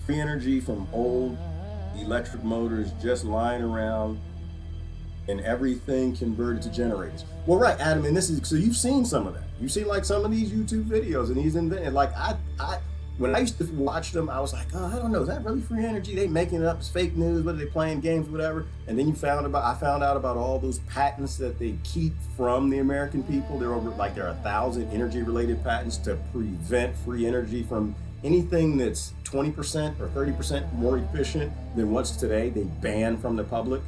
Free energy from old electric motors just lying around and everything converted to generators. Well, right, Adam, and this is, so you've seen some of that. You've seen like some of these YouTube videos and these invented, like when I used to watch them, I was like, oh, I don't know, is that really free energy? They making it up, it's fake news, what are they playing games, whatever. And then I found out about all those patents that they keep from the American people. There are 1,000 energy related patents to prevent free energy from anything that's 20% or 30% more efficient than what's today. They ban from the public.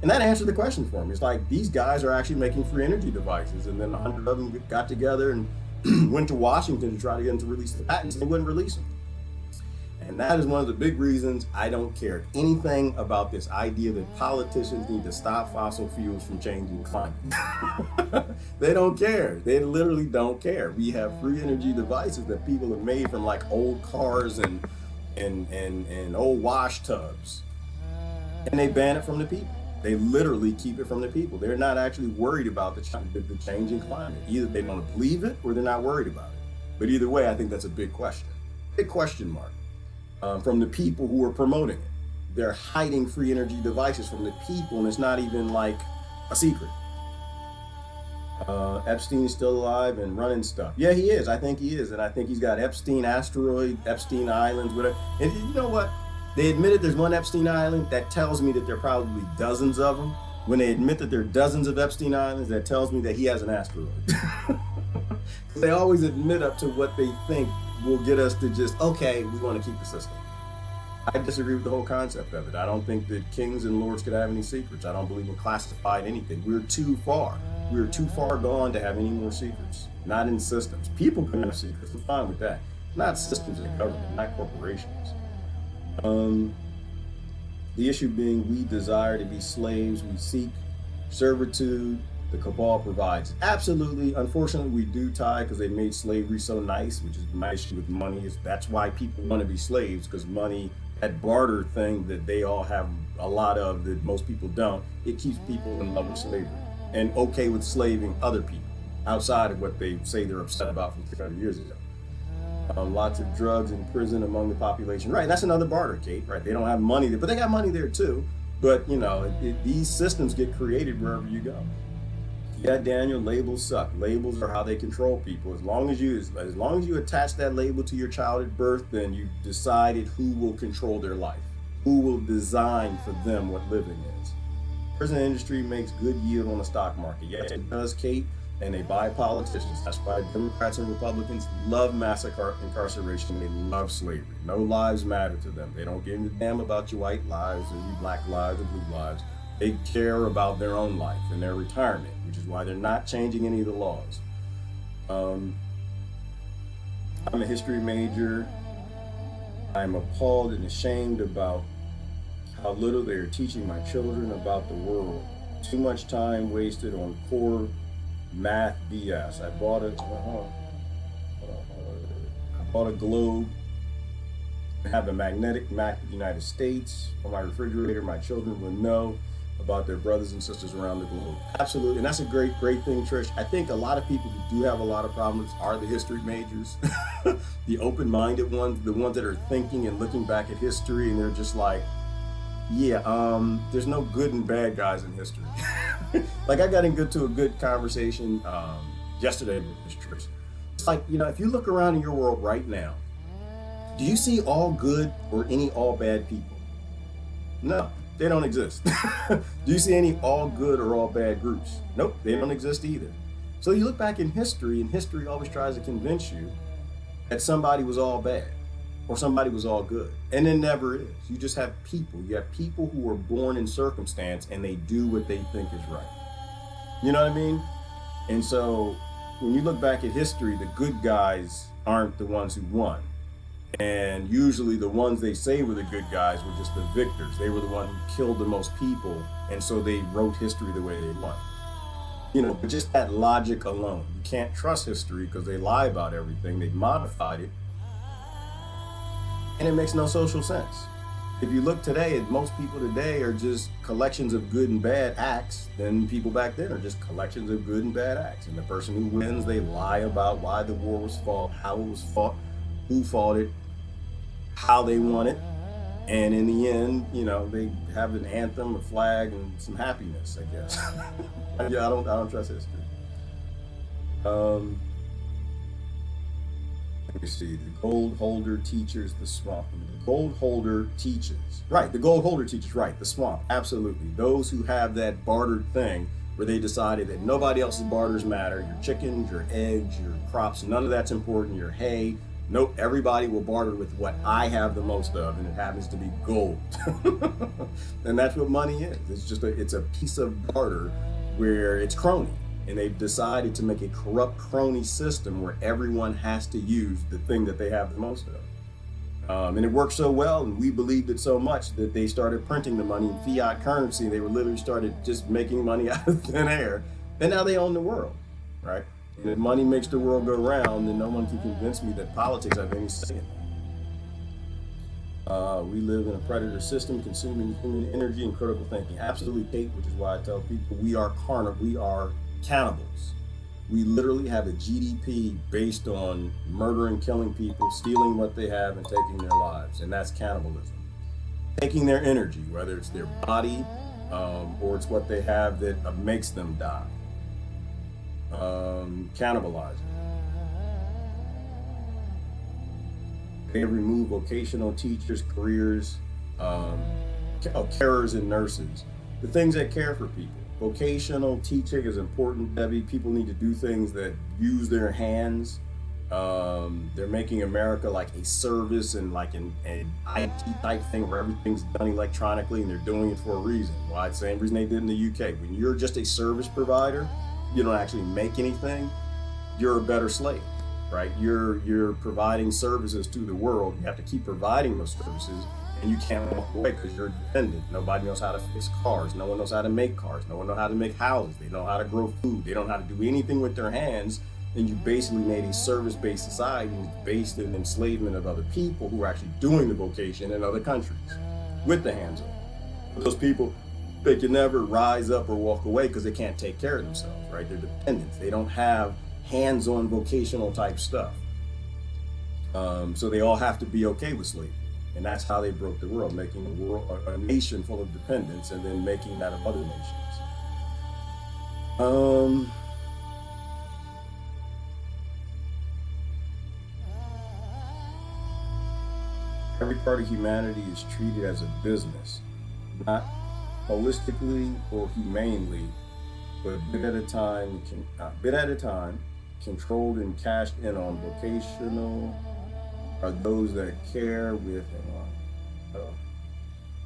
And that answered the question for me. It's like, these guys are actually making free energy devices, and then 100 of them got together and went to Washington to try to get them to release the patents, and they wouldn't release them. And that is one of the big reasons I don't care anything about this idea that politicians need to stop fossil fuels from changing climate. They don't care. They literally don't care. We have free energy devices that people have made from like old cars and old wash tubs, and they ban it from the people. They literally keep it from the people. They're not actually worried about the changing climate. Either they don't believe it or they're not worried about it. But either way, I think that's a big question. Big question mark from the people who are promoting it. They're hiding free energy devices from the people, and it's not even like a secret. Epstein is still alive and running stuff. Yeah, he is. I think he is. And I think he's got Epstein asteroid, Epstein Islands, whatever. And you know what? They admitted there's one Epstein Island. That tells me that there are probably dozens of them. When they admit that there are dozens of Epstein Islands, that tells me that he has an asteroid. They always admit up to what they think will get us to just, okay, we want to keep the system. I disagree with the whole concept of it. I don't think that kings and lords could have any secrets. I don't believe in classified anything. We're too far. We're too far gone to have any more secrets. Not in systems. People can have secrets. I'm fine with that. Not systems in government, not corporations. The issue being, we desire to be slaves, we seek servitude, the cabal provides. Absolutely. Unfortunately, we do tie because they made slavery so nice, which is my issue with money. That's why people want to be slaves, because money, that barter thing that they all have a lot of that most people don't, it keeps people in love with slavery and okay with slaving other people outside of what they say they're upset about from 300 years ago. Lots of drugs in prison among the population. Right, that's another barter, Kate. Right, they don't have money there, but they got money there too. But you know, these systems get created wherever you go. Yeah, Daniel, labels suck. Labels are how they control people. As long as you attach that label to your child at birth, then you've decided who will control their life, who will design for them what living is. Prison industry makes good yield on the stock market. Yes, it does, Kate. And they buy politicians. That's why Democrats and Republicans love mass incarceration. They love slavery. No lives matter to them. They don't give a damn about your white lives or your black lives or blue lives. They care about their own life and their retirement, which is why they're not changing any of the laws. I'm a history major. I'm appalled and ashamed about how little they are teaching my children about the world. Too much time wasted on poor math BS. I bought a globe. I have a magnetic map of the United States on my refrigerator. My children will know about their brothers and sisters around the globe. Absolutely, and that's a great thing, Trish. I think a lot of people who do have a lot of problems are the history majors, the open-minded ones, the ones that are thinking and looking back at history, and they're just like, yeah, there's no good and bad guys in history. Like I got into a good conversation yesterday with this Trish. It's like, you know, if you look around in your world right now, do you see all good or any all bad people? No. They don't exist. Do you see any all good or all bad groups? Nope, they don't exist either. So you look back in history, and history always tries to convince you that somebody was all bad or somebody was all good. And it never is. You just have people. You have people who are born in circumstance and they do what they think is right. You know what I mean? And so when you look back at history, the good guys aren't the ones who won. And usually the ones they say were the good guys were just the victors. They were the one who killed the most people. And so they wrote history the way they want. You know, but just that logic alone, you can't trust history because they lie about everything. They've modified it. And it makes no social sense. If you look today, most people today are just collections of good and bad acts. Then people back then are just collections of good and bad acts. And the person who wins, they lie about why the war was fought, how it was fought, who fought it, how they won it. And in the end, you know, they have an anthem, a flag, and some happiness, I guess. Yeah, I don't trust history. Let me see. The gold holder teaches the swamp. The gold holder teaches. Right, the gold holder teaches, right, the swamp. Absolutely. Those who have that bartered thing where they decided that nobody else's barters matter. Your chickens, your eggs, your crops, none of that's important. Your hay. Nope, everybody will barter with what I have the most of, and it happens to be gold. And that's what money is. It's a piece of barter where it's crony. And they've decided to make a corrupt crony system where everyone has to use the thing that they have the most of. And it worked so well, and we believed it so much that they started printing the money in fiat currency. They were literally started just making money out of thin air. And now they own the world, right? And if money makes the world go round, then no one can convince me that politics have any say in it. We live in a predator system consuming human energy and critical thinking. Absolutely, Kate, which is why I tell people we are cannibals. We literally have a GDP based on murdering, killing people, stealing what they have, and taking their lives. And that's cannibalism. Taking their energy, whether it's their body or it's what they have that makes them die. Cannibalizing. They remove vocational teachers, careers, carers and nurses, the things that care for people. Vocational teaching is important, Debbie. People need to do things that use their hands. They're making America like a service and like an IT type thing where everything's done electronically, and they're doing it for a reason. Why? It's the same reason they did in the UK. When you're just a service provider, you don't actually make anything, you're a better slave, right? You're providing services to the world. You have to keep providing those services, and you can't walk away because you're dependent. Nobody knows how to fix cars. No one knows how to make cars. No one knows how to make houses. They don't know how to grow food. They don't know how to do anything with their hands. And you basically made a service-based society based in enslavement of other people who are actually doing the vocation in other countries with the hands on. But those people, they can never rise up or walk away because they can't take care of themselves, right? They're dependents. They don't have hands-on vocational type stuff. So they all have to be okay with slavery. And that's how they broke the world, making a nation full of dependents and then making that of other nations. Every part of humanity is treated as a business, not holistically or humanely, but bit at a time, controlled and cashed in on. Vocational are those that care with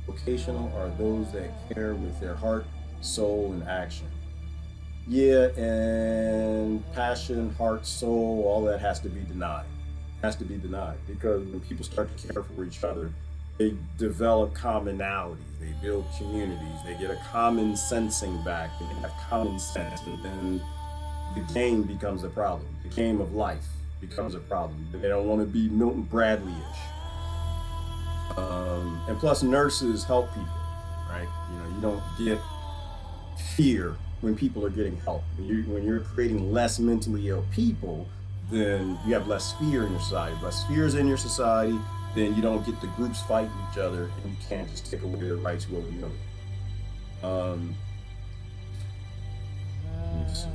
vocational are those that care with their heart, soul, and action. Yeah, and passion, heart, soul, all that has to be denied. Has to be denied, because when people start to care for each other, they develop commonalities, they build communities, they get a common sensing back, and they have common sense, and then the game becomes a problem. The game of life becomes a problem. They don't want to be Milton Bradley-ish. And plus, nurses help people, right? You know, you don't get fear when people are getting help. When you're creating less mentally ill people, then you have less fear in your society. Less fear is in your society, then you don't get the groups fighting each other, and you can't just take away their rights willy-nilly. Let me see.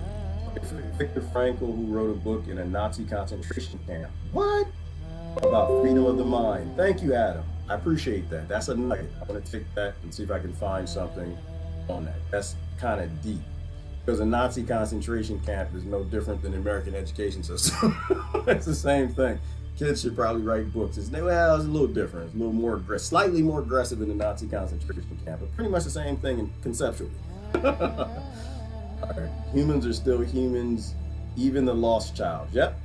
Viktor Frankl, who wrote a book in a Nazi concentration camp. What? about freedom of the mind. Thank you, Adam. I appreciate that. That's a nugget. I want to take that and see if I can find something on that. That's kind of deep. Because a Nazi concentration camp is no different than the American education system. It's the same thing. Kids should probably write books. It's a little different. It's a little more aggressive, slightly more aggressive in the Nazi concentration camp, but pretty much the same thing conceptually. All right. Humans are still humans, even the lost child. Yep.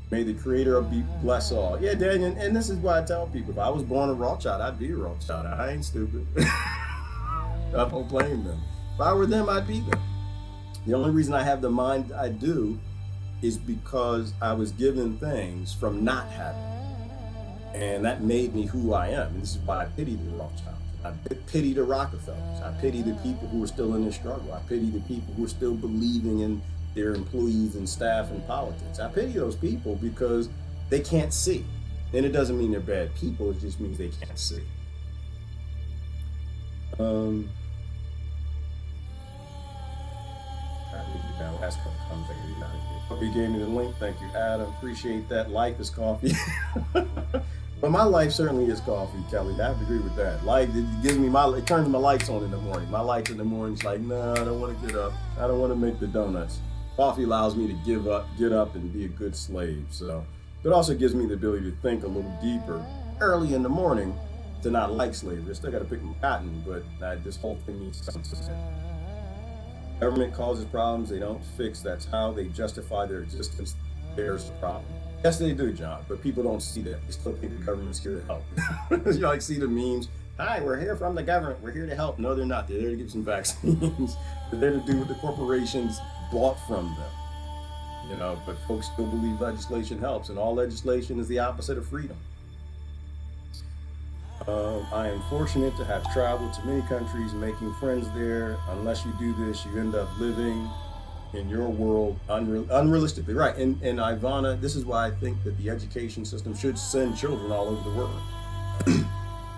May the Creator bless all. Yeah, Daniel, and this is why I tell people, if I was born a Rothschild, I'd be a Rothschild. I ain't stupid. I don't blame them. If I were them, I'd be them. The only reason I have the mind I do is because I was given things from not having. And that made me who I am. And this is why I pity the Rothschilds. I pity the Rockefellers. I pity the people who are still in the struggle. I pity the people who are still believing in their employees and staff and politics. I pity those people because they can't see. And it doesn't mean they're bad people, it just means they can't see. Last couple times I can get out of here. Hope you gave me the link. Thank you, Adam. Appreciate that. Life is coffee. But my life certainly is coffee, Kelly. I have to agree with that. Life, it turns my lights on in the morning. My lights in the morning is like, no, I don't want to get up. I don't want to make the donuts. Coffee allows me to get up and be a good slave. So it also gives me the ability to think a little deeper early in the morning to not like slavery. I still got to pick my cotton, but this whole thing needs something. Government causes problems they don't fix. That's how they justify their existence. There's the problem. Yes, they do, John, but people don't see that. They still think the government's here to help. You see the memes. Hi, we're here from the government. We're here to help. No, they're not. They're there to give some vaccines. They're there to do what the corporations bought from them. But folks still believe legislation helps, and all legislation is the opposite of freedom. I am fortunate to have traveled to many countries, making friends there. Unless you do this, you end up living in your world unrealistically. Right, and Ivana, this is why I think that the education system should send children all over the world.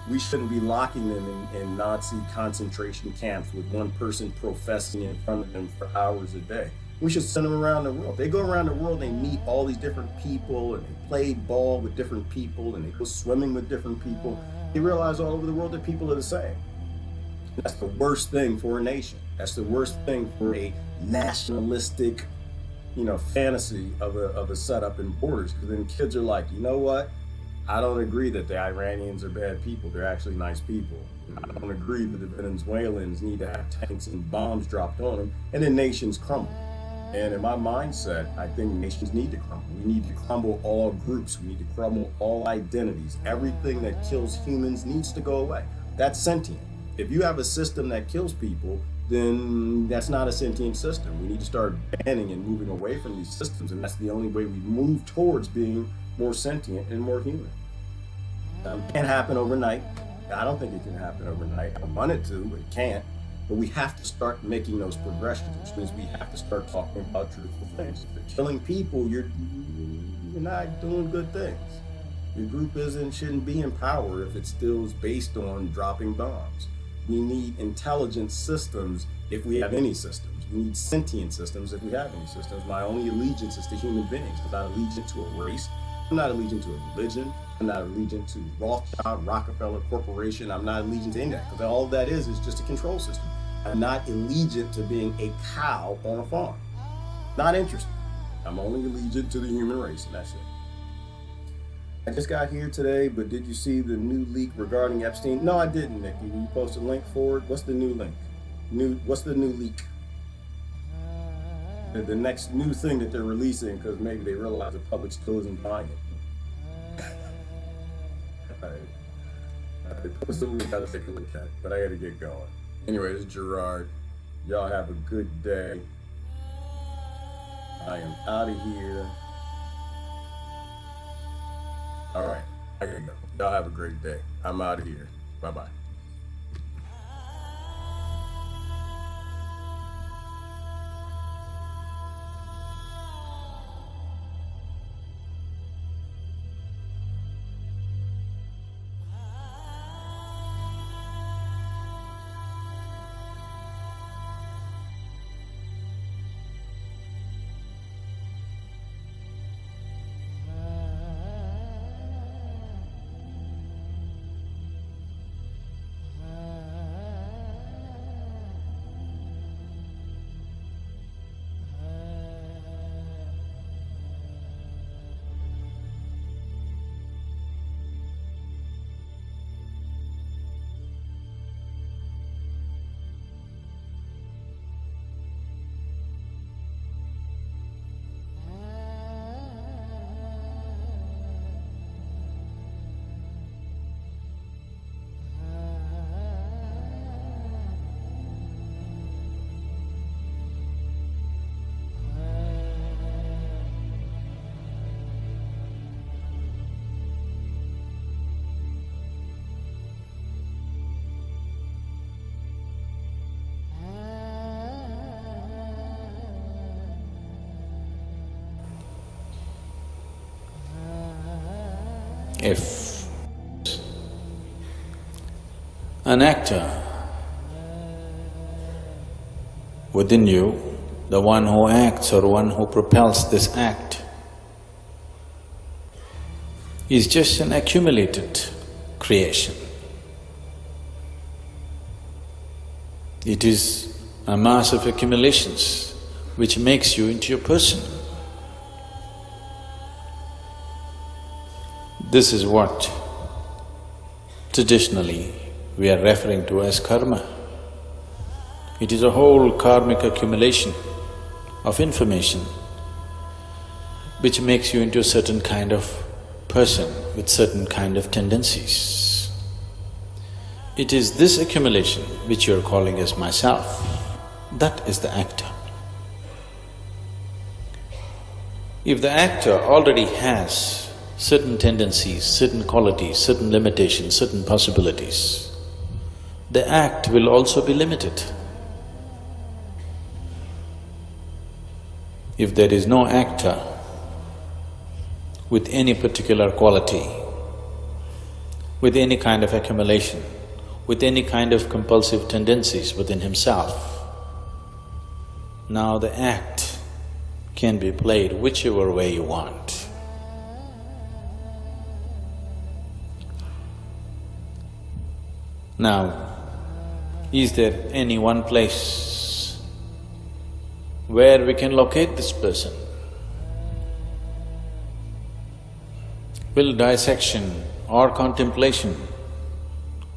We shouldn't be locking them in Nazi concentration camps with one person professing in front of them for hours a day. We should send them around the world. They go around the world, they meet all these different people, and they play ball with different people, and they go swimming with different people. They realize all over the world that people are the same. That's the worst thing for a nation. That's the worst thing for a nationalistic, fantasy of a setup in borders. Because then kids are like, you know what? I don't agree that the Iranians are bad people. They're actually nice people. I don't agree that the Venezuelans need to have tanks and bombs dropped on them. And then nations crumble. And in my mindset, I think nations need to crumble. We need to crumble all groups. We need to crumble all identities. Everything that kills humans needs to go away. That's sentient. If you have a system that kills people, then that's not a sentient system. We need to start banning and moving away from these systems, and that's the only way we move towards being more sentient and more human. It can't happen overnight. I don't think it can happen overnight. I want it to, but it can't. But we have to start making those progressions, which means we have to start talking about truthful things. If you're killing people, you're not doing good things. Your group shouldn't be in power if it still is based on dropping bombs. We need intelligent systems if we have any systems. We need sentient systems if we have any systems. My only allegiance is to human beings. I'm not allegiant to a race. I'm not allegiant to a religion. I'm not allegiant to Rothschild, Rockefeller Corporation. I'm not allegiant to any of that, because all that is just a control system. I'm not allegiant to being a cow on a farm. Not interested. I'm only allegiant to the human race, and that's it. I just got here today, but did you see the new leak regarding Epstein? No, I didn't, Nikki. Will you post a link for it? What's the new link? What's the new leak? The next new thing that they're releasing, because maybe they realize the public still isn't buying it. Post the link, I'll take a look at it, but I gotta get going. Anyway, this is Gerard. Y'all have a good day. I am out of here. All right, I gotta go. Y'all have a great day. I'm out of here. Bye-bye. If an actor within you, the one who acts or one who propels this act, is just an accumulated creation. It is a mass of accumulations which makes you into a person. This is what traditionally we are referring to as karma. It is a whole karmic accumulation of information which makes you into a certain kind of person with certain kind of tendencies. It is this accumulation which you are calling as myself, that is the actor. If the actor already has certain tendencies, certain qualities, certain limitations, certain possibilities, the act will also be limited. If there is no actor with any particular quality, with any kind of accumulation, with any kind of compulsive tendencies within himself, now the act can be played whichever way you want. Now, is there any one place where we can locate this person? Will dissection or contemplation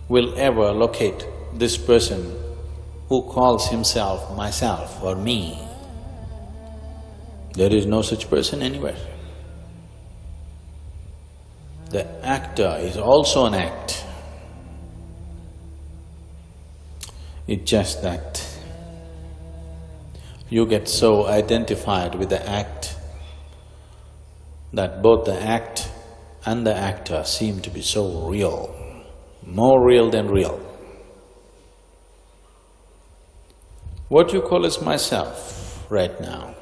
will ever locate this person who calls himself myself or me? There is no such person anywhere. The actor is also an act. It's just that you get so identified with the act that both the act and the actor seem to be so real, more real than real. What you call as myself right now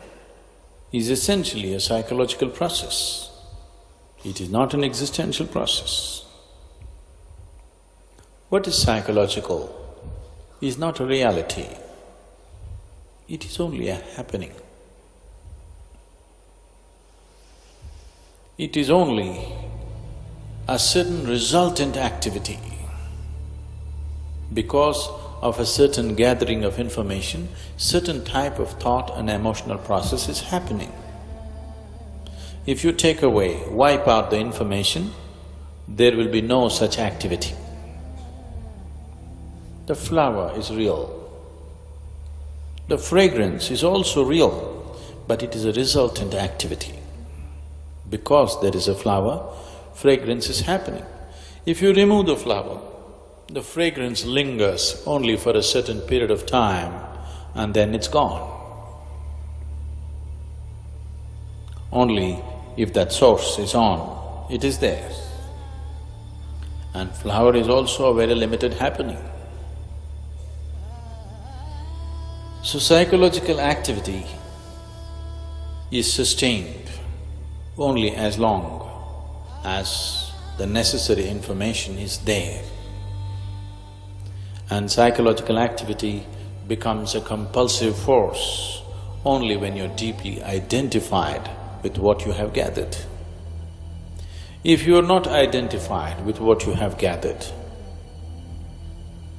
is essentially a psychological process. It is not an existential process. What is psychological is not a reality, it is only a happening. It is only a certain resultant activity. Because of a certain gathering of information, certain type of thought and emotional process is happening. If you take away, wipe out the information, there will be no such activity. The flower is real. The fragrance is also real, but it is a resultant activity. Because there is a flower, fragrance is happening. If you remove the flower, the fragrance lingers only for a certain period of time and then it's gone. Only if that source is on, it is there. And flower is also a very limited happening. So psychological activity is sustained only as long as the necessary information is there. And psychological activity becomes a compulsive force only when you're deeply identified with what you have gathered. If you are not identified with what you have gathered,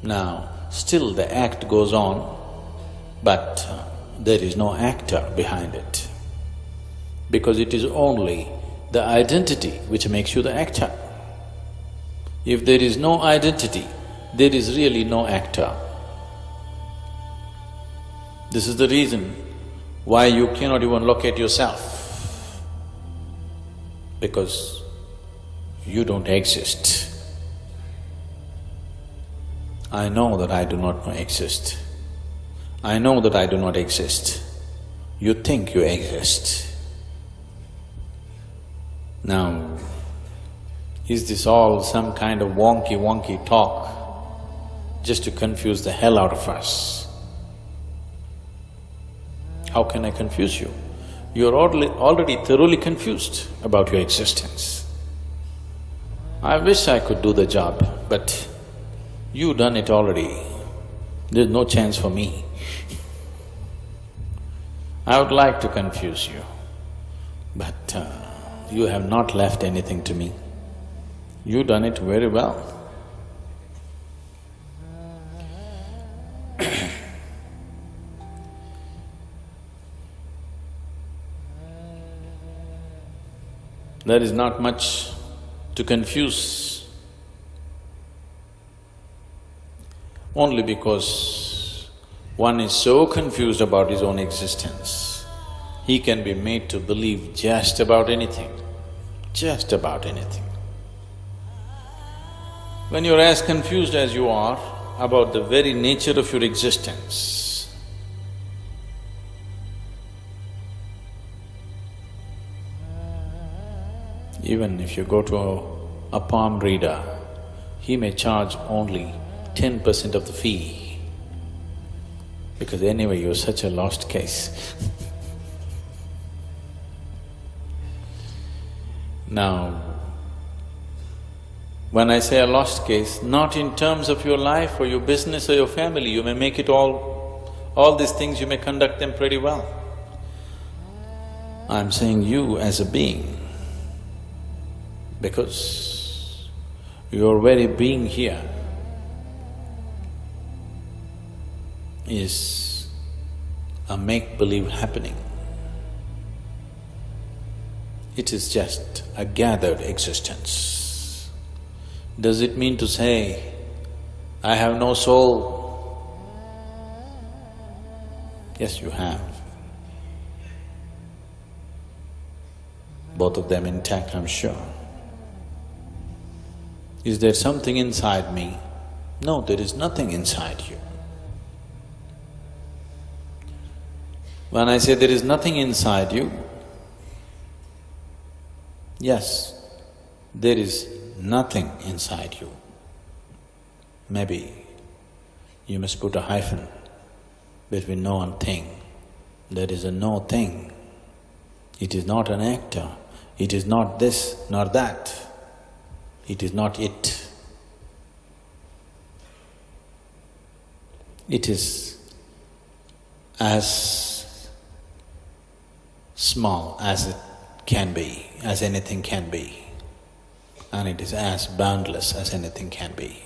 now still the act goes on, but there is no actor behind it, because it is only the identity which makes you the actor. If there is no identity, there is really no actor. This is the reason why you cannot even locate yourself, because you don't exist. I know that I do not exist. I know that I do not exist. You think you exist. Now, is this all some kind of wonky talk just to confuse the hell out of us? How can I confuse you? You're already thoroughly confused about your existence. I wish I could do the job, but you done it already. There's no chance for me. I would like to confuse you, but you have not left anything to me. You done it very well. There is not much to confuse, only because one is so confused about his own existence, he can be made to believe just about anything, just about anything. When you're as confused as you are about the very nature of your existence, even if you go to a palm reader, he may charge only 10% of the fee, because anyway you're such a lost case. Now, when I say a lost case, not in terms of your life or your business or your family, you may make it all these things you may conduct them pretty well. I'm saying you as a being, because your very being here is a make-believe happening. It is just a gathered existence. Does it mean to say, I have no soul? Yes, you have. Both of them intact, I'm sure. Is there something inside me? No, there is nothing inside you. When I say there is nothing inside you, yes, there is nothing inside you. Maybe you must put a hyphen between no and thing. There is a no thing. It is not an actor. It is not this nor that. It is not it. It is as small as it can be, as anything can be, and it is as boundless as anything can be.